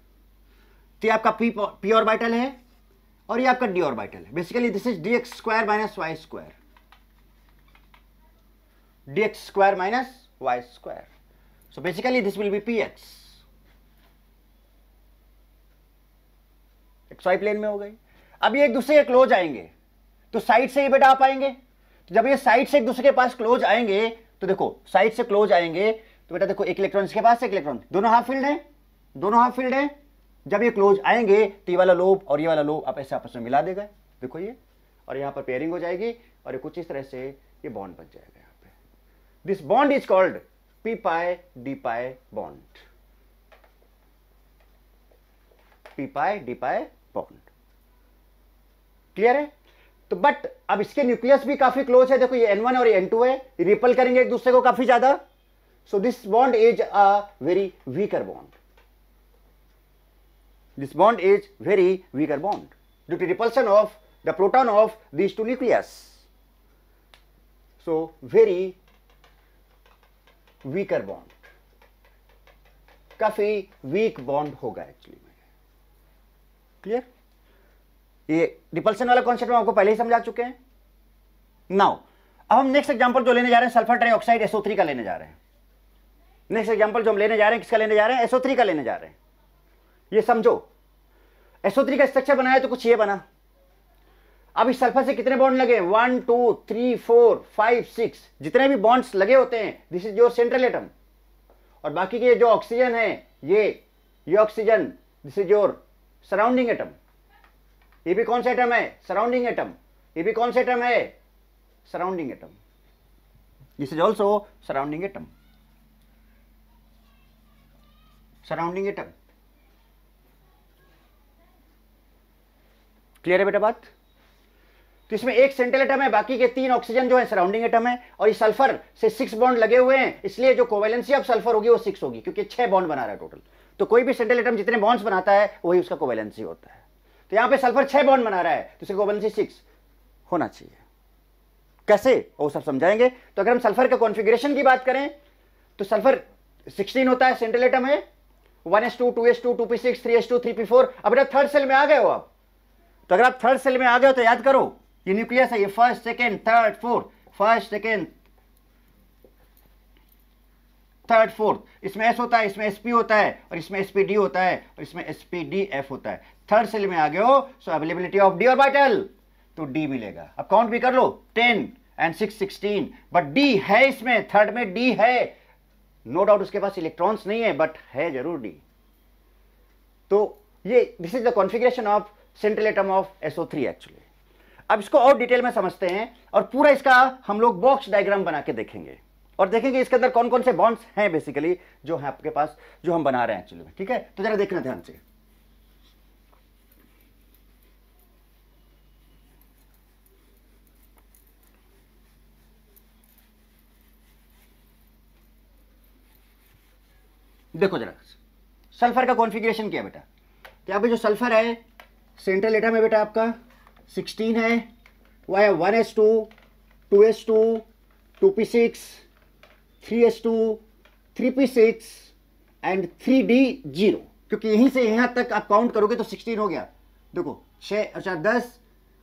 तो ये आपका पी ऑर्बिटल है और ये आपका डी ऑर्बिटल है। Basically this is dx square minus y square, dx square minus y square. So basically this will be px, xy plane में हो गई। अब ये एक दूसरे के क्लोज आएंगे तो साइड से ही बेटा आ पाएंगे, तो जब ये साइड से एक दूसरे के पास क्लोज आएंगे, तो देखो साइड से क्लोज आएंगे तो बेटा देखो एक इलेक्ट्रॉन इसके पास, एक इलेक्ट्रॉन, दोनों हाफ फील्ड है, दोनों हाफ फील्ड है। जब ये क्लोज आएंगे तो ये वाला लोब और ये वाला लोब आप ऐसे आपस में मिला देगा, देखो ये, और यहां पर पेयरिंग हो जाएगी और ये कुछ इस तरह से ये बॉन्ड बन जाएगा यहां पे। This bond is called p pi d pi bond, p pi d pi bond. Clear है? तो बट अब इसके न्यूक्लियस भी काफी क्लोज है, देखो ये N1 और ये N2 है, ये रिपल करेंगे एक दूसरे को काफी ज्यादा। So this bond is a very weaker bond, this bond is very weaker bond due to repulsion of the proton of these two nucleus. So very weaker bond, काफी weak bond होगा एक्चुअली में। क्लियर? ये रिपल्सन वाला कॉन्सेप्ट हम आपको पहले ही समझा चुके हैं। नाउ अब हम नेक्स्ट एग्जांपल जो लेने जा रहे हैं सल्फर ट्राइऑक्साइड SO3 का लेने जा रहे हैं। नेक्स्ट एग्जांपल जो हम लेने जा रहे हैं किसका लेने जा रहे हैं? SO3 का लेने जा रहे हैं। ये समझो SO3 का स्ट्रक्चर बनाया तो कुछ ये बना। अब इस सल्फर से कितने बॉन्ड लगे? 1 2 3 4 5 6, जितने भी बॉन्ड्स लगे होते हैं this is your central atom. और बाकी के जो ऑक्सीजन है ये oxygen this is your surrounding atom. ये भी कौन सा एटम है? Surrounding atom. ये भी कौन सा एटम है? Surrounding atom. This is also surrounding atom, surrounding atom. Clear है बेटा बात? तो इसमें एक सेंट्रल एटम है, बाकी के 3 ऑक्सीजन जो है सराउंडिंग एटम है, और इस सल्फर से 6 बॉन्ड लगे हुए हैं, इसलिए जो कोवेलेंसी ऑफ सल्फर होगी वो 6 होगी, क्योंकि 6 बॉन्ड बना रहा है टोटल। तो कोई भी सेंट्रल एटम जितने बॉन्ड्स बनाता है वही उसका कोवेलेंसी होता है। तो यहां पे सल्फर 6 बॉन्ड बना रहा है तो उसकी कोवेलेंसी 6 होना चाहिए। कैसे वो सब समझाएंगे। तो अगर हम सल्फर के कॉन्फ़िगरेशन की बात करें तो सल्फर 16 होता है, सेंट्रल एटम है, 1s2 2s2 2p6 3s2 3p4। अब बेटा थर्ड सेल में आ गए हो आप, तो अगर आप थर्ड सेल में आ गए हो तो याद करो ये न्यूक्लियस है, ये first second third fourth, first second third fourth, इसमें S होता है, इसमें sp होता है, और इसमें spd होता है, और इसमें spdf होता है। थर्ड सेल में आ गए हो सो अवेलेबिलिटी ऑफ d ऑर्बिटल, तो d मिलेगा। अब काउंट भी कर लो, 10 and 6 16, बट d है इसमें, थर्ड में d है, नो डाउट उसके पास इलेक्ट्रॉन्स नहीं है बट है जरूर d। तो ये this is the configuration of central atom of SO3 actually. अब इसको और डिटेल में समझते हैं और पूरा इसका हम लोग बॉक्स डायग्राम बना के देखेंगे और देखेंगे इसके अंदर कौन कौन से बॉन्ड्स हैं बेसिकली जो है आपके पास, जो हम बना रहे हैं एक्चुअली में। ठीक है, तो जरा देखना ध्यान से। देखो जरा सल्फर का कॉन्फ़िगरेशन क्या है बेटा। तो यहाँ पे जो सल्फर है सेंट्रल एटम है बेटा आपका 16 है, वह है 1s2 2s2 2p6 3s2 3p6 and 3d0, क्योंकि यहीं से यहां तक आप काउंट करोगे तो 16 हो गया। देखो 6 और 4 10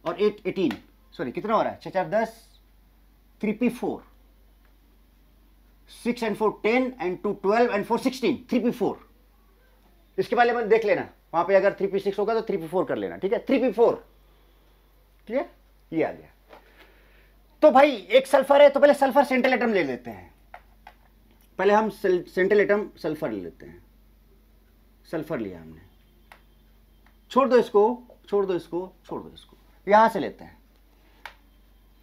और 8 18, सॉरी कितना हो रहा है, 6 4 10 3p4 6 and 4 10 and 2 12 and 4 16 3p4। इसके बारे में देख लेना, वहां पे अगर 3p6 होगा तो 3p4 कर लेना। ठीक है, 3p4 क्लियर, ये आ गया। तो भाई एक सल्फर है तो पहले सल्फर सेंट्रल एटम ले लेते हैं। पहले हम सेंट्रल एटम सल्फर ले लेते हैं। सल्फर लिया हमने, छोड़ दो इसको, छोड़ दो इसको, छोड़ दो इसको, यहां से लेते हैं।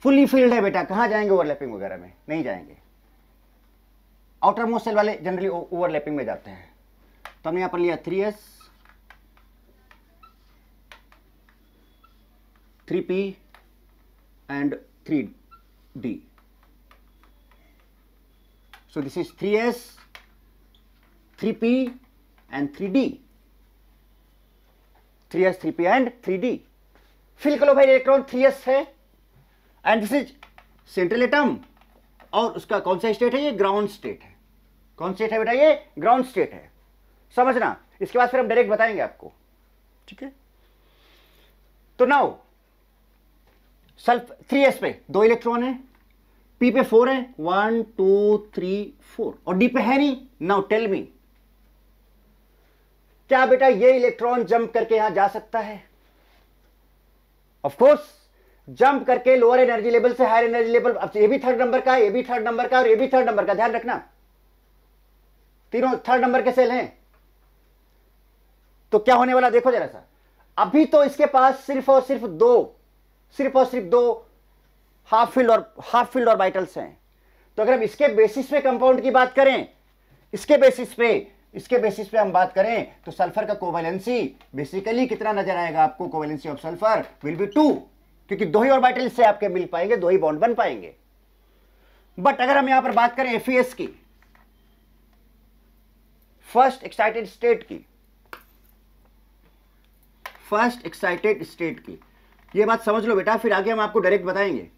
फुली फील्ड है बेटा, कहां जाएंगे ओवरलैपिंग वगैरह में, नहीं जाएंगे। आउटर मोस्ट सेल वाले जनरली ओवरलैपिंग में जाते हैं। तो हमने यहां पर लिया 3s 3p and 3d। so this is 3s 3p and 3d, 3s 3p and 3d। Fill करो भाई इलेक्ट्रॉन 3s है and this is central atom, और उसका कौन सा स्टेट है, ये ग्राउंड स्टेट है। कौन स्टेट है बेटा, ये ग्राउंड स्टेट है, समझना। इसके बाद फिर हम डायरेक्ट बताएंगे आपको। ठीक है, तो नाउ सल्फ 3s पे 2 इलेक्ट्रॉन है, p पे 4 है, 1 2 3 4, और d पे है नहीं। नाउ टेल मी, क्या बेटा ये इलेक्ट्रॉन जंप करके यहां जा सकता है? ऑफ कोर्स जंप करके लोअर एनर्जी लेवल से हायर एनर्जी लेवल। अब ये भी थर्ड नंबर का, ये भी थर्ड नंबर का और ये भी थर्ड नंबर का, ध्यान रखना तीनों थर्ड नंबर के सेल हैं। तो क्या होने वाला देखो जरा सा, अभी तो इसके पास सिर्फ और सिर्फ दो हाफ फील्ड ऑर्बिटल्स हैं। तो अगर हम इसके बेसिस पे कंपाउंड की बात करें, इसके बेसिस पे हम बात करें तो सल्फर का कोवैलेंसी बेसिकली कितना नजर आएगा आपको, covalency of sulphur will be 2, क्योंकि दो ही ऑर्बिटल से आपके मिल पाएंगे, दो ही बॉन्ड बन पाएंगे। बट अगर हम यहां पर बात करें FeS की, फर्स्ट एक्साइटेड स्टेट की, ये बात समझ लो बेटा, फिर आगे हम आपको डायरेक्ट बताएंगे,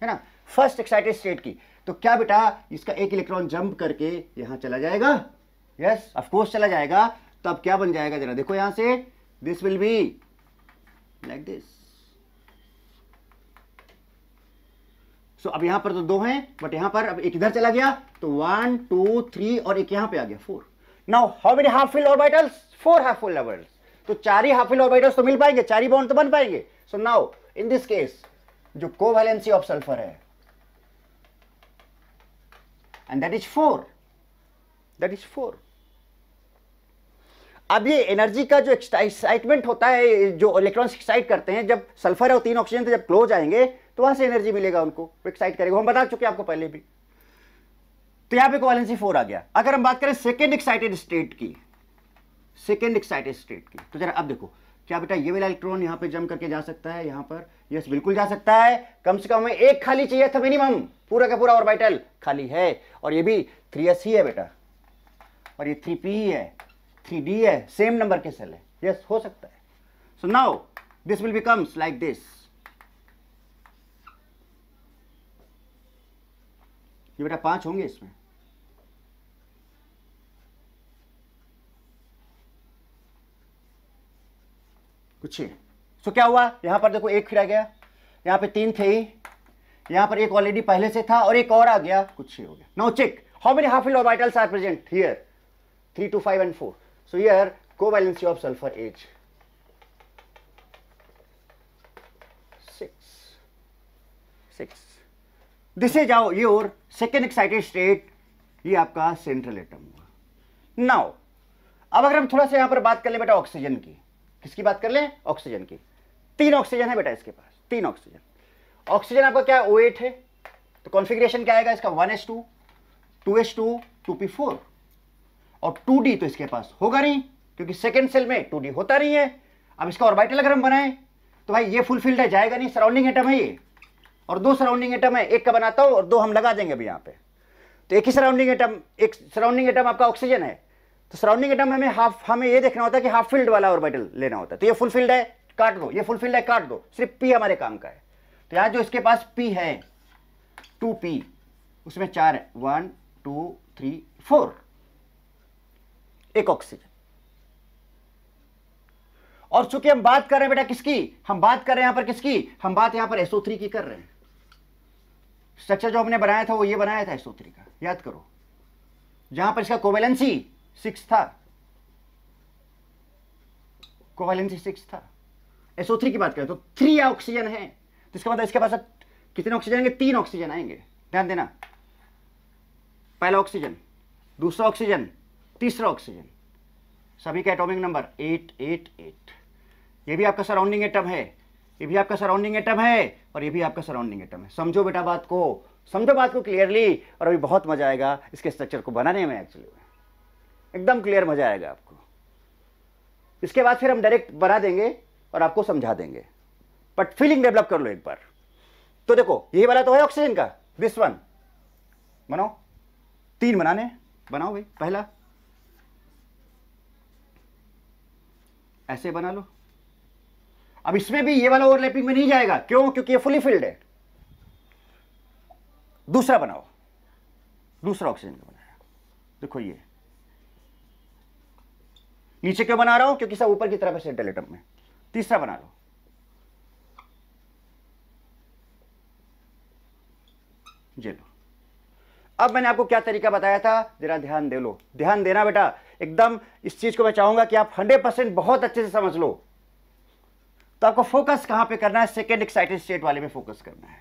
है ना। फर्स्ट एक्साइटेड स्टेट की, तो क्या बेटा इसका एक इलेक्ट्रॉन जंप करके यहां चला जाएगा, यस ऑफ कोर्स चला जाएगा। तो अब क्या बन जाएगा जरा देखो यहां से, this will be like this. So अब यहां पर तो दो हैं, बट यहां पर अब एक इधर चला गया, तो 1 2 3 और एक यहां पे आ गया 4। Now how many half filled orbitals, 4 half filled orbitals. तो 4 ही हाफ फील्ड ऑर्बिटल्स तो मिल पाएंगे, 4 ही बॉन्ड तो बन पाएंगे। So now in this case जो कोवैलेंसी ऑफ सल्फर है, एंड दैट इज 4। अब ये एनर्जी का जो एक्साइटमेंट होता है, जो इलेक्ट्रॉन्स एक्साइट करते हैं, जब सल्फर और 3 ऑक्सीजन जब क्लोज आएंगे तो वहां से एनर्जी मिलेगा उनको, एक्साइट करेगा, हम बता चुके आपको पहले भी। तो यहां पे कोवैलेंसी 4 आ गया। अगर हम बात करें सेकेंड एक्साइटेड स्टेट की, तो जरा अब देखो, क्या बेटा ये वाला इलेक्ट्रॉन यहां पे जंप करके जा सकता है यहां पर, यस बिल्कुल जा सकता है। कम से कम हमें एक खाली चाहिए था मिनिमम, पूरा का पूरा ऑर्बिटल खाली है, और ये भी 3s ही है बेटा, और ये 3p ही है, 3d है, सेम नंबर के सेल है, यस हो सकता है। So now this will becomes like this, ये बेटा 5 होंगे इसमें, कुछ। सो क्या हुआ, यहां पर देखो एक फिर आ गया, यहां पे 3 थे ही, यहां पर एक ऑलरेडी पहले से था और एक और आ गया, कुछ हो गया। Now check how many half filled orbitals are present here, 3 2 5 and 4। So here covalency of sulphur is 6। This is your second excited state, ये आपका सेंट्रल एटम हुआ। नाउ अब अगर हम थोड़ा सा यहां पर बात कर ले बेटा ऑक्सीजन की, किसकी बात कर ले, ऑक्सीजन की। 3 ऑक्सीजन है बेटा इसके पास, 3 ऑक्सीजन। ऑक्सीजन आपका क्या है, O8 है, तो कॉन्फ़िगरेशन क्या आएगा इसका, 1s2 2s2 2p4, और 2d तो इसके पास होगा नहीं, क्योंकि सेकेंड सेल में 2d होता नहीं है। अब इसका ऑर्बिटल अगर हम बनाएं तो भाई ये फुलफिल्ड है, जाएगा नहीं, सराउंडिंग एटम है ये, और 2 सराउंडिंग एटम है, एक का बनाता हूं और 2 हम लगा देंगे अभी यहाँ पे। तो एक सराउंडिंग एटम आपका ऑक्सीजन है, तो सराउंडिंग एटम हमें ये देखना होता है कि हाफ फील्ड वाला ऑर्बिटल लेना होता है। तो ये फुलफिल्ड है, काट दो, ये फुलफिल्ड है, काट दो, सिर्फ p हमारे काम का है। तो यहां जो इसके पास p है 2p, उसमें 4 है, 1 2 3 4, एक ऑक्सीजन। और चूंकि हम बात कर रहे हैं बेटा किसकी, हम बात कर रहे हैं यहां पर किसकी, हम बात यहां पर SO3 की कर रहे हैं। स्ट्रक्चर जो हमने बनाया था वो ये बनाया था SO3 का, याद करो, जहां पर इसका कोवैलेंसी 6 था, कोवैलेंसी 6 था। SO3 की बात करें तो 3 ऑक्सीजन है, तो इसका मतलब इसके पास अब कितने ऑक्सीजन आएंगे, 3 ऑक्सीजन आएंगे। ध्यान देना, पहला ऑक्सीजन, दूसरा ऑक्सीजन, तीसरा ऑक्सीजन, सभी का एटॉमिक नंबर 888। ये भी आपका सराउंडिंग एटम है, ये भी आपका सराउंडिंग एटम है, और ये भी आपका सराउंडिंग एटम है। समझो बेटा बात को, समझो बात को क्लियरली, और अभी बहुत मजा आएगा इसके स्ट्रक्चर को बनाने में, एक्चुअली एकदम क्लियर मजा आएगा आपको। इसके बाद फिर हम डायरेक्ट बना देंगे और आपको समझा देंगे, बट फीलिंग डेवलप कर लो एक बार। तो देखो यही वाला तो है ऑक्सीजन का, दिस वन बनाओ, 3 बनाने, बनाओ भाई। पहला ऐसे बना लो। अब इसमें भी ये वाला ओवरलैपिंग में नहीं जाएगा, क्यों, क्योंकि ये फुली फिल्ड है। दूसरा बनाओ, दूसरा ऑक्सीजन का बनाया, देखो ये नीचे क्यों बना रहा हूं, क्योंकि सब ऊपर की तरफ है सेंट्रल एटम में। तीसरा बना लो, ये लो। अब मैंने आपको क्या तरीका बताया था, जरा ध्यान दे लो, ध्यान देना बेटा एकदम। इस चीज को मैं चाहूंगा कि आप 100% बहुत अच्छे से समझ लो, तो आपको फोकस कहां पे करना है, सेकेंड एक्साइटेड स्टेट वाले में फोकस करना है,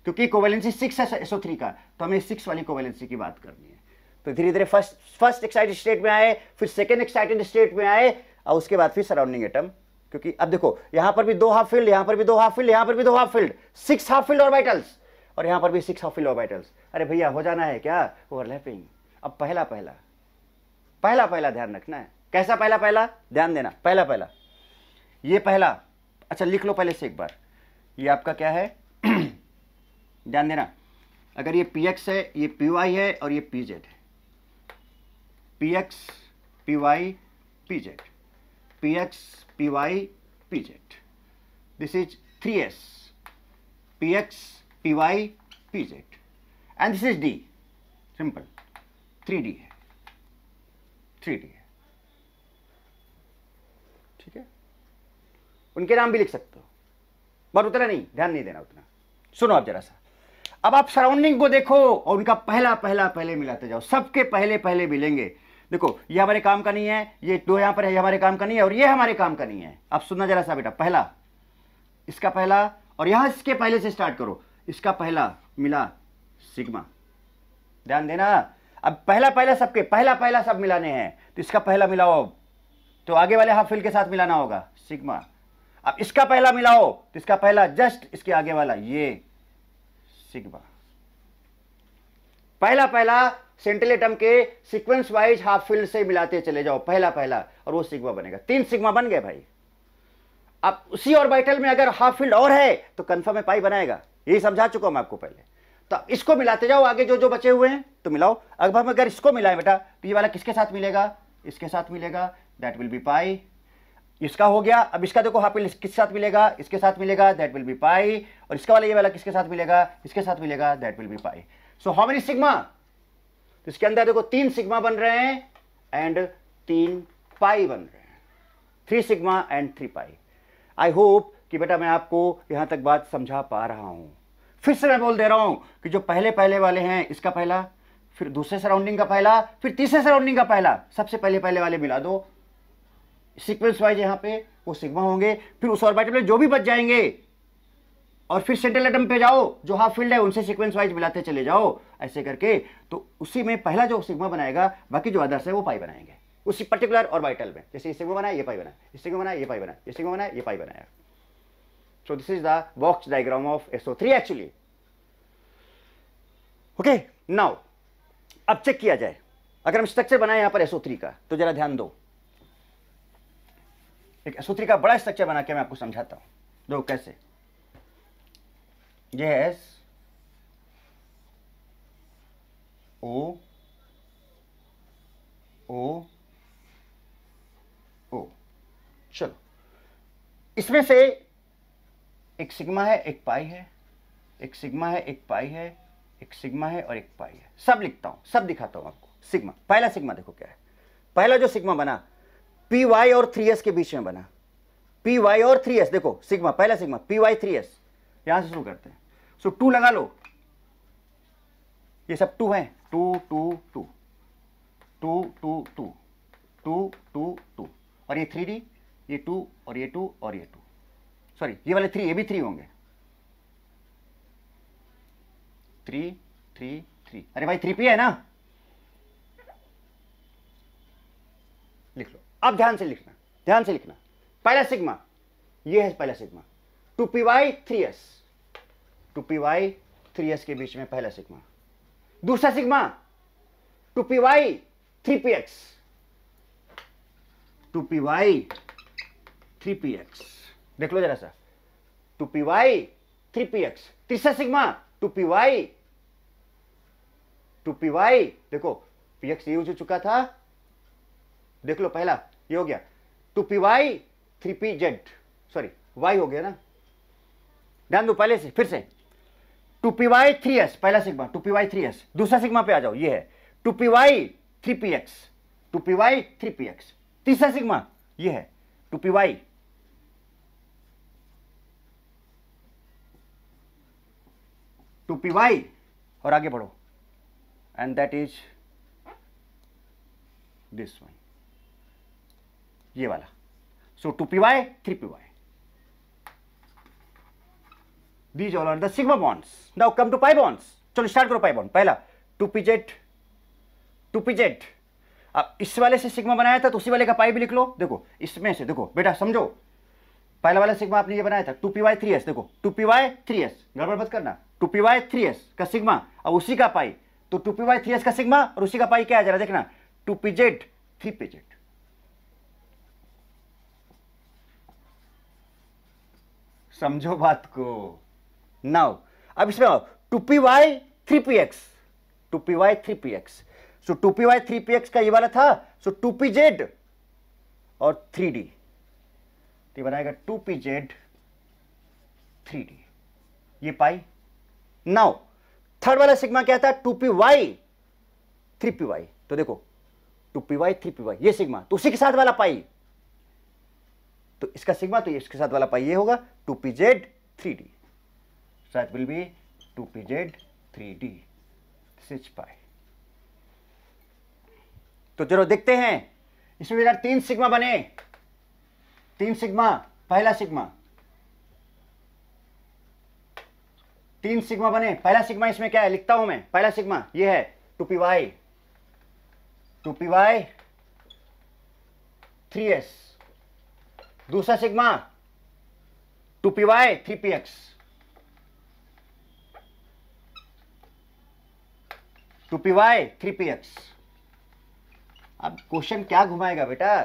क्योंकि कोवेलेंसी 6 है SO3 का, तो हमें 6 वाली कोवेलेंसी की बात करनी है। तो धीरे धीरे फर्स्ट एक्साइटेड स्टेट में आए, फिर सेकेंड एक्साइटेड स्टेट में आए, और उसके बाद फिर सराउंडिंग एटम, क्योंकि अब देखो यहां पर भी 2 हाफ फील्ड, यहां पर भी 2 हाफ फील्ड, यहां पर भी 2 half field, 6 half filled orbitals, और यहां पर भी 6 हाफ फील्ड ऑर्बिटल्स। अरे भैया हो जाना है क्या ओवरलैपिंग। अब पहला पहला ध्यान रखना है। कैसा पहला पहला, ध्यान देना, पहला पहला, ये पहला, अच्छा लिख लो पहले से एक बार, ये आपका क्या है ध्यान देना, अगर ये px है, ये py है, और ये pz है, px py pz, px py pz, this is 3s, px py pz, and this is d, simple, 3d है, 3d है, ठीक है। उनके नाम भी लिख सकते हो, पर उतना नहीं, ध्यान नहीं देना उतना। सुनो आप जरा सा, अब आप सराउंडिंग को देखो और उनका पहले मिलाते जाओ, सबके पहले मिलेंगे। देखो ये हमारे काम का नहीं है, ये 2 यहां पर है, ये हमारे काम का नहीं है, और ये हमारे काम का नहीं है। अब सुनना जरा सा बेटा, पहला, इसका पहला, और यहां इसके पहले से स्टार्ट करो, इसका पहला मिला सिग्मा, ध्यान देना। अब पहला सबके पहला सब मिलाने हैं, तो इसका पहला मिलाओ तो आगे वाले हाफ फील्ड के साथ मिलाना होगा सिग्मा। अब इसका पहला मिलाओ तो इसका पहला जस्ट इसके आगे वाला ये सिग्मा। पहला सेंट्रल एटम के सीक्वेंस वाइज हाफ फील्ड से मिलाते चले जाओ, पहला और वो सिग्मा बनेगा। 3 सिग्मा बन गए भाई। अब उसी ऑर्बिटल में अगर हाफ फील्ड और है तो कंफर्म है पाई बनाएगा, यही समझा चुका हूं मैं आपको पहले। तो इसको मिलाते जाओ, आगे जो बचे हुए हैं तो मिलाओ। अब हम अगर इसको मिलाएं बेटा तो ये वाला किसके साथ मिलेगा, इसके साथ मिलेगा, दैट विल बी पाई। इसका हो गया। अब इसका देखो हाफ फील्ड किसके साथ मिलेगा, इसके साथ मिलेगा, दैट विल बी पाई। और इसका वाला ये वाला किसके साथ मिलेगा, इसके साथ मिलेगा, that will be pi. So how many sigma, तो इसके अंदर देखो 3 सिग्मा बन रहे हैं एंड 3 पाई बन रहे हैं, 3 sigma and 3 pi. I hope कि बेटा मैं आपको यहां तक बात समझा पा रहा हूं। फिर से मैं बोल दे रहा हूं कि जो पहले वाले हैं, इसका पहला, फिर दूसरे सराउंडिंग का पहला, फिर तीसरे सराउंडिंग का पहला, सबसे पहले वाले मिला दो सीक्वेंस वाइज, यहां पे वो सिग्मा होंगे। फिर उस ऑर्बिटल में जो भी बच जाएंगे और फिर सेंट्रल एटम पे जाओ, जो हाफ फील्ड है उनसे सीक्वेंस वाइज मिलाते चले जाओ ऐसे करके। तो उसी में पहला जो सिग्मा बनाएगा, बाकी जो अदर्स है वो पाई बनाएंगे उसी पर्टिकुलर ऑर्बिटल में। जैसे ये सिग्मा बनाया, ये पाई बनाया, ये सिग्मा बनाया, ये पाई बनाया, ये सिग्मा बनाया, ये पाई बनाया। सो this is the box diagram of SO3 actually. Okay, now अब चेक किया जाए, अगर हम स्ट्रक्चर बनाए यहां पर SO3 का, तो जरा ध्यान दो। एक SO3 का बड़ा स्ट्रक्चर बना के मैं आपको समझाता हूं, दो कैसे। ये है O O O। चलो, इसमें से एक सिग्मा है, एक पाई है, एक सिग्मा है, एक पाई है, एक सिग्मा है और एक पाई है। सब लिखता हूं, सब दिखाता हूं आपको। सिग्मा, पहला सिग्मा देखो क्या है। पहला जो सिग्मा बना PY और 3S के बीच में बना, PY और 3S देखो सिग्मा, पहला सिग्मा PY 3S। यहां से शुरू करते हैं। सो 2 लगा लो, ये सब 2 हैं, 2 2 2 2 2 2 2 2 2, और ये 3D, ये 2 और ये 2 और ये 2, सॉरी ये वाले 3, ये भी 3 होंगे, 3 3 3। अरे भाई 3P है ना, लिख लो। अब ध्यान से लिखना, ध्यान से लिखना। पहला सिग्मा ये है, पहला sigma 2PY 3S, 2PY 3S के बीच में पहला सिग्मा। दूसरा sigma 2PY 3PX, 2PY 3PX, देख लो जरा सा, 2PY 3PX। तीसरा सिग्मा 2PY देखो PX ये हो चुका था, देख लो पहला ये हो गया 2PY 3PZ, सॉरी Y हो गया ना, ध्यान दो पहले से, फिर से 2PY 3S, पहला सिग्मा 2PY 3S। दूसरा सिग्मा पे आ जाओ, ये है 2PY 3PX, 2PY 3PX। तीसरा सिग्मा ये है 2PY और आगे बढ़ो, and that is this one, ये वाला। सो 2PY 3PY, These all are the sigma bonds. Now come to pi bonds. चलो स्टार्ट करो pi bond. पहला 2pz. अब इस वाले से सिग्मा बनाया था तो उसी वाले का पाई भी लिख लो. देखो इसमें से देखो बेटा समझो, पहला वाला सिग्मा आपने ये बनाया था 2py3s. देखो 2py3s, गड़बड़ मत करना. 2py3s का सिग्मा और उसी का पाई, तो 2py3s का सिग्मा और उसी का पाई क्या है जरा देखना, 2pz 3pz. समझो बात को. नाउ अब इसमें 2py3px. 2py3px. सो 2py3px का ये वाला था, सो 2pz और 3d, तो ये बनाएगा 2pz 3d, ये पाई. नाउ थर्ड वाला सिग्मा क्या था, 2py 3py. तो देखो 2py 3py ये सिग्मा, तो उसी के साथ वाला पाई, तो इसका सिग्मा तो इसके साथ वाला पाई ये होगा 2pz 3d. So that will be 2pz 3d. This is pi. तो चलो देखते हैं इसमें बेटा 3 सिग्मा बने. 3 सिग्मा, पहला सिग्मा 3 सिग्मा बने. पहला सिग्मा इसमें क्या है लिखता हूं मैं. पहला सिग्मा ये है 2py 3s. दूसरा sigma 2py 3px. 2py 3px. अब क्वेश्चन क्या घुमाएगा बेटा,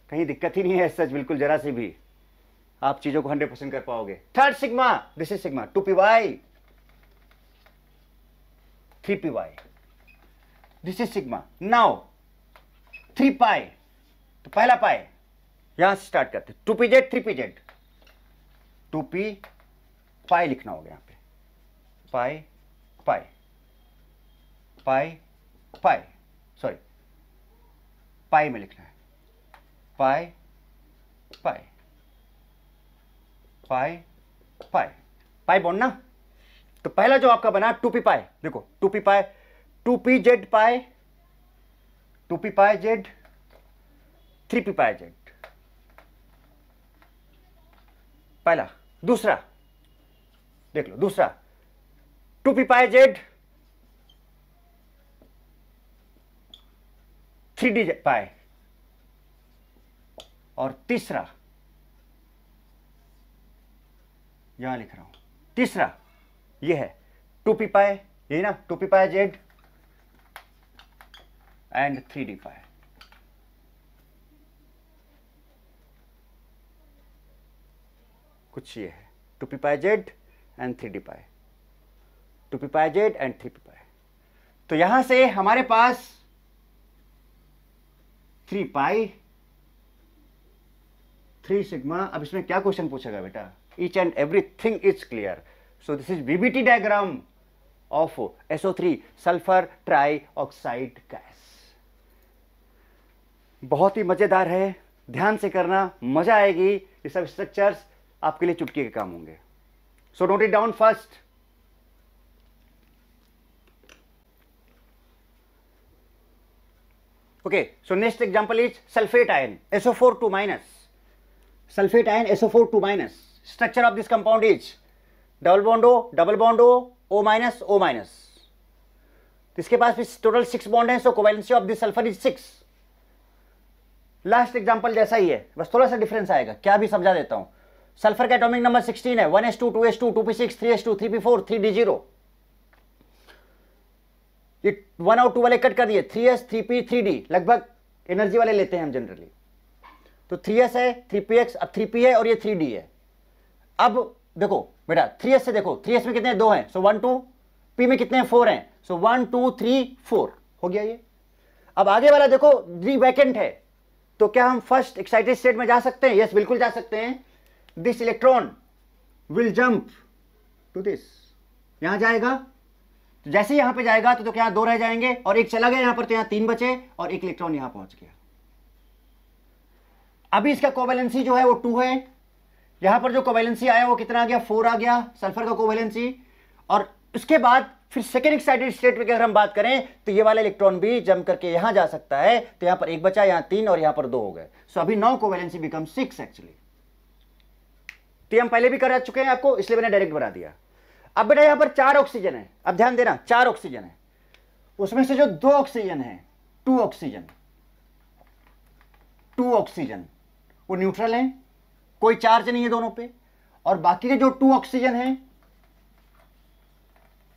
कहीं दिक्कत ही नहीं है सच, बिल्कुल जरा सी भी आप चीजों को 100% कर पाओगे. Third sigma, this is sigma 2py 3py. This is sigma. Now 3 पाई, तो पहला पाई यहां से स्टार्ट करते. 2pz 3pz, 2p पाई लिखना होगा यहां पे. पाई पाई पाई पाई, सॉरी पाई में लिखना है. पाई पाई पाई पाई पाई बॉन्ड ना. तो पहला जो आपका बना 2p पाई, देखो 2p पाई 2pz पाई 2p पाई z 3p पाई z. पहला. दूसरा देख लो, दूसरा 2p पाई z 3d पाई. और तीसरा यहां लिख रहा हूं, तीसरा ये है 2p पाई, यही ना 2p pi z and 3d पाई. कुछ ये है 2p pi z and 3d pi, 2p pi z and 3p पाई. तो यहां से हमारे पास 3 पाई 3 सिग्मा. अब इसमें क्या क्वेश्चन पूछेगा बेटा, each and everything is clear. So this is VBT diagram of SO3 sulphur try oxide gas. बहुत ही मजेदार है, ध्यान से करना, मजा आएगी. ये सब स्ट्रक्चर्स आपके लिए चुटकी के काम होंगे. So note it down first. Okay, so next example is sulfate ion SO4 2 minus. Sulfate ion SO4 2 minus. Structure of this compound is double bond O, double bond O, O minus, O minus. इसके पास भी टोटल 6 बॉन्ड है, so covalency of this sulphur is 6. Last example जैसा ही है, बस थोड़ा सा डिफरेंस आएगा. क्या भी समझा देता हूं. सल्फर का एटॉमिक नंबर 16 है. 1s2 2s2 2p6 3s2 3p4 3d0. ये 1 और 2 वाले कट कर दिए. 3s 3p 3d, लगभग एनर्जी वाले लेते हैं हम जनरली. तो 3s है 3px, अब 3p है और ये 3d है. अब देखो बेटा 3s से देखो, 3s में कितने 2 हैं, सो 1 2. p में कितने 4 हैं, सो 1 2 3 4 हो गया ये. अब आगे वाला देखो d वैकेंट है, तो क्या हम फर्स्ट एक्साइटेड स्टेट में जा सकते हैं? यस बिल्कुल जा सकते हैं. This electron will jump to this, यहां जाएगा. तो जैसे ही यहां पे जाएगा तो क्या 2 रह जाएंगे और एक चला गया यहां पर, तो यहां 3 बचे और एक इलेक्ट्रॉन यहां पहुंच गया. अभी इसका कोवेलेंसी जो है वो 2 है. यहां पर जो कोवेलेंसी आया वो कितना आ गया, 4 आ गया सल्फर का कोवेलेंसी. और उसके बाद फिर सेकेंड एक्साइटेड स्टेट में अगर हम बात करें तो ये वाला इलेक्ट्रॉन भी जंप करके यहां जा सकता है. तो यहां पर 1 बचा, यहां 3 और यहां पर 2 हो गए. सो अभी 9 कोवेलेंसी बिकम 6 एक्चुअली. तो ये हम पहले भी करा चुके हैं आपको, इसलिए मैंने डायरेक्ट बना दिया। अब बेटा यहां पर 4 ऑक्सीजन है, अब ध्यान देना 4 ऑक्सीजन है, उसमें से जो 2 ऑक्सीजन है, 2 ऑक्सीजन, 2 ऑक्सीजन वो न्यूट्रल है, कोई चार्ज नहीं है दोनों पे, और बाकी के जो 2 ऑक्सीजन है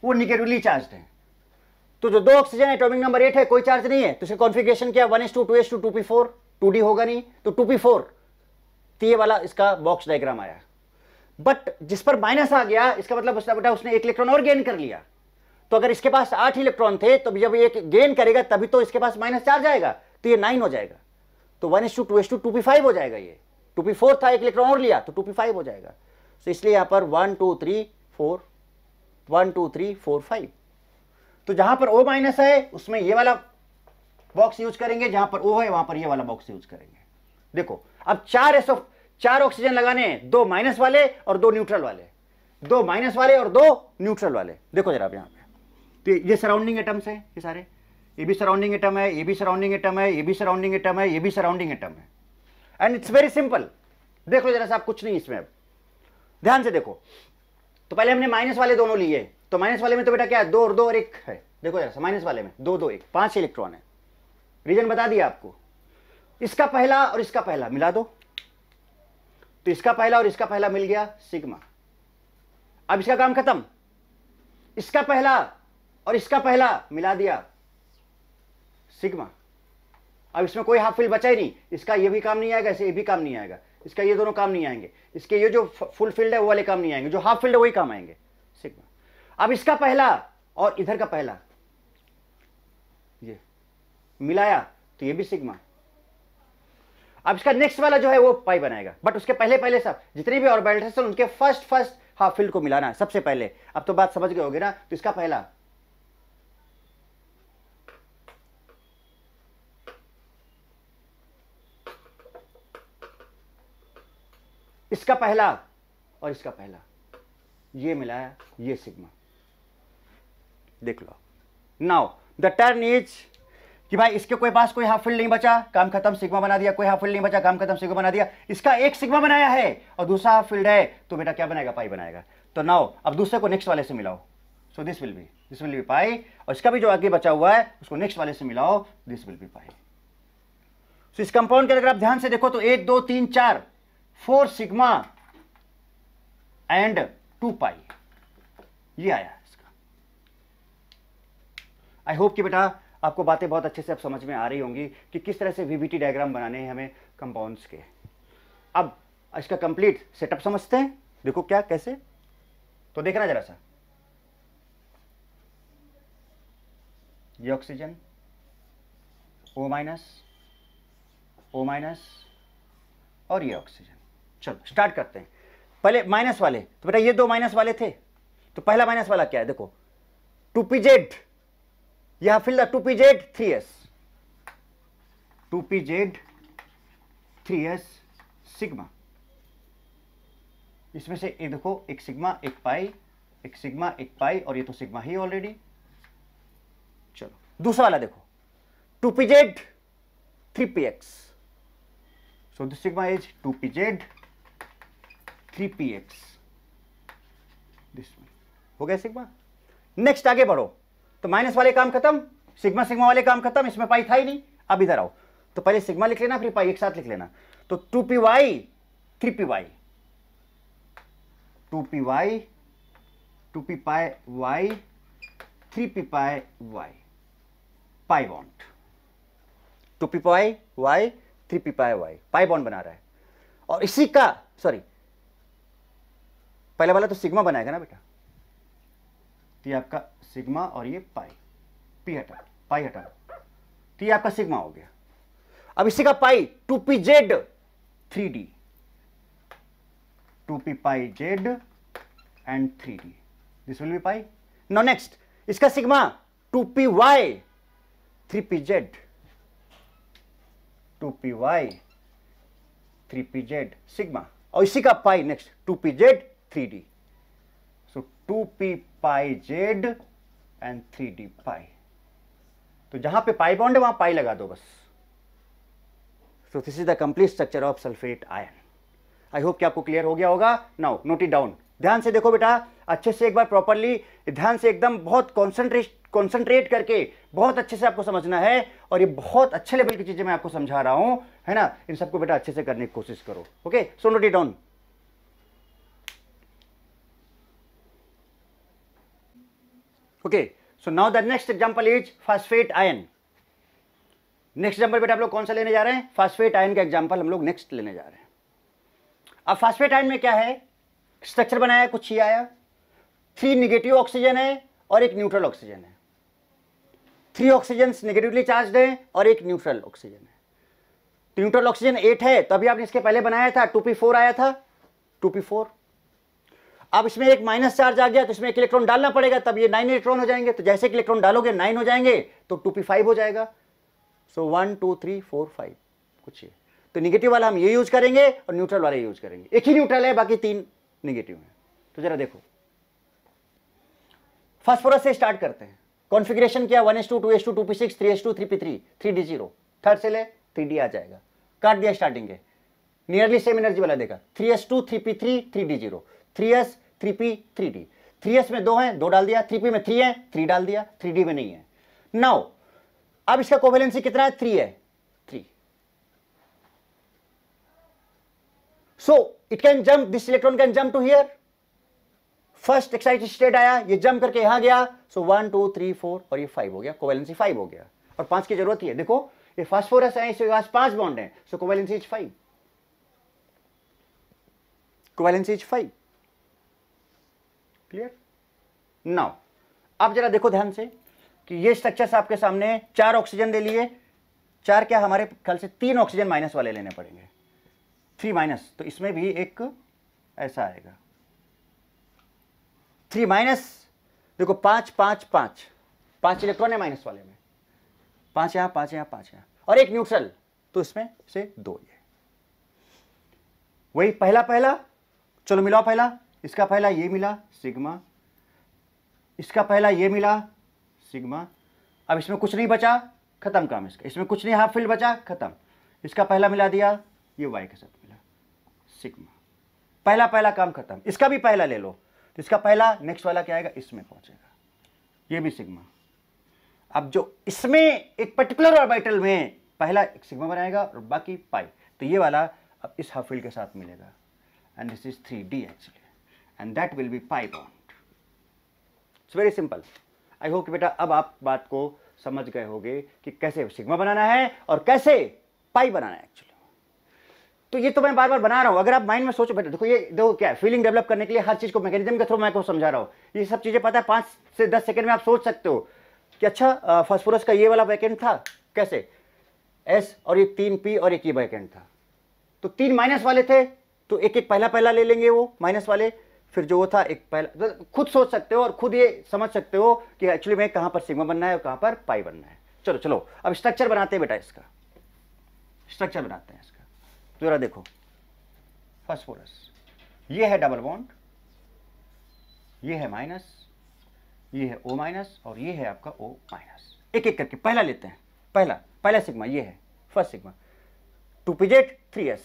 वो निगेटिवली चार्ज्ड है। तो जो 2 ऑक्सीजन एटॉमिक नंबर 8 है, कोई चार्ज नहीं है, तो इसका कॉन्फ़िगरेशन क्या, 1:2 2:2 2p4, 2d होगा नहीं तो 2p4, तो ये वाला इसका बॉक्स डायग्राम आया। बट जिस पर माइनस आ गया, इसका मतलब बेटा उसने 1 इलेक्ट्रॉन और गेन कर लिया। तो अगर इसके पास 8 इलेक्ट्रॉन थे, तो जब ये गेन करेगा तभी तो इसके पास माइनस चार्ज आएगा, तो ये 9 हो जाएगा, तो 1:2 2:2 2p5 हो जाएगा। ये 2p4 था, 1 इलेक्ट्रॉन और लिया तो 2p5 हो जाएगा। तो इसलिए यहां पर 1 2 3 4 1 2 3 4 5। तो जहां पर O माइनस है उसमें ये वाला बॉक्स यूज करेंगे, जहां पर O है वहां पर ये वाला बॉक्स यूज करेंगे। देखो अब 4 ऑक्सीजन लगाने हैं, 2 माइनस वाले और 2 न्यूट्रल वाले, 2 माइनस वाले और 2 न्यूट्रल वाले। देखो जरा आप यहां पे, तो ये सराउंडिंग एटम्स है, ये सारे, ये भी सराउंडिंग एटम है, ये भी सराउंडिंग एटम है, ये भी सराउंडिंग एटम है, ये भी सराउंडिंग एटम है, एंड इट्स वेरी सिंपल। देख लो जरा सा, आप कुछ नहीं इसमें, अब ध्यान से देखो। तो पहले हमने माइनस वाले दोनों लिए, तो माइनस वाले में तो बेटा क्या है, 2 और 2 और 1 है। देखो जरा सा, माइनस वाले में 2 2 1 5 इलेक्ट्रॉन है। रीजन बता दिया आपको, इसका पहला और इसका पहला मिला दो, तो इसका पहला और इसका पहला मिल गया सिग्मा। अब इसका काम खत्म, इसका पहला और इसका पहला मिला दिया सिग्मा। अब इसमें कोई हाफ फील्ड बचा ही नहीं, इसका ये भी काम नहीं आएगा, इससे ये भी काम नहीं आएगा, इसका ये दोनों काम नहीं आएंगे, इसके ये जो फुल फील्ड है वो वाले काम नहीं आएंगे, जो हाफ फील्ड है वही काम आएंगे, सिग्मा। अब इसका पहला और इधर का पहला ये मिलाया तो ये भी सिग्मा। अब इसका नेक्स्ट वाला जो है वो पाई बनाएगा, बट उसके पहले सब जितने भी ऑर्बिटल्स हैं उनके फर्स्ट हाफ फील्ड को मिलाना है सबसे पहले। अब तो बात समझ गए होगे ना, तो इसका पहला, इसका पहला और इसका पहला ये मिलाया, ये सिग्मा। देख लो नाउ द टर्न इज कि भाई इसके कोई पास कोई हाफ फील्ड नहीं बचा, काम खत्म, सिग्मा बना दिया, कोई हाफ फील्ड नहीं बचा, काम खत्म, सिग्मा बना दिया। इसका एक सिग्मा बनाया है और दूसरा हाफ फील्ड है, तो बेटा क्या बनाएगा, पाई बनाएगा। तो नाउ अब दूसरे को नेक्स्ट वाले से मिलाओ, सो दिस विल बी पाई, और इसका भी जो आगे बचा हुआ है उसको नेक्स्ट वाले से मिलाओ, दिस विल बी पाई। सो इस कंपाउंड के अगर आप ध्यान से देखो तो 1 2 3 4 4 सिग्मा एंड 2 पाई, ये आया इसका। आई होप कि बेटा आपको बातें बहुत अच्छे से अब समझ में आ रही होंगी कि किस तरह से वीबीटी डायग्राम बनाने हैं हमें कंपाउंड्स के। अब इसका कंप्लीट सेटअप समझते हैं, देखो क्या कैसे, तो देखना जरा सा, ये ऑक्सीजन O माइनस और ये ऑक्सीजन। चलो स्टार्ट करते हैं। पहले माइनस वाले, तो बेटा ये 2 माइनस वाले थे, तो पहला माइनस वाला क्या है, देखो 2pz, यहां fill the 2pz 3s, 2pz 3s sigma. इसमें से एक देखो, एक सिग्मा एक पाई, एक सिग्मा एक पाई, और ये तो सिग्मा ही ऑलरेडी। चलो दूसरा वाला देखो, 2pz 3px, so this sigma is 2pz 3px, this हो गया सिग्मा। नेक्स्ट आगे बढ़ो, तो माइनस वाले काम खत्म, सिग्मा वाले काम खत्म, इसमें पाई था ही नहीं। अब इधर आओ, तो पहले सिग्मा लिख लेना फिर पाई एक साथ लिख लेना, तो 2py 3py, 2py 2py 3py, pi bond, 2py 3py, pi bond बना रहा है। और इसी का सॉरी पहले वाला तो सिग्मा बनाएगा ना बेटा, तो ये आपका सिग्मा और ये पाई, पी हटा पाई हटा, तो ये आपका सिग्मा हो गया। अब इसी का pi 2pz 3d, 2pz and 3d, this will be pi. Now next इसका sigma 2py 3pz, 2py 3pz sigma, और इसी का पाई next 2pz 3d, so 2pz and 3d पाई। तो जहां पे पाई बॉन्ड है वहां पाई लगा दो बस। सो this is the complete structure of sulphate ion. I hope कि आपको क्लियर हो गया होगा। नाउ नोट इट डाउन, ध्यान से देखो बेटा, अच्छे से एक बार प्रॉपरली ध्यान से एकदम बहुत कॉन्सेंट्रेट करके बहुत अच्छे से आपको समझना है। और ये बहुत अच्छे लेवल की चीजें मैं आपको समझा रहा हूं, है ना। इन सबको बेटा अच्छे से करने की कोशिश करो। Okay, so note it down. Okay, so now the next example is phosphate ion. Next example बेटा आप लोग कौन सा लेने जा रहे हैं? फास्फेट आयन का एग्जांपल हम लोग नेक्स्ट लेने जा रहे हैं। अब फास्फेट आयन में क्या है, स्ट्रक्चर बनाया कुछ ही आया, 3 निगेटिव ऑक्सीजन है और एक न्यूट्रल ऑक्सीजन है। 3 ऑक्सीजन नेगेटिवली चार्ज है और एक न्यूट्रल ऑक्सीजन है। तो न्यूट्रल ऑक्सीजन 8 है, तो अभी आपने इसके पहले बनाया था 2p4 आया था, 2p4। अब इसमें एक माइनस चार्ज आ गया तो इसमें एक इलेक्ट्रॉन डालना पड़ेगा, तब ये 9 इलेक्ट्रॉन हो जाएंगे। तो जैसे कि इलेक्ट्रॉन डालोगे 9 हो जाएंगे तो 2p5 हो जाएगा। सो 1 2 3 4 5 कुछ ये। तो निगेटिव वाला हम ये यूज करेंगे और न्यूट्रल वाला यूज करेंगे। एक ही न्यूट्रल है, बाकी 3 निगेटिव है। तो जरा देखो, फास्फोरस से स्टार्ट करते हैं। कॉन्फ़िगरेशन किया 1s2 2s2 2p6 3s2 3p3 3d0। Third से ले 3d आ जाएगा, काट दिया स्टार्टिंग के, नियरली सेम एनर्जी वाला देगा 3s2 3p3 3d0 3s 3p 3d। 3s में 2 है, 2 डाल दिया, 3p में 3 है, 3 डाल दिया, 3d में नहीं है। नाउ अब इसका कोवेलेंसी कितना है? 3 है, 3। So it can jump, this electron can jump to here. First excited state आया, ये जंप करके यहां गया। सो 1 2 3 4 और ये 5 हो गया, कोवेलेंसी 5 हो गया। और 5 की जरूरत ही है, देखो ये फास्फोरस है, इसके पास 5 बॉन्ड है। So covalency is 5, covalency is 5। Clear? Now अब जरा देखो ध्यान से कि ये स्ट्रक्चर्स आपके सामने 4 ऑक्सीजन ले लिए। 4 क्या, हमारे ख्याल से 3 ऑक्सीजन माइनस वाले लेने पड़ेंगे, 3 माइनस। तो इसमें भी एक ऐसा आएगा 3 माइनस। देखो 5 5 5 5 इलेक्ट्रॉन है माइनस वाले में, 5 यहां 5 यहां 5 यहां और एक न्यूट्रल, तो इसमें से 2 ये। वही पहला पहला, चलो मिलाओ पहला, इसका पहला ये मिला सिग्मा, इसका पहला ये मिला सिग्मा। अब इसमें कुछ नहीं बचा, खत्म काम इसका। इसमें कुछ नहीं, हाफ फील्ड बचा, खत्म। इसका पहला मिला दिया, ये वाई के साथ मिला सिग्मा, पहला पहला काम खत्म। इसका भी पहला ले लो, तो इसका पहला नेक्स्ट वाला क्या आएगा, इसमें पहुंचेगा, ये भी सिग्मा। अब जो इसमें एक पर्टिकुलर ऑर्बिटल में पहला एक सिग्मा बनाएगा और बाकी पाई, तो ये वाला अब इस हाफ फील्ड के साथ मिलेगा। And this is 3d actually, and that will be pi bond. It's very simple. I hope कि बेटा अब आप बात को समझ गए होंगे कि कैसे सिग्मा बनाना है और कैसे पाई बनाना है एक्चुअली। तो ये तो मैं बार बार बना रहा हूं, अगर आप माइंड में सोचो बेटा, देखो ये देखो क्या है, फीलिंग डेवलप करने के लिए हर चीज को मैकेनिज्म के थ्रू मैं को समझा रहा हूं। ये सब चीजें पता है, 5 से 10 सेकंड में आप सोच सकते हो कि अच्छा फास्फोरस का ये वाला वैकेंट था, कैसे एस और ये 3p और एक ये वैकेंट था, तो 3 माइनस वाले थे, तो एक एक पहला पहला ले लेंगे वो माइनस वाले, फिर जो वो था एक पहला। तो खुद सोच सकते हो और खुद ये समझ सकते हो कि एक्चुअली में कहां पर सिग्मा बनना है और कहां पर पाई बनना है। चलो चलो अब स्ट्रक्चर बनाते हैं बेटा, इसका स्ट्रक्चर बनाते हैं इसका। तो जरा देखो, फास्फोरस ये है डबल बॉन्ड, ये है माइनस, ये है O माइनस और ये है आपका O माइनस। एक एक करके पहला लेते हैं। पहला सिग्मा ये है, first sigma 2pz 3s,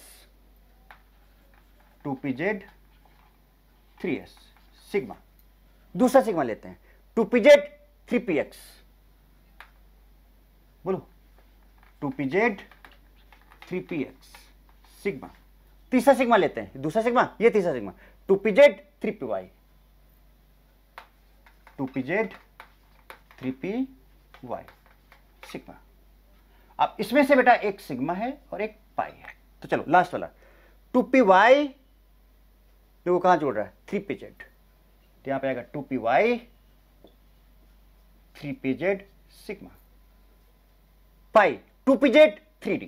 2pz 3s sigma. दूसरा सिग्मा लेते हैं 2pz 3px, बोलो 2pz 3px सिग्मा। तीसरा सिग्मा लेते हैं, दूसरा सिग्मा, ये तीसरा sigma 2pz 3py, 2pz 3py sigma. अब इसमें से बेटा एक सिग्मा है और एक पाई है। तो चलो लास्ट वाला 2py, देखो कहां जोड़ रहा है 3pz, तो यहां पे आएगा 2py 3pz सिग्मा, पाई 2pz 3d,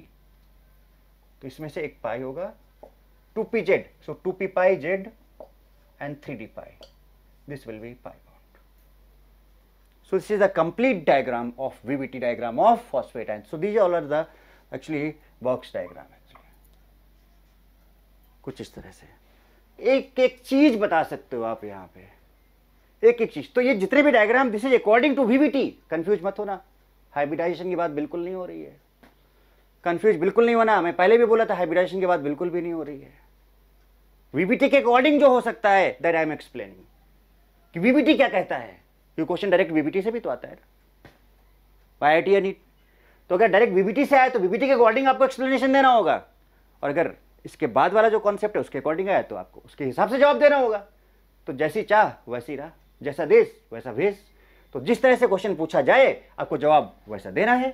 तो इसमें से एक पाई होगा 2pz, so 2p pi z and 3d pi, this will be pi bond. So this is the complete diagram of VBT diagram of phosphate ion. So these all are the actually box diagram actually. कुछ इस तरह से एक एक चीज बता सकते हो आप यहाँ पे, एक एक चीज। तो ये जितने भी diagram, this is according to VBT, confuse मत होना, हाइब्रिडाइजेशन की बात बिल्कुल नहीं हो रही है, कंफ्यूज बिल्कुल नहीं होना। मैं पहले भी बोला था हाइब्रिडाइजेशन की बात बिल्कुल भी नहीं हो रही है। वीबीटी के अकॉर्डिंग जो हो सकता है दैट आई एम एक्सप्लेनिंग कि वीबीटी क्या कहता है। ये क्वेश्चन डायरेक्ट वीबीटी से भी तो आता है ना, IIT या नीट। तो अगर डायरेक्ट वीबीटी से आया तो वीबीटी के अकॉर्डिंग आपको एक्सप्लेनेशन देना होगा, और अगर इसके बाद वाला जो कॉन्सेप्ट है उसके अकॉर्डिंग आया तो आपको उसके हिसाब से जवाब देना होगा। तो जैसी चाह वैसी राह, जैसा देश वैसा भेष। तो जिस तरह से क्वेश्चन पूछा जाए आपको जवाब वैसा देना है।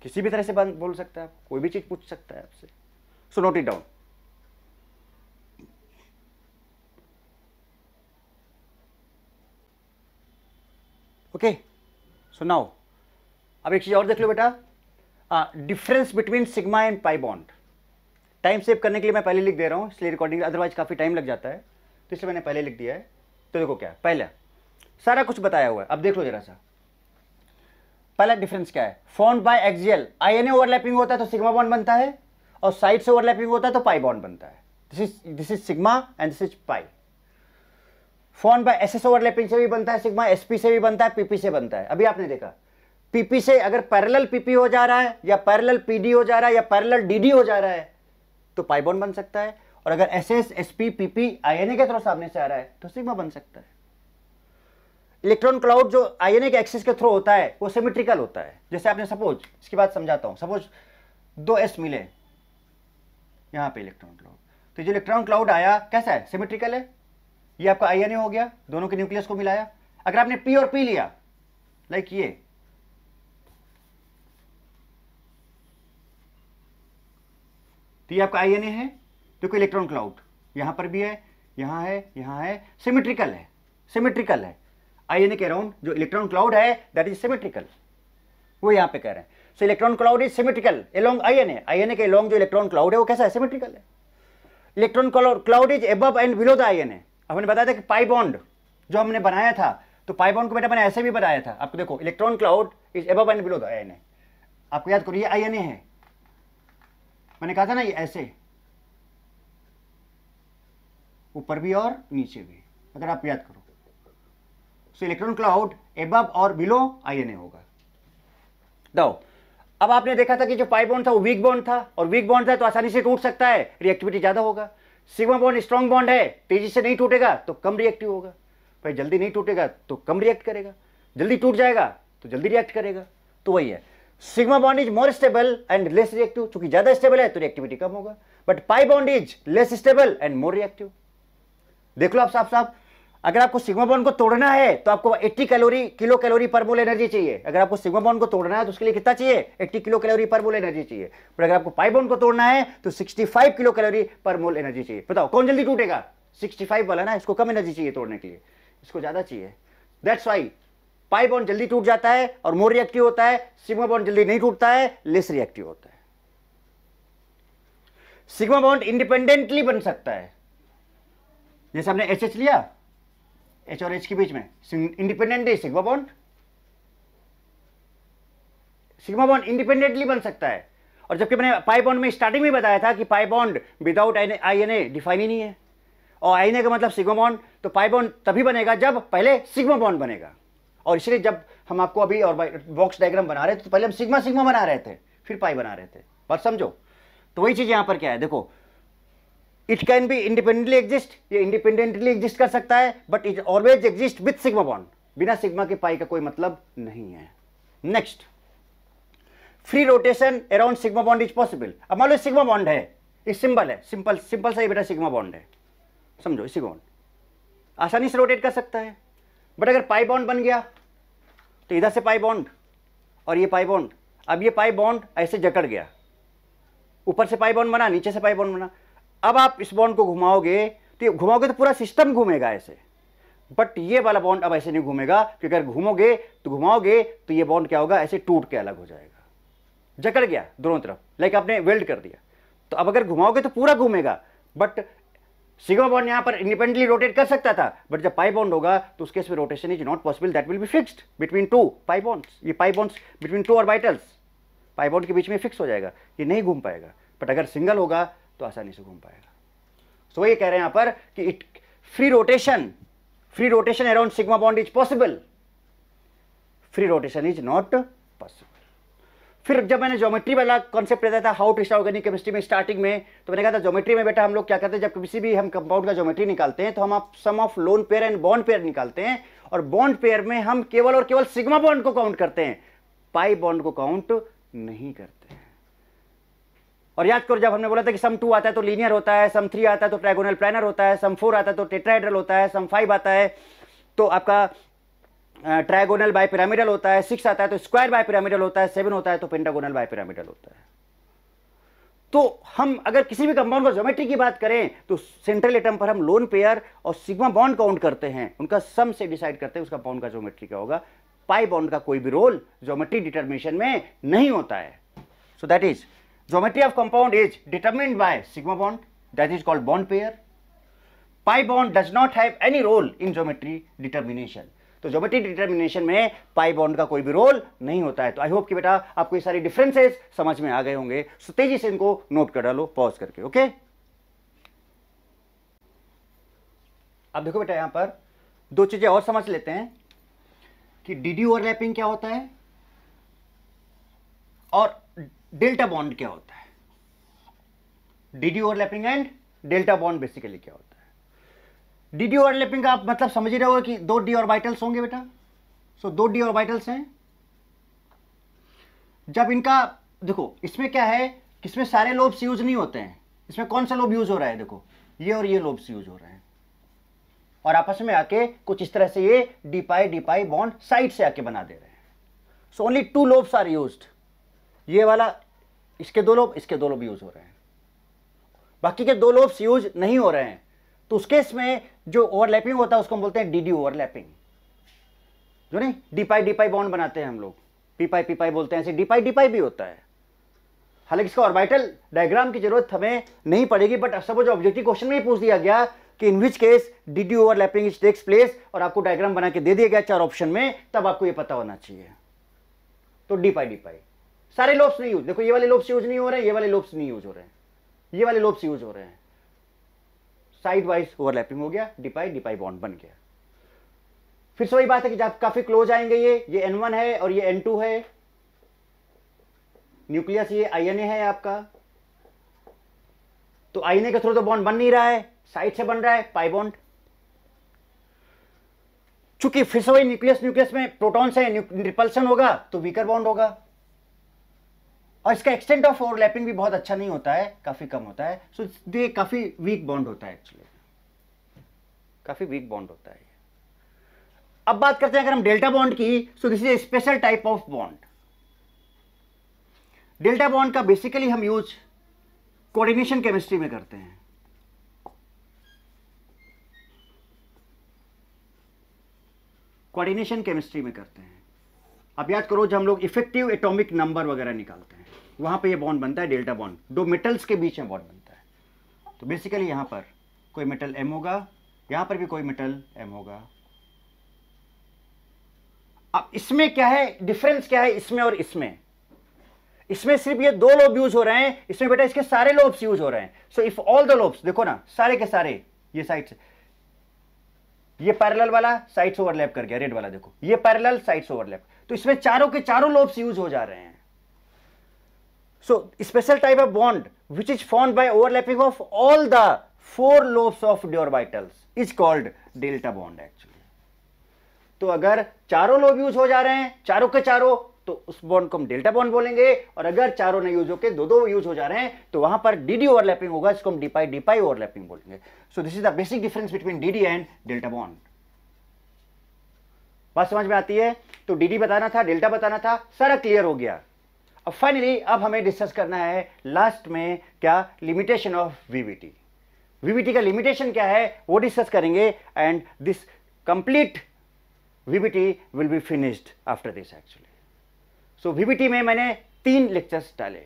किसी भी तरह से बोल सकता है, कोई भी चीज पूछ सकता है आपसे। So note it down. Okay, so now अब एक चीज और देख लो बेटा, difference between sigma and pi bond. Time save करने के लिए मैं पहले लिख दे रहा हूं, इसलिए रिकॉर्डिंग अदरवाइज काफी टाइम लग जाता है, तो इसलिए मैंने पहले लिख दिया है। तो देखो क्या, पहला सारा कुछ बताया हुआ है, अब देख लो जरा सा। पहला डिफरेंस क्या है, formed by axial INA overlapping होता है तो सिग्मा बॉन्ड बनता है, और साइड से ओवरलैपिंग होता है तो पाई बॉन्ड बनता है। This is sigma and this is pi. Formed by SS overlapping से भी बनता है सिग्मा, एसपी से भी बनता है, पीपी से बनता है। अभी आपने देखा पीपी से अगर पैरेलल पीपी हो जा रहा है, या पैरेलल पीडी हो जा रहा है, या पैरेलल डीडी हो जा रहा है तो पाई बॉन्ड बन सकता है, और अगर एसएस एसपी पीपी आईएनए के थ्रू सामने से आ रहा है तो सिग्मा बन सकता है। इलेक्ट्रॉन क्लाउड जो आईएनए के एक्सिस के थ्रू होता है वो सिमेट्रिकल होता है। जैसे आपने सपोज, इसकी बात समझाता हूं, सपोज 2s मिले यहां पे इलेक्ट्रॉन क्लाउड, तो जो इलेक्ट्रॉन क्लाउड आया कैसा है, सिमेट्रिकल है। ये आपका आईएनए हो गया, दोनों के न्यूक्लियस को मिलाया। अगर आपने पी और पी लिया, लाइक ये, तो ये आपका आईएनए है, देखो इलेक्ट्रॉन क्लाउड यहां पर भी है, यहां है, सिमेट्रिकल है, सिमेट्रिकल है। आईएनए के अराउंड जो इलेक्ट्रॉन क्लाउड है दैट इज सिमेट्रिकल, वो यहां पे कह रहे हैं। सो electron cloud is symmetrical along INA, INA के अलोंग जो इलेक्ट्रॉन क्लाउड है वो कैसा है, सिमेट्रिकल है। Electron cloud is above and below the INA. हमने बताया था कि पाई बॉन्ड जो हमने बनाया था, तो पाई बॉन्ड को बेटा मैंने ऐसे भी बनाया था, आपको देखो electron cloud is above and below the INA. आपको याद करो ये आईएनए है, मैंने कहा था ना ये ऐसे ऊपर भी और नीचे भी, अगर आप याद करो। सो इलेक्ट्रॉन क्लाउड अबव और बिलो आईएनए होगा। दो अब आपने देखा था कि जो पाई बॉन्ड था वो वीक बॉन्ड था, और वीक बॉन्ड था तो आसानी से टूट सकता है, रिएक्टिविटी ज्यादा होगा। सिग्मा बॉन्ड स्ट्रॉन्ग बॉन्ड है, तेजी से नहीं टूटेगा तो कम रिएक्टिव होगा। भाई जल्दी नहीं टूटेगा तो कम रिएक्ट करेगा, जल्दी टूट जाएगा तो जल्दी रिएक्ट करेगा। तो वही है, sigma bond is more stable and less reactive, चूंकि ज्यादा स्टेबल है तो रिएक्टिविटी कम होगा। But pi bond is less stable and more reactive. देख लो आप साफ साफ, अगर आपको सिग्मा बॉन्ड को तोड़ना है तो आपको 80 किलो कैलोरी पर मोल एनर्जी चाहिए। अगर आपको सिग्मा बॉन्ड को तोड़ना है तो उसके लिए कितना चाहिए, 80 किलो कैलोरी पर मोल एनर्जी चाहिए। पर अगर आपको पाई बॉन्ड को तोड़ना है तो 65 किलो कैलोरी पर मोल एनर्जी चाहिए। बताओ कौन जल्दी टूटेगा, 65 वाला ना, इसको कम एनर्जी चाहिए तोड़ने के लिए, इसको ज्यादा चाहिए। दैट्स वाई पाई बॉन्ड जल्दी टूट जाता है और मोर रिएक्टिव होता है, सिग्मा बॉन्ड जल्दी नहीं टूटता है, लेस रिएक्टिव होता है। सिग्मा बॉन्ड इंडिपेंडेंटली बन सकता है, जैसे हमने एच लिया, एच और एच के बीच में इंडिपेंडेंट है sigma bond, sigma bond independently बन सकता है। और जबकि मैंने पाई बॉन्ड में स्टार्टिंग में बताया था कि pi bond without INA define ही नहीं है, और आईएनए का मतलब सिग्मा बॉन्ड, तो पाई बॉन्ड तभी बनेगा जब पहले सिग्मा बॉन्ड बनेगा। और इसलिए जब हम आपको अभी और बॉक्स डायग्राम बना रहे थे तो पहले हम सिग्मा सिग्मा बना रहे थे, फिर पाई बना रहे थे, बात समझो। तो वही चीज यहां पर क्या है, देखो it can be independently exist, ये इंडिपेंडेंटली एग्जिस्ट कर सकता है, but it always exist with sigma bond, बिना सिग्मा के पाई का कोई मतलब नहीं है। Next, free rotation around sigma bond is possible. अब मान लो सिग्मा बॉन्ड है, एक सिंबल है, सिंपल सा ही बेटा सिग्मा बॉन्ड है, समझो सिग्मा बॉन्ड आसानी से रोटेट कर सकता है। बट अगर पाई बॉन्ड बन गया तो इधर से पाई बॉन्ड और ये पाई बॉन्ड, अब ये पाई बॉन्ड ऐसे जकड़ गया, ऊपर से पाई बॉन्ड बना, नीचे से पाई बॉन्ड बना। अब आप इस बॉन्ड को घुमाओगे तो पूरा सिस्टम घूमेगा ऐसे, बट ये वाला बॉन्ड अब ऐसे नहीं घूमेगा, क्योंकि अगर घुमाओगे तो ये बॉन्ड क्या होगा, ऐसे टूट के अलग हो जाएगा, जकड़ गया दोनों तरफ, लाइक आपने वेल्ड कर दिया। तो अब अगर घुमाओगे तो पूरा घूमेगा, बट सिग्मा बॉन्ड यहां पर इंडिपेंडेंटली रोटेट कर सकता था, बट जब पाई बॉन्ड होगा तो उस केस में rotation is not possible, that will be fixed between two pi bonds. ये pi bonds between two orbitals, pi bond के बीच में फिक्स हो जाएगा, ये नहीं घूम पाएगा। बट अगर सिंगल होगा तो आसानी से घूम पाएगा। सो ये कह रहे हैं यहां पर कि it free rotation around sigma bond is possible, free rotation is not possible. फिर जब मैंने ज्योमेट्री वाला कॉन्सेप्ट बताया था how to start organic chemistry में स्टार्टिंग में, तो मैंने कहा था ज्योमेट्री में बेटा हम लोग क्या करते हैं, जब किसी भी हम कंपाउंड का ज्योमेट्री निकालते हैं तो हम आप sum of lone pair and bond pair निकालते हैं, और बॉन्ड पेयर में हम केवल और केवल सिग्मा बॉन्ड को काउंट करते हैं, पाई बॉन्ड को काउंट नहीं करते हैं। और याद करो जब हमने बोला था कि सम 2 आता है तो लीनियर होता है, सम 3 आता है तो ट्रायगोनल प्लानर होता है, सम 4 आता है तो टेट्राहेड्रल होता है, सम 5 आता है तो आपका ट्रायगोनल बाइपिरामिडल होता है, 6 आता है तो स्क्वायर बाइपिरामिडल होता है, 7 होता है तो पेंटागोनल बाइपिरामिडल होता है। तो हम अगर किसी भी कंपाउंड का ज्योमेट्री की बात करें तो सेंट्रल एटम पर हम लोन पेयर और सिग्मा बॉन्ड काउंट करते हैं, उनका सम से डिसाइड करते हैं उस कंपाउंड का ज्योमेट्री क्या होगा। पाई बॉन्ड का कोई भी रोल ज्योमेट्री डिटर्मिनेशन में नहीं होता है। So that is geometry of compound is determined by sigma bond, that is called bond pair. Pi bond does not have any role in geometry determination. तो ज्योमेट्री डिटर्मिनेशन में पाई बॉन्ड का कोई भी रोल नहीं होता है। तो आई होप कि बेटा आपको ये सारी डिफरेंसेस समझ में आ गए होंगे। सो तेजी से इनको नोट कर डालो पॉज करके। ओके, अब देखो बेटा यहां पर दो चीजें और समझ लेते हैं कि डीडी ओवरलैपिंग क्या होता है और डेल्टा बॉन्ड क्या होता है। DD overlapping and delta bond basically क्या होता है। डी ओवरलैपिंग का आप मतलब समझ ही रहे होगा कि 2 डी ऑर्बिटल्स होंगे बेटा। सो 2 डी ऑर्बिटल्स हैं। जब इनका देखो इसमें क्या है कि इसमें सारे लोब्स यूज नहीं होते हैं। इसमें कौन सा लोब यूज हो रहा है, देखो ये और ये लोब्स यूज हो रहे हैं और आपस में आके कुछ इस तरह से ये डी पाई बॉन्ड साइड से आके बना दे रहे हैं। So only 2 lobes are used. ये वाला इसके 2 लोब, इसके 2 लोब यूज हो रहे हैं, बाकी के 2 लोब्स यूज नहीं हो रहे हैं। तो उस केस में जो ओवरलैपिंग होता है उसको हम बोलते हैं डीडी ओवरलैपिंग। जो नहीं डी पाई बॉन्ड बनाते हैं हम लोग, पी पाई बोलते हैं, ऐसे डी पाई भी होता है। हालांकि इसका ऑर्बिटल डायग्राम की जरूरत हमें नहीं पड़ेगी, बट सपोज ऑब्जेक्टिव क्वेश्चन में ही पूछ दिया गया कि in which case DD overlapping is takes place और आपको डायग्राम बना के दे दिया गया 4 ऑप्शन में, तब आपको ये पता होना चाहिए। तो डी पाई सारे लोब्स नहीं यूज, देखो ये वाले लोब्स यूज नहीं हो रहे हैं, ये वाले लोब्स नहीं यूज हो रहे हैं, ये वाले लोब्स यूज हो रहे हैं। साइड वाइज ओवरलैपिंग हो गया, डी पाई बॉन्ड बन गया। फिर से वही बात है कि जब काफी क्लोज आएंगे ये N1 है और ये N2 है, न्यूक्लियस ये INA है आपका, तो INA के थ्रू तो बॉन्ड बन नहीं रहा है, साइड से बन रहा है पाई बॉन्ड। चूंकि फिर से वही न्यूक्लियस में प्रोटॉन्स है, रिपल्सन होगा तो वीकर बॉन्ड होगा और इसका एक्सटेंट ऑफ ओवरलैपिंग भी बहुत अच्छा नहीं होता है, काफी कम होता है। सो ये काफी वीक बॉन्ड होता है, एक्चुअली काफी वीक बॉन्ड होता है। अब बात करते हैं अगर हम डेल्टा बॉन्ड की, सो this is a special type of bond. Delta bond का बेसिकली हम यूज कोऑर्डिनेशन केमिस्ट्री में करते हैं। कोऑर्डिनेशन केमिस्ट्री में करते हैं। अब याद करो जब हम लोग इफेक्टिव एटॉमिक नंबर वगैरह निकालते हैं वहां पे ये बॉन्ड बनता है, डेल्टा बॉन्ड, 2 मेटल्स के बीच में बॉन्ड बनता है। तो बेसिकली यहां पर कोई मेटल M होगा, यहां पर भी कोई मेटल M होगा। अब इसमें क्या है डिफरेंस, क्या है इसमें और इसमें? इसमें सिर्फ ये 2 लोब यूज हो रहे हैं, इसमें बेटा इसके सारे लोब्स यूज हो रहे हैं। So if all the lobes, देखो ना सारे के सारे ये साइड से, ये पैरेलल वाला साइड से ओवरलैप कर गया, रेड वाला देखो ये पैरेलल साइड से ओवरलैप, तो इसमें चारों के चारों लोब्स यूज हो जा रहे हैं। So special type of bond which is formed by overlapping of all the 4 lobes of D orbitals is called delta bond actually. तो अगर चारों लोब यूज हो जा रहे हैं, चारों के चारों, तो उस बॉन्ड को हम डेल्टा बॉन्ड बोलेंगे, और अगर चारों नहीं यूज होके 2 यूज हो जा रहे हैं तो वहां पर डीडी ओवरलैपिंग होगा, इसको हम डी पाई ओवरलैपिंग बोलेंगे। सो this is the basic difference between DD and delta bond. बात समझ में आती है? तो डीडी बताना था, डेल्टा बताना था, सारा क्लियर हो गया। अब फाइनली अब हमें डिस्कस करना है लास्ट में क्या, लिमिटेशन ऑफ वीवीटी। वीवीटी का लिमिटेशन क्या है वो डिस्कस करेंगे, and this complete VVT will be finished after this actually. So VVT में मैंने 3 लेक्चर्स डाले,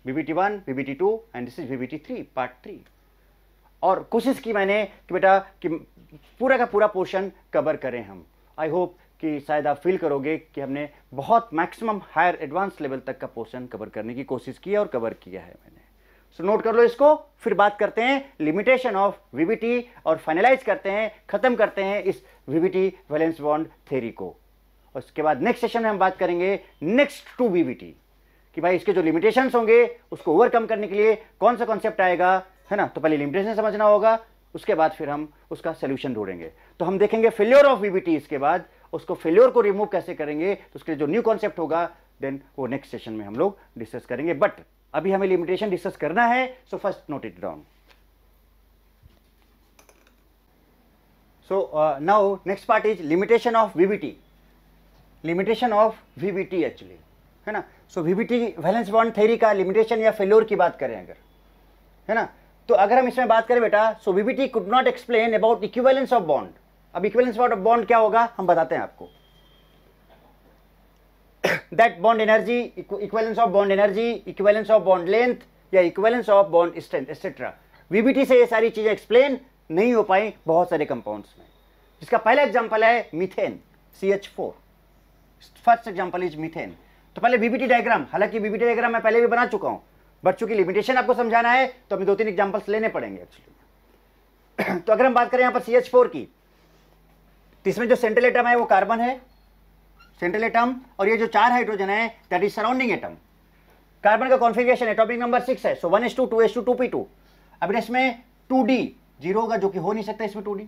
VVT 1, VVT 2 and this is VVT 3 part 3। और कोशिश की मैंने कि बेटा कि पूरा का पूरा पोर्शन कवर करें हम। आई होप कि शायद आप फील करोगे कि हमने बहुत मैक्सिमम हायर एडवांस लेवल तक का पोर्शन कवर करने की कोशिश की है और कवर किया है मैंने। सो नोट कर लो इसको, फिर बात करते हैं लिमिटेशन ऑफ वीवीटी और फाइनलाइज करते हैं, खत्म करते हैं इस वीवीटी वैलेंस बॉन्ड थ्योरी को। उसके बाद नेक्स्ट सेशन में हम बात करेंगे नेक्स्ट टू वीबीटी कि भाई इसके जो लिमिटेशंस होंगे उसको ओवरकम करने के लिए कौन सा कॉन्सेप्ट आएगा, है ना। तो पहले लिमिटेशन समझना होगा, उसके बाद फिर हम उसका सोल्यूशन ढूंढेंगे। तो हम देखेंगे फेल्योर ऑफ वीबीटी, इसके बाद उसको फेल्योर को रिमूव कैसे करेंगे, तो उसके जो न्यू कॉन्सेप्ट होगा देन वो नेक्स्ट सेशन में हम लोग डिस्कस करेंगे। बट अभी हमें लिमिटेशन डिस्कस करना है, so first note it down. So now next part is limitation of VBT, लिमिटेशन ऑफ वीबीटी एक्चुअली, है ना। सो वीबीटी वैलेंस बॉन्ड थ्योरी का लिमिटेशन या फेल्योर की बात करें अगर, है ना, तो अगर हम इसमें बात करें बेटा, so VBT could not explain about equivalence of bond. अब इक्विवेलेंस ऑफ बॉन्ड क्या होगा हम बताते हैं आपको। That bond energy, equivalence of bond energy, equivalence of bond length या equivalence of bond strength etcetera, VBT से ये सारी चीजें एक्सप्लेन नहीं हो पाई बहुत सारे कंपाउंड्स में। जिसका पहला एग्जांपल है methane, CH4, first example is methane. तो पहले वीबीटी डायग्राम, हालांकि वीबीटी डायग्राम मैं पहले भी बना चुका हूं, बट चूंकि लिमिटेशन आपको समझाना है तो हमें 2-3 एग्जांपल्स लेने पड़ेंगे एक्चुअली। तो अगर हम बात करें यहां पर CH4 की, तो इसमें जो सेंट्रल एटम है वो कार्बन है, सेंट्रल एटम, और ये जो 4 हाइड्रोजन है that is surrounding atom. Carbon का कॉन्फिगरेशन एटॉमिक नंबर 6 है, सो 1s2 2s2 2p2। अब इसमें 2d 0 होगा, जो कि हो नहीं सकता इसमें 2d,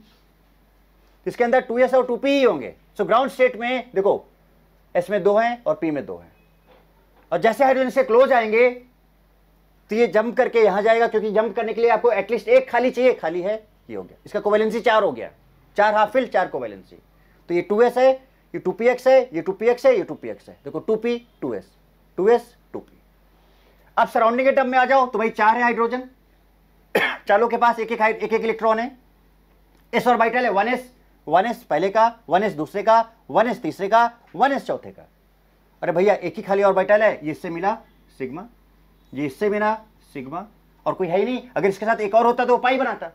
इसके अंदर 2s और 2p ही होंगे। सो ग्राउंड स्टेट में देखो s में 2 हैं और p में 2 हैं, और जैसे हाइड्रोजन से क्लोज आएंगे तो ये जंप करके यहां जाएगा, क्योंकि जंप करने के लिए आपको एटलीस्ट एक खाली चाहिए, खाली है, ये हो गया, इसका कोवेलेंसी 4 हो गया, 4 हाफ फिल 4 कोवेलेंसी। तो ये 2s है, ये 2px है, ये 2px है, ये 2px है, देखो 2p 2s 2s 2p। अब सराउंडिंग एटम में आ जाओ तो भाई 4 है हाइड्रोजन, चारों के पास एक एक इलेक्ट्रॉन है, s ऑर्बिटल है 1s पहले का, 1s दूसरे का, 1s तीसरे का, 1s चौथे का। अरे भैया एक ही खाली ऑर्बिटल है, ये इससे मिला सिग्मा, ये इससे मिला सिग्मा, और कोई है ही नहीं। अगर इसके साथ एक और होता तो वो पाई बनाता,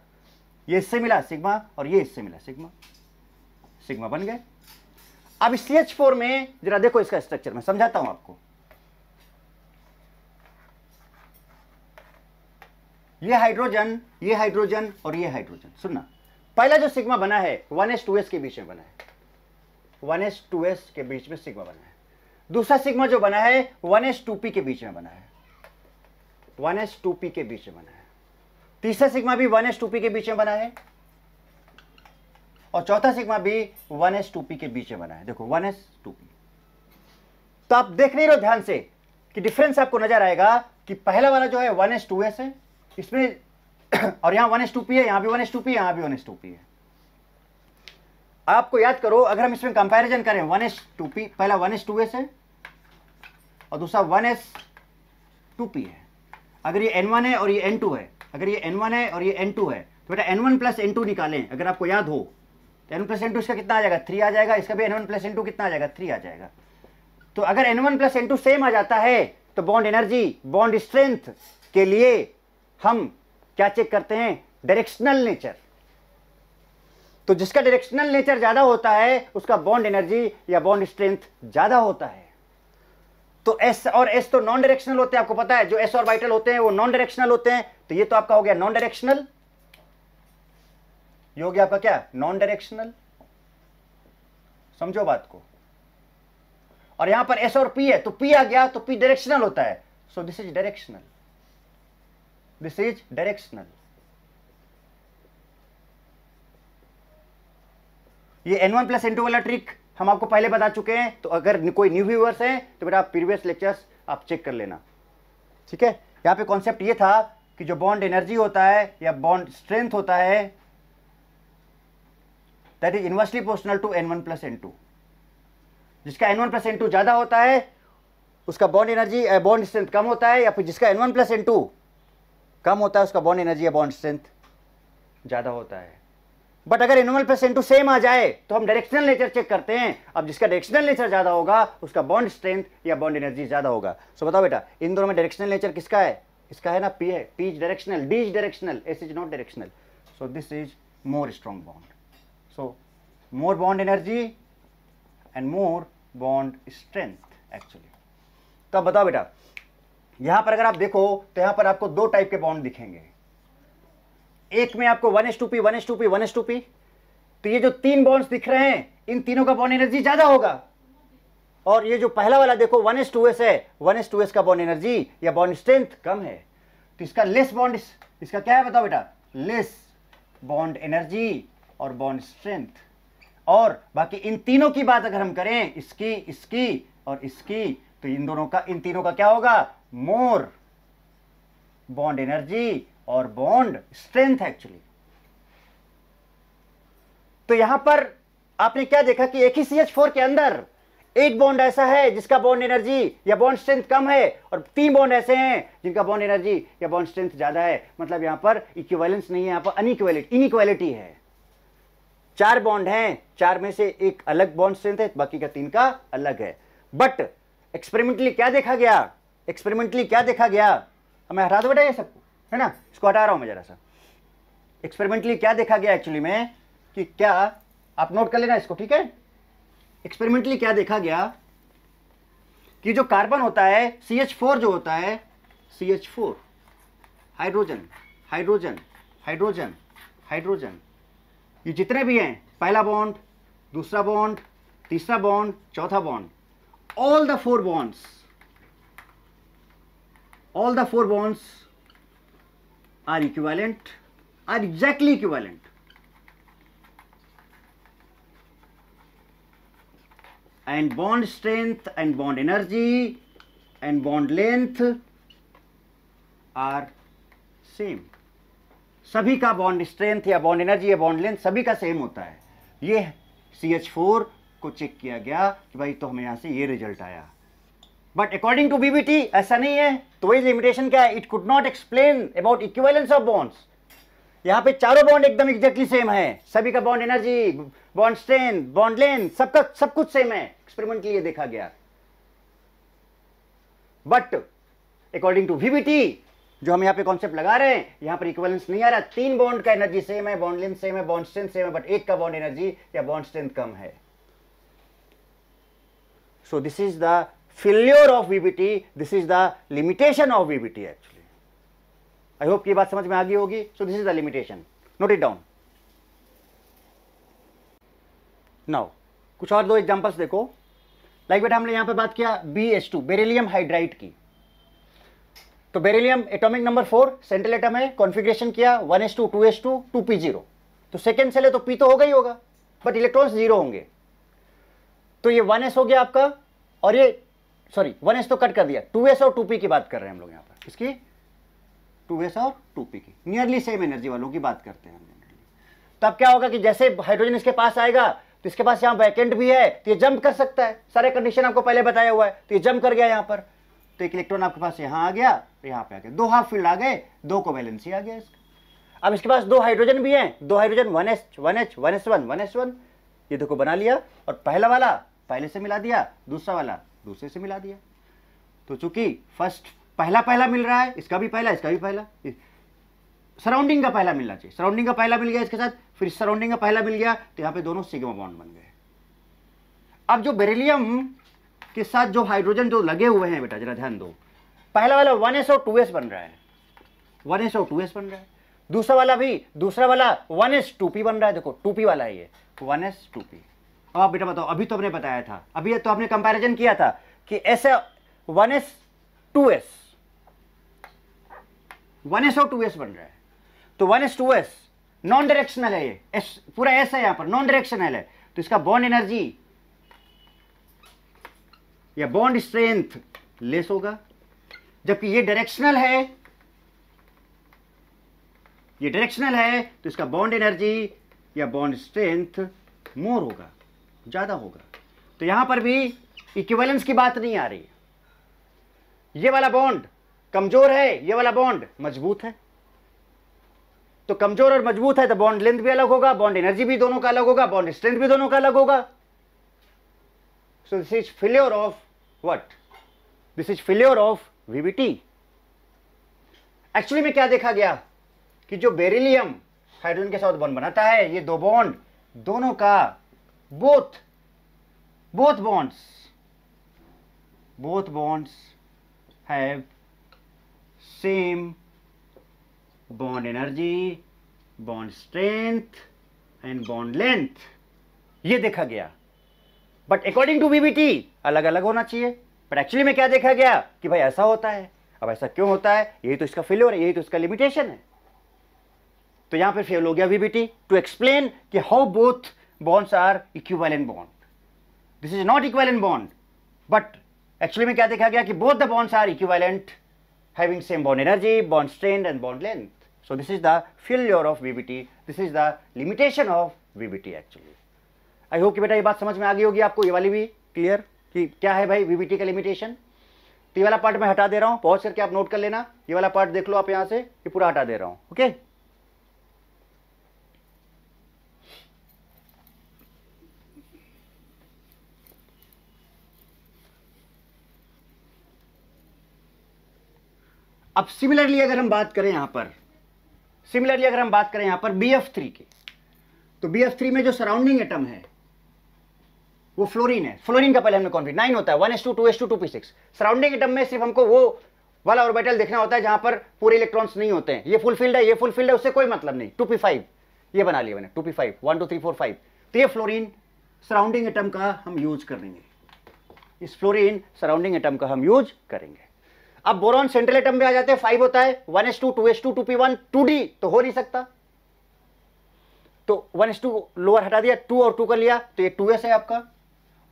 ये इससे मिला सिग्मा और ये इससे मिला सिग्मा, सिग्मा बन गए। अब CH4 में जरा देखो इसका स्ट्रक्चर मैं समझाता हूं आपको। ये हाइड्रोजन, ये हाइड्रोजन और ये हाइड्रोजन, सुनना, पहला जो सिग्मा बना है 1s 2s के बीच में बना है, 1s 2s के बीच में सिग्मा बना है। दूसरा सिग्मा जो बना है 1s 2p के बीच में बना है, 1s 2p के बीच में बना है। तीसरा सिग्मा भी 1s 2p के बीच में बना है, और चौथा सिग्मा भी 1s 2p के बीच में बना है, देखो 1s 2p। तो आप देख नहीं रहो ध्यान से कि डिफरेंस आपको नजर आएगा कि पहला वाला जो है 1s 2s है इसमें, और यहां 1s 2p है, यहां भी 1s 2p, यहां भी 1s 2p है। आपको याद करो, अगर हम इसमें कंपैरिजन करें 1s 2p, पहला 1s 2s है और दूसरा 1s 2p है। अगर ये n1 है और ये n2 है, अगर ये n1 है और ये n2 है, तो बेटा n1 प्लस n2 निकालें, अगर आपको याद हो तो n1 प्लस n2 इसका कितना आ जाएगा, 3 आ जाएगा, इसका भी n1 प्लस n2 कितना आ जाएगा, 3 आ जाएगा। तो अगर n1 प्लस n2 सेम आ जाता है तो बॉन्ड एनर्जी, बॉन्ड स्ट्रेंथ के लिए हम क्या चेक करते हैं, डायरेक्शनल नेचर। तो जिसका डायरेक्शनल नेचर ज्यादा होता है उसका बॉन्ड एनर्जी या बॉन्ड स्ट्रेंथ ज्यादा होता है। तो S और S तो नॉन डायरेक्शनल होते हैं, आपको पता है, जो S ऑर्बिटल होते हैं वो नॉन डायरेक्शनल होते हैं। तो ये तो आपका हो गया नॉन डायरेक्शनल, ये हो गया आपका क्या, नॉन डायरेक्शनल, समझो बात को। और यहां पर S और P है, तो P आ गया तो P डायरेक्शनल होता है, so this is directional, this is directional. ये n1 प्लस n2 वाला ट्रिक हम आपको पहले बता चुके हैं, तो अगर कोई न्यू व्यूअर्स हैं तो बेटा आप प्रीवियस लेक्चर्स आप चेक कर लेना, ठीक है। यहां पे कॉन्सेप्ट ये था कि जो बॉन्ड एनर्जी होता है या बॉन्ड स्ट्रेंथ होता है that is inversely proportional to n1 plus n2। जिसका n1 प्लस n2 ज्यादा होता है उसका बॉन्ड एनर्जी बॉन्ड स्ट्रेंथ कम होता है, या फिर जिसका n1 प्लस n2 कम होता है उसका बॉन्ड एनर्जी या बॉन्ड स्ट्रेंथ ज्यादा होता है। बट अगर n1 प्लस n2 सेम आ जाए तो हम डायरेक्शनल नेचर चेक करते हैं। अब जिसका डायरेक्शनल नेचर ज्यादा होगा उसका बॉन्ड स्ट्रेंथ या बॉन्ड एनर्जी ज्यादा होगा। सो बताओ बेटा इन दोनों में डायरेक्शनल नेचर किसका है, इसका है ना, P है, P is directional, D is directional, S is not directional, so this is more strong bond, so more bond energy and more bond strength actually. तो अब बताओ बेटा यहां पर अगर आप देखो तो यहां पर आपको दो टाइप के बॉन्ड दिखेंगे, एक में आपको 1s2p 1s2p 1s2p। तो ये जो तीन बॉन्ड्स दिख रहे हैं इन तीनों का बॉन्ड एनर्जी ज्यादा होगा, और ये जो पहला वाला देखो 1s2s है, 1s2s का बॉन्ड एनर्जी या बॉन्ड स्ट्रेंथ कम है, तो इसका लेस बॉन्ड, इसका क्या है बताओ बेटा, लेस बॉन्ड एनर्जी और बॉन्ड स्ट्रेंथ। और बाकी इन तीनों की बात अगर हम करें, इसकी, इसकी और इसकी, तो इन तीनों का क्या होगा, मोर बॉन्ड एनर्जी और बॉन्ड स्ट्रेंथ एक्चुअली। तो यहां पर आपने क्या देखा कि एक ही CH4 के अंदर एक बॉन्ड ऐसा है जिसका बॉन्ड एनर्जी या बॉन्ड स्ट्रेंथ कम है, और 3 बॉन्ड ऐसे हैं जिनका बॉन्ड एनर्जी या बॉन्ड स्ट्रेंथ ज्यादा है। मतलब यहां पर इक्विवेलेंस नहीं है, यहां पर इनइक्वालिटी है। 4 बॉन्ड हैं, 4 में से एक अलग बॉन्ड स्ट्रेंथ है, बाकी का 3 का अलग है। बट एक्सपेरिमेंटली क्या देखा गया, मैं हटा दो बेटा ये सबको, है ना, इसको हटा रहा हूं मैं जरा सा। एक्सपेरिमेंटली क्या देखा गया एक्चुअली में, कि क्या, आप नोट कर लेना इसको, ठीक है। एक्सपेरिमेंटली क्या देखा गया कि जो कार्बन होता है, CH4 जो होता है, CH4, hydrogen hydrogen hydrogen hydrogen, ये जितने भी हैं, पहला बॉन्ड, दूसरा बॉन्ड, तीसरा बॉन्ड, चौथा bond, all the 4 bonds are equivalent, are exactly equivalent. And bond strength and bond energy and bond length are same. सभी का बॉन्ड स्ट्रेंथ या बॉन्ड एनर्जी या बॉन्ड लेंथ सभी का सेम होता है। ये CH4 को चेक किया गया कि भाई तो हमें यहां से ये रिजल्ट आया। बट अकॉर्डिंग टू BBT ऐसा नहीं है। तो वही लिमिटेशन क्या है, it could not explain about equivalence of bonds. यहां पे चारों बॉन्ड एकदम एग्जैक्टली सेम है, सभी का bond energy, bond strength, bond length, सबका सब कुछ सेम है। एक्सपेरिमेंटली ये देखा गया। बट अकॉर्डिंग टू VBT जो हम यहां पे कॉन्सेप्ट लगा रहे हैं, यहां पर इक्विवेलेंस नहीं आ रहा। 3 बॉन्ड का एनर्जी सेम है, बॉन्ड लेंथ सेम है, बॉन्ड स्ट्रेंथ सेम है, बट एक का बॉन्ड एनर्जी या बॉन्ड स्ट्रेंथ कम है। So this is the failure of VBT, this is the limitation of VBT actually. I hope ये बात समझ में आ गई होगी। So this is the limitation, note it down. Now कुछ और 2 एग्जांपल्स देखो। लाइक बेटा हमने यहां पे बात किया BH2 बेरिलियम हाइड्राइड की। तो beryllium atomic number 4 central atom है, कॉन्फ़िगरेशन किया 1s2 2s2 2p0। तो सेकेंड सेल है तो p तो होगा ही होगा, बट इलेक्ट्रॉन्स 0 होंगे। तो ये 1s हो गया आपका, और ये सॉरी 1s तो कट कर दिया, 2s और 2p की बात कर रहे हैं हम लोग यहाँ पर। इसकी 2s और 2p की नियरली सेम एनर्जी वालों की बात करते हैं हम। तो अब क्या होगा कि जैसे हाइड्रोजन इसके पास आएगा तो इसके पास यहाँ वैकेंट भी है, तो ये जंप कर सकता है। सारे कंडीशन आपको पहले बताया हुआ है, तो ये जंप कर गया यहाँ पर। तो एक इलेक्ट्रॉन आपके पास यहाँ आ गया, यहाँ पे आ गया, 2 हाफ फील्ड आ गए, 2 को वैलेंसी आ गया इसका। अब इसके पास 2 हाइड्रोजन भी हैं, 2 हाइड्रोजन 1s 1s1 ये देखो बना लिया, और पहला वाला पहले से मिला दिया, दूसरा वाला दूसरे से मिला दिया। तो चूंकि फर्स्ट पहला मिल रहा है, इसका भी पहला, इसका भी पहला, सराउंडिंग का पहला मिलना चाहिए, सराउंडिंग का पहला मिल गया इसके साथ, फिर सराउंडिंग का पहला मिल गया, तो यहां पे दोनों सिग्मा बॉन्ड बन गए। अब जो बेरिलियम के साथ जो हाइड्रोजन जो लगे हुए हैं बेटा जरा ध्यान दो, पहला वाला 1s और 2s बन रहा है, 1s और 2s बन रहा है। दूसरा वाला 1s 2p बन रहा है, देखो 2p वाला है ये, 1s 2p। अब आप बेटा बताओ, अभी तो हमने बताया था, अभी तो आपने कंपैरिजन किया था कि ऐसे 1s 2s 1s और 2s बन रहा है। तो 1s 2s नॉन डायरेक्शनल है, ये एस पूरा एस है यहां पर, नॉन डायरेक्शनल है, तो इसका बॉन्ड एनर्जी या बॉन्ड स्ट्रेंथ लेस होगा। जबकि ये डायरेक्शनल है, तो इसका बॉन्ड एनर्जी या बॉन्ड स्ट्रेंथ मोर होगा, ज्यादा होगा। तो यहां पर भी इक्विवेलेंस की बात नहीं आ रही। ये वाला बॉन्ड कमजोर है, ये वाला बॉन्ड मजबूत है। तो कमजोर और मजबूत है तो बॉन्ड लेंथ भी अलग होगा, बॉन्ड एनर्जी भी दोनों का अलग होगा, बॉन्ड स्ट्रेंथ भी दोनों का अलग होगा। सो this is failure of what, this is failure of VBT। Actually में क्या देखा गया कि जो बेरिलियम हाइड्रोजन के साथ बॉन्ड बनाता है, ये 2 बॉन्ड दोनों का both bonds have same bond energy, bond strength and bond length। ये देखा गया बट अकॉर्डिंग टू वीबीटी अलग अलग होना चाहिए। बट एक्चुअली में क्या देखा गया कि भाई ऐसा होता है। अब ऐसा क्यों होता है, यही तो इसका फेल्योर है, यही तो इसका लिमिटेशन है। तो यहां पर फेल हो गया वीबीटी टू एक्सप्लेन कि how both bonds are equivalent bond. This is not equivalent bond, but actually में क्या देखा गया कि both the bonds are equivalent, having same bond energy, bond strength and bond length. So this is the failure of VBT. This is the limitation of VBT actually. I hope कि बेटा ये बात समझ में आ गई होगी आपको, ये वाली भी क्लियर कि क्या है भाई VBT का लिमिटेशन। तो ये वाला पार्ट मैं हटा दे रहा हूँ, पॉज करके आप नोट कर लेना। ये वाला पार्ट देख लो आप यहाँ से, ये पूरा हटा दे रहा हूँ। ओके अब सिमिलरली अगर हम बात करें यहां पर, BF3 की, तो BF3 में जो सराउंडिंग एटम है वो फ्लोरीन है। फ्लोरीन का पहले हमने कॉन्फिग 9 होता है, 1s2 2s2 2p6। Surrounding atom में सिर्फ हमको वो वाला ऑर्बिटल देखना होता है जहां पर पूरे इलेक्ट्रॉन्स नहीं होते हैं। ये फुल फील्ड है, ये फुल फील्ड है, उससे कोई मतलब नहीं। 2p5 ये बना लिया मैंने, 2p5 1 2 3 4 5। तो ये फ्लोरीन सराउंडिंग एटम का हम यूज करेंगे, इस फ्लोरीन सराउंडिंग एटम का हम यूज करेंगे। अब बोरॉन सेंट्रल एटम में आ जाते हैं, 5 होता है, 1s2 2s2 2p1 2d तो हो नहीं सकता। तो 1s2 लोअर हटा दिया, 2 और 2 कर लिया, तो ये 2s है आपका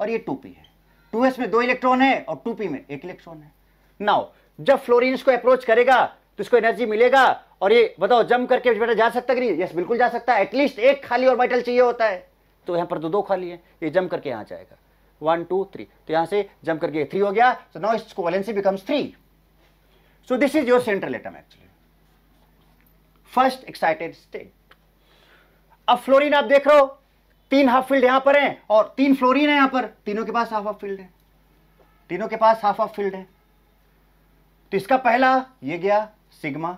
और ये 2p है। 2s में 2 इलेक्ट्रॉन है और 2p में 1 इलेक्ट्रॉन है। नाउ जब फ्लोरीन इसको अप्रोच करेगा तो इसको एनर्जी मिलेगा, और ये बताओ जम करके बेटा जा सकता कि नहीं? यस बिल्कुल जा सकता है। एटलीस्ट एक खाली ऑर्बिटल चाहिए होता है, तो यहाँ पर तो 2 खाली है, ये जम करके यहाँ जाएगा 1 2 3, तो यहाँ से जम करके 3 हो गया। So now it's covalency becomes 3। So this is your central atom actually, first excited state। अब फ्लोरीन आप देख रहे हो, 3 हाफ फील्ड यहां पर हैं और 3 फ्लोरीन है यहां पर, तीनों के पास हाफ हाफ फील्ड है, तीनों के पास हाफ हाफ फील्ड है। तो इसका पहला ये गया सिग्मा,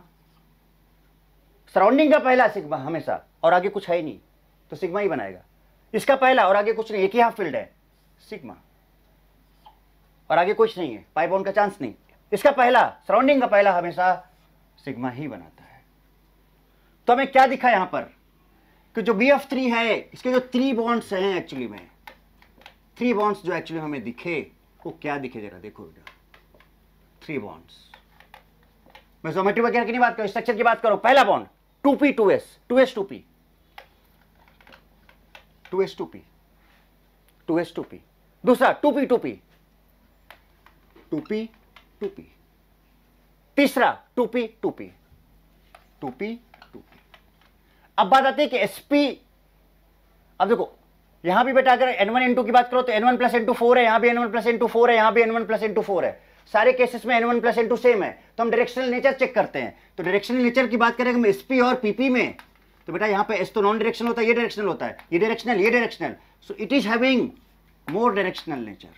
सराउंडिंग का पहला सिग्मा हमेशा, और आगे कुछ है ही नहीं तो सिग्मा ही बनाएगा। इसका पहला और आगे कुछ नहीं, एक ही हाफ फील्ड है सिग्मा, और आगे कुछ नहीं है, पाई बॉन्ड का चांस नहीं। इसका पहला सराउंडिंग का पहला हमेशा सिग्मा ही बनाता है। तो हमें क्या दिखा यहां पर कि जो BF3 है इसके जो 3 बॉन्ड्स हैं एक्चुअली में, 3 बॉन्ड्स जो एक्चुअली हमें दिखे वो क्या दिखे जरा देखो बेटा। 3 बॉन्ड्स, मैं ज्योमेट्री वगैरह की नहीं बात करूं, स्ट्रक्चर की बात करो। पहला bond 2p 2s 2s 2p 2s 2p 2s 2p, दूसरा 2p 2p 2p 2p, तीसरा 2p 2p 2p 2p। अब बात आती है कि sp, अब देखो यहां भी बेटा अगर n1 n2 की बात करो तो n1 प्लस n2 4 है, यहां भी n1 प्लस n2 4 है, यहां भी n1 प्लस n2 4 है। सारे केसेस में n1 प्लस n2 सेम है, तो हम डायरेक्शनल नेचर चेक करते हैं। तो डायरेक्शनल नेचर की बात करें हम sp और pp में, तो बेटा यहां पे s तो नॉन डायरेक्शनल होता है, ये डायरेक्शनल होता है, ये डायरेक्शनल ये directional, so it is having more directional nature,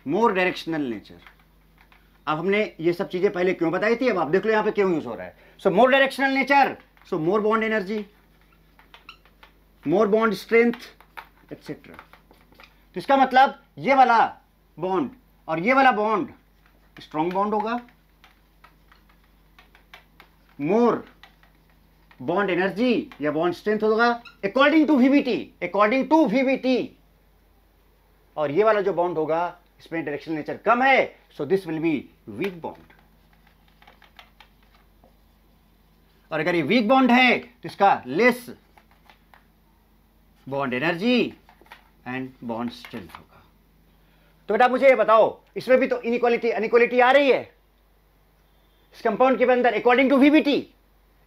more directional nature. अब हमने ये सब चीजें पहले क्यों बताई थी, अब आप देख लो यहां पे क्यों यूज हो रहा है। सो मोर डायरेक्शनल नेचर, सो मोर बॉन्ड एनर्जी, मोर बॉन्ड स्ट्रेंथ एक्सेट्रा। तो इसका मतलब ये वाला बॉन्ड और ये वाला बॉन्ड स्ट्रॉन्ग बॉन्ड होगा, मोर बॉन्ड एनर्जी या बॉन्ड स्ट्रेंथ होगा according to VBT, according to VBT. और ये वाला जो बॉन्ड होगा इसमें डायरेक्शनल नेचर कम है, so this will be weak bond. और अगर ये वीक बॉन्ड है तो इसका less bond energy and bond strength होगा। तो बेटा मुझे ये बताओ, इसमें भी तो इनइक्वालिटी आ रही है इस कंपाउंड के अंदर according to VBT,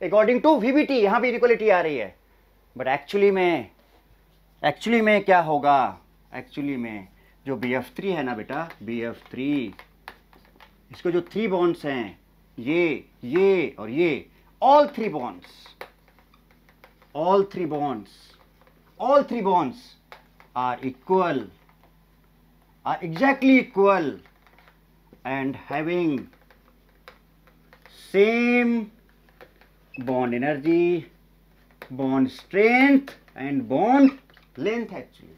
according to VBT यहां भी इनइक्वालिटी आ रही है। बट एक्चुअली में क्या होगा, एक्चुअली में जो BF3 है ना बेटा, BF3 इसको जो 3 बॉन्ड्स हैं ये और ये, all three bonds are equal, are exactly equal and having same bond energy, bond strength and bond length actually।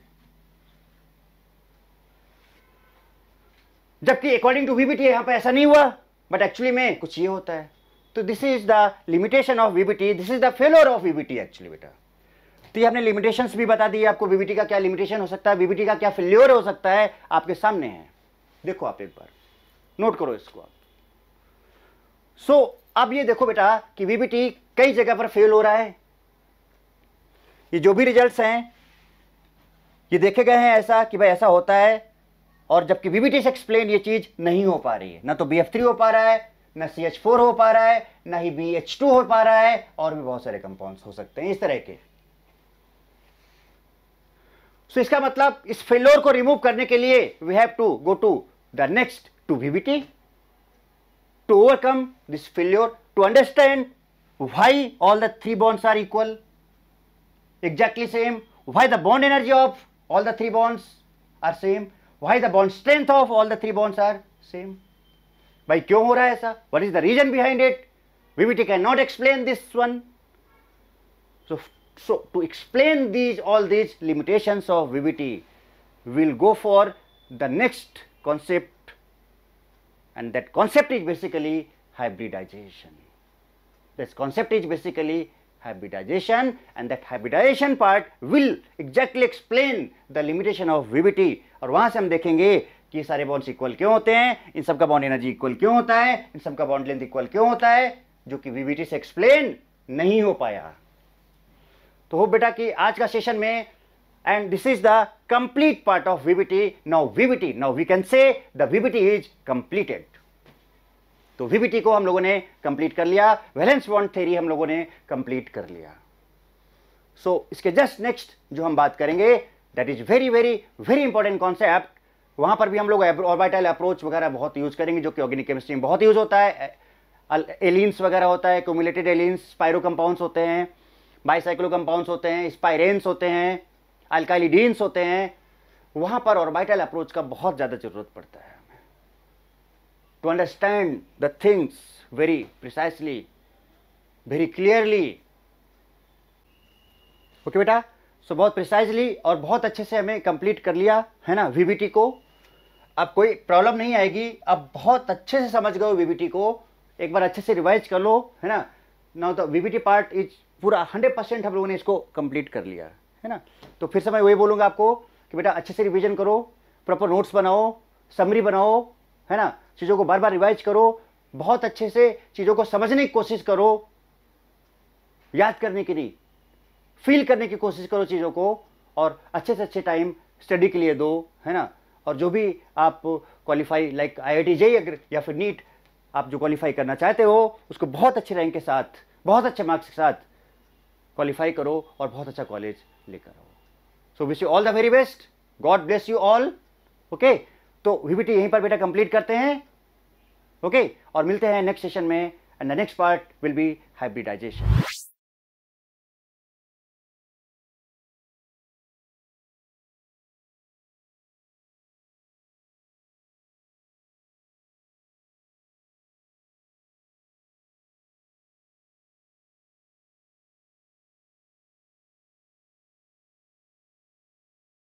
जबकि अकॉर्डिंग टू वीबीटी यहां पर ऐसा नहीं हुआ, बट एक्चुअली में कुछ ये होता है। तो this is the limitation of VBT, this is the failure of VBT actually बेटा। तो ये हमने लिमिटेशंस भी बता दी आपको, वीबीटी का क्या लिमिटेशन हो सकता है, वीबीटी का क्या फेल्योर हो सकता है, आपके सामने है। देखो आप एक बार नोट करो इसको आप। सो अब ये देखो बेटा कि वीबीटी कई जगह पर फेल हो रहा है। ये जो भी रिजल्ट्स हैं ये देखे गए हैं ऐसा कि भाई ऐसा होता है, और जबकि वीबीटी से एक्सप्लेन ये चीज नहीं हो पा रही है। ना तो BF3 हो पा रहा है, ना CH4 हो पा रहा है, ना ही BH2 हो पा रहा है, और भी बहुत सारे कंपाउंड्स हो सकते हैं इस तरह के। सो इसका मतलब इस फेल्योर को रिमूव करने के लिए we have to go to the next to VBT to overcome this failure, to understand why all the 3 bonds are equal, exactly same, why the bond energy of all the 3 bonds are same, why the bond strength of all the 3 bonds are same. भाई क्यों हो रहा है ऐसा? What is the reason behind it? VBT cannot explain this one. So to explain all these limitations of VBT, we'll go for the next concept. And that concept is basically hybridization. This concept is basically hybridization, and that hybridization part will exactly explain the limitation of VBT. और वहां से हम देखेंगे कि सारे बॉन्ड्स इक्वल क्यों होते हैं, इन सब का बॉन्ड एनर्जी इक्वल क्यों होता है, इन सब का बॉन्ड लेंथ इक्वल क्यों होता है, जो कि VBT से एक्सप्लेन नहीं हो पाया। तो होप बेटा कि आज का सेशन में, and this is the complete part of VBT. Now we can say the VBT is completed. तो VBT को हम लोगों ने कंप्लीट कर लिया, वैलेंस बॉन्ड थ्योरी हम लोगों ने कंप्लीट कर लिया। सो इसके जस्ट नेक्स्ट जो हम बात करेंगे, that is very very very important concept. वहां पर भी हम लोग ऑर्बिटल अप्रोच वगैरह बहुत यूज करेंगे, जो कि ऑर्गेनिक केमिस्ट्री में बहुत यूज होता है। एलिन्स वगैरह होता है, क्यूमुलेटेड एलिन्स, स्पाइरो कंपाउंड्स होते हैं, बाइसाइक्लो कंपाउंड्स होते हैं, स्पाइरेन्स होते हैं, अल्काइलिडीन्स होते हैं। वहां पर ऑर्बिटल अप्रोच का बहुत ज्यादा जरूरत पड़ता है हमें, to understand the things very precisely, very clearly. Okay बेटा, सो बहुत प्रिसाइसली और बहुत अच्छे से हमें कंप्लीट कर लिया है ना VBT को। अब कोई प्रॉब्लम नहीं आएगी, अब बहुत अच्छे से समझ गए VBT को, एक बार अच्छे से रिवाइज कर लो है ना। Now the VBT part is पूरा 100% हम लोगों ने इसको कंप्लीट कर लिया है ना। तो फिर से मैं वही बोलूँगा आपको कि बेटा अच्छे से रिवीजन करो, प्रॉपर नोट्स बनाओ, समरी बनाओ है ना, चीज़ों को बार बार रिवाइज करो, बहुत अच्छे से चीज़ों को समझने की कोशिश करो, याद करने की नहीं, फील करने की कोशिश करो चीज़ों को, और अच्छे से अच्छे टाइम स्टडी के लिए दो है ना। और जो भी आप क्वालिफाई लाइक IIT JEE अगर या फिर नीट आप जो क्वालिफाई करना चाहते हो, उसको बहुत अच्छे रैंक के साथ, बहुत अच्छे मार्क्स के साथ क्वालिफाई करो और बहुत अच्छा कॉलेज लेकर आओ। So wish you all the very best, God bless you all. Okay, तो VBT यहीं पर बेटा कंप्लीट करते हैं। ओके, और मिलते हैं नेक्स्ट सेशन में, and the next part will be hybridisation.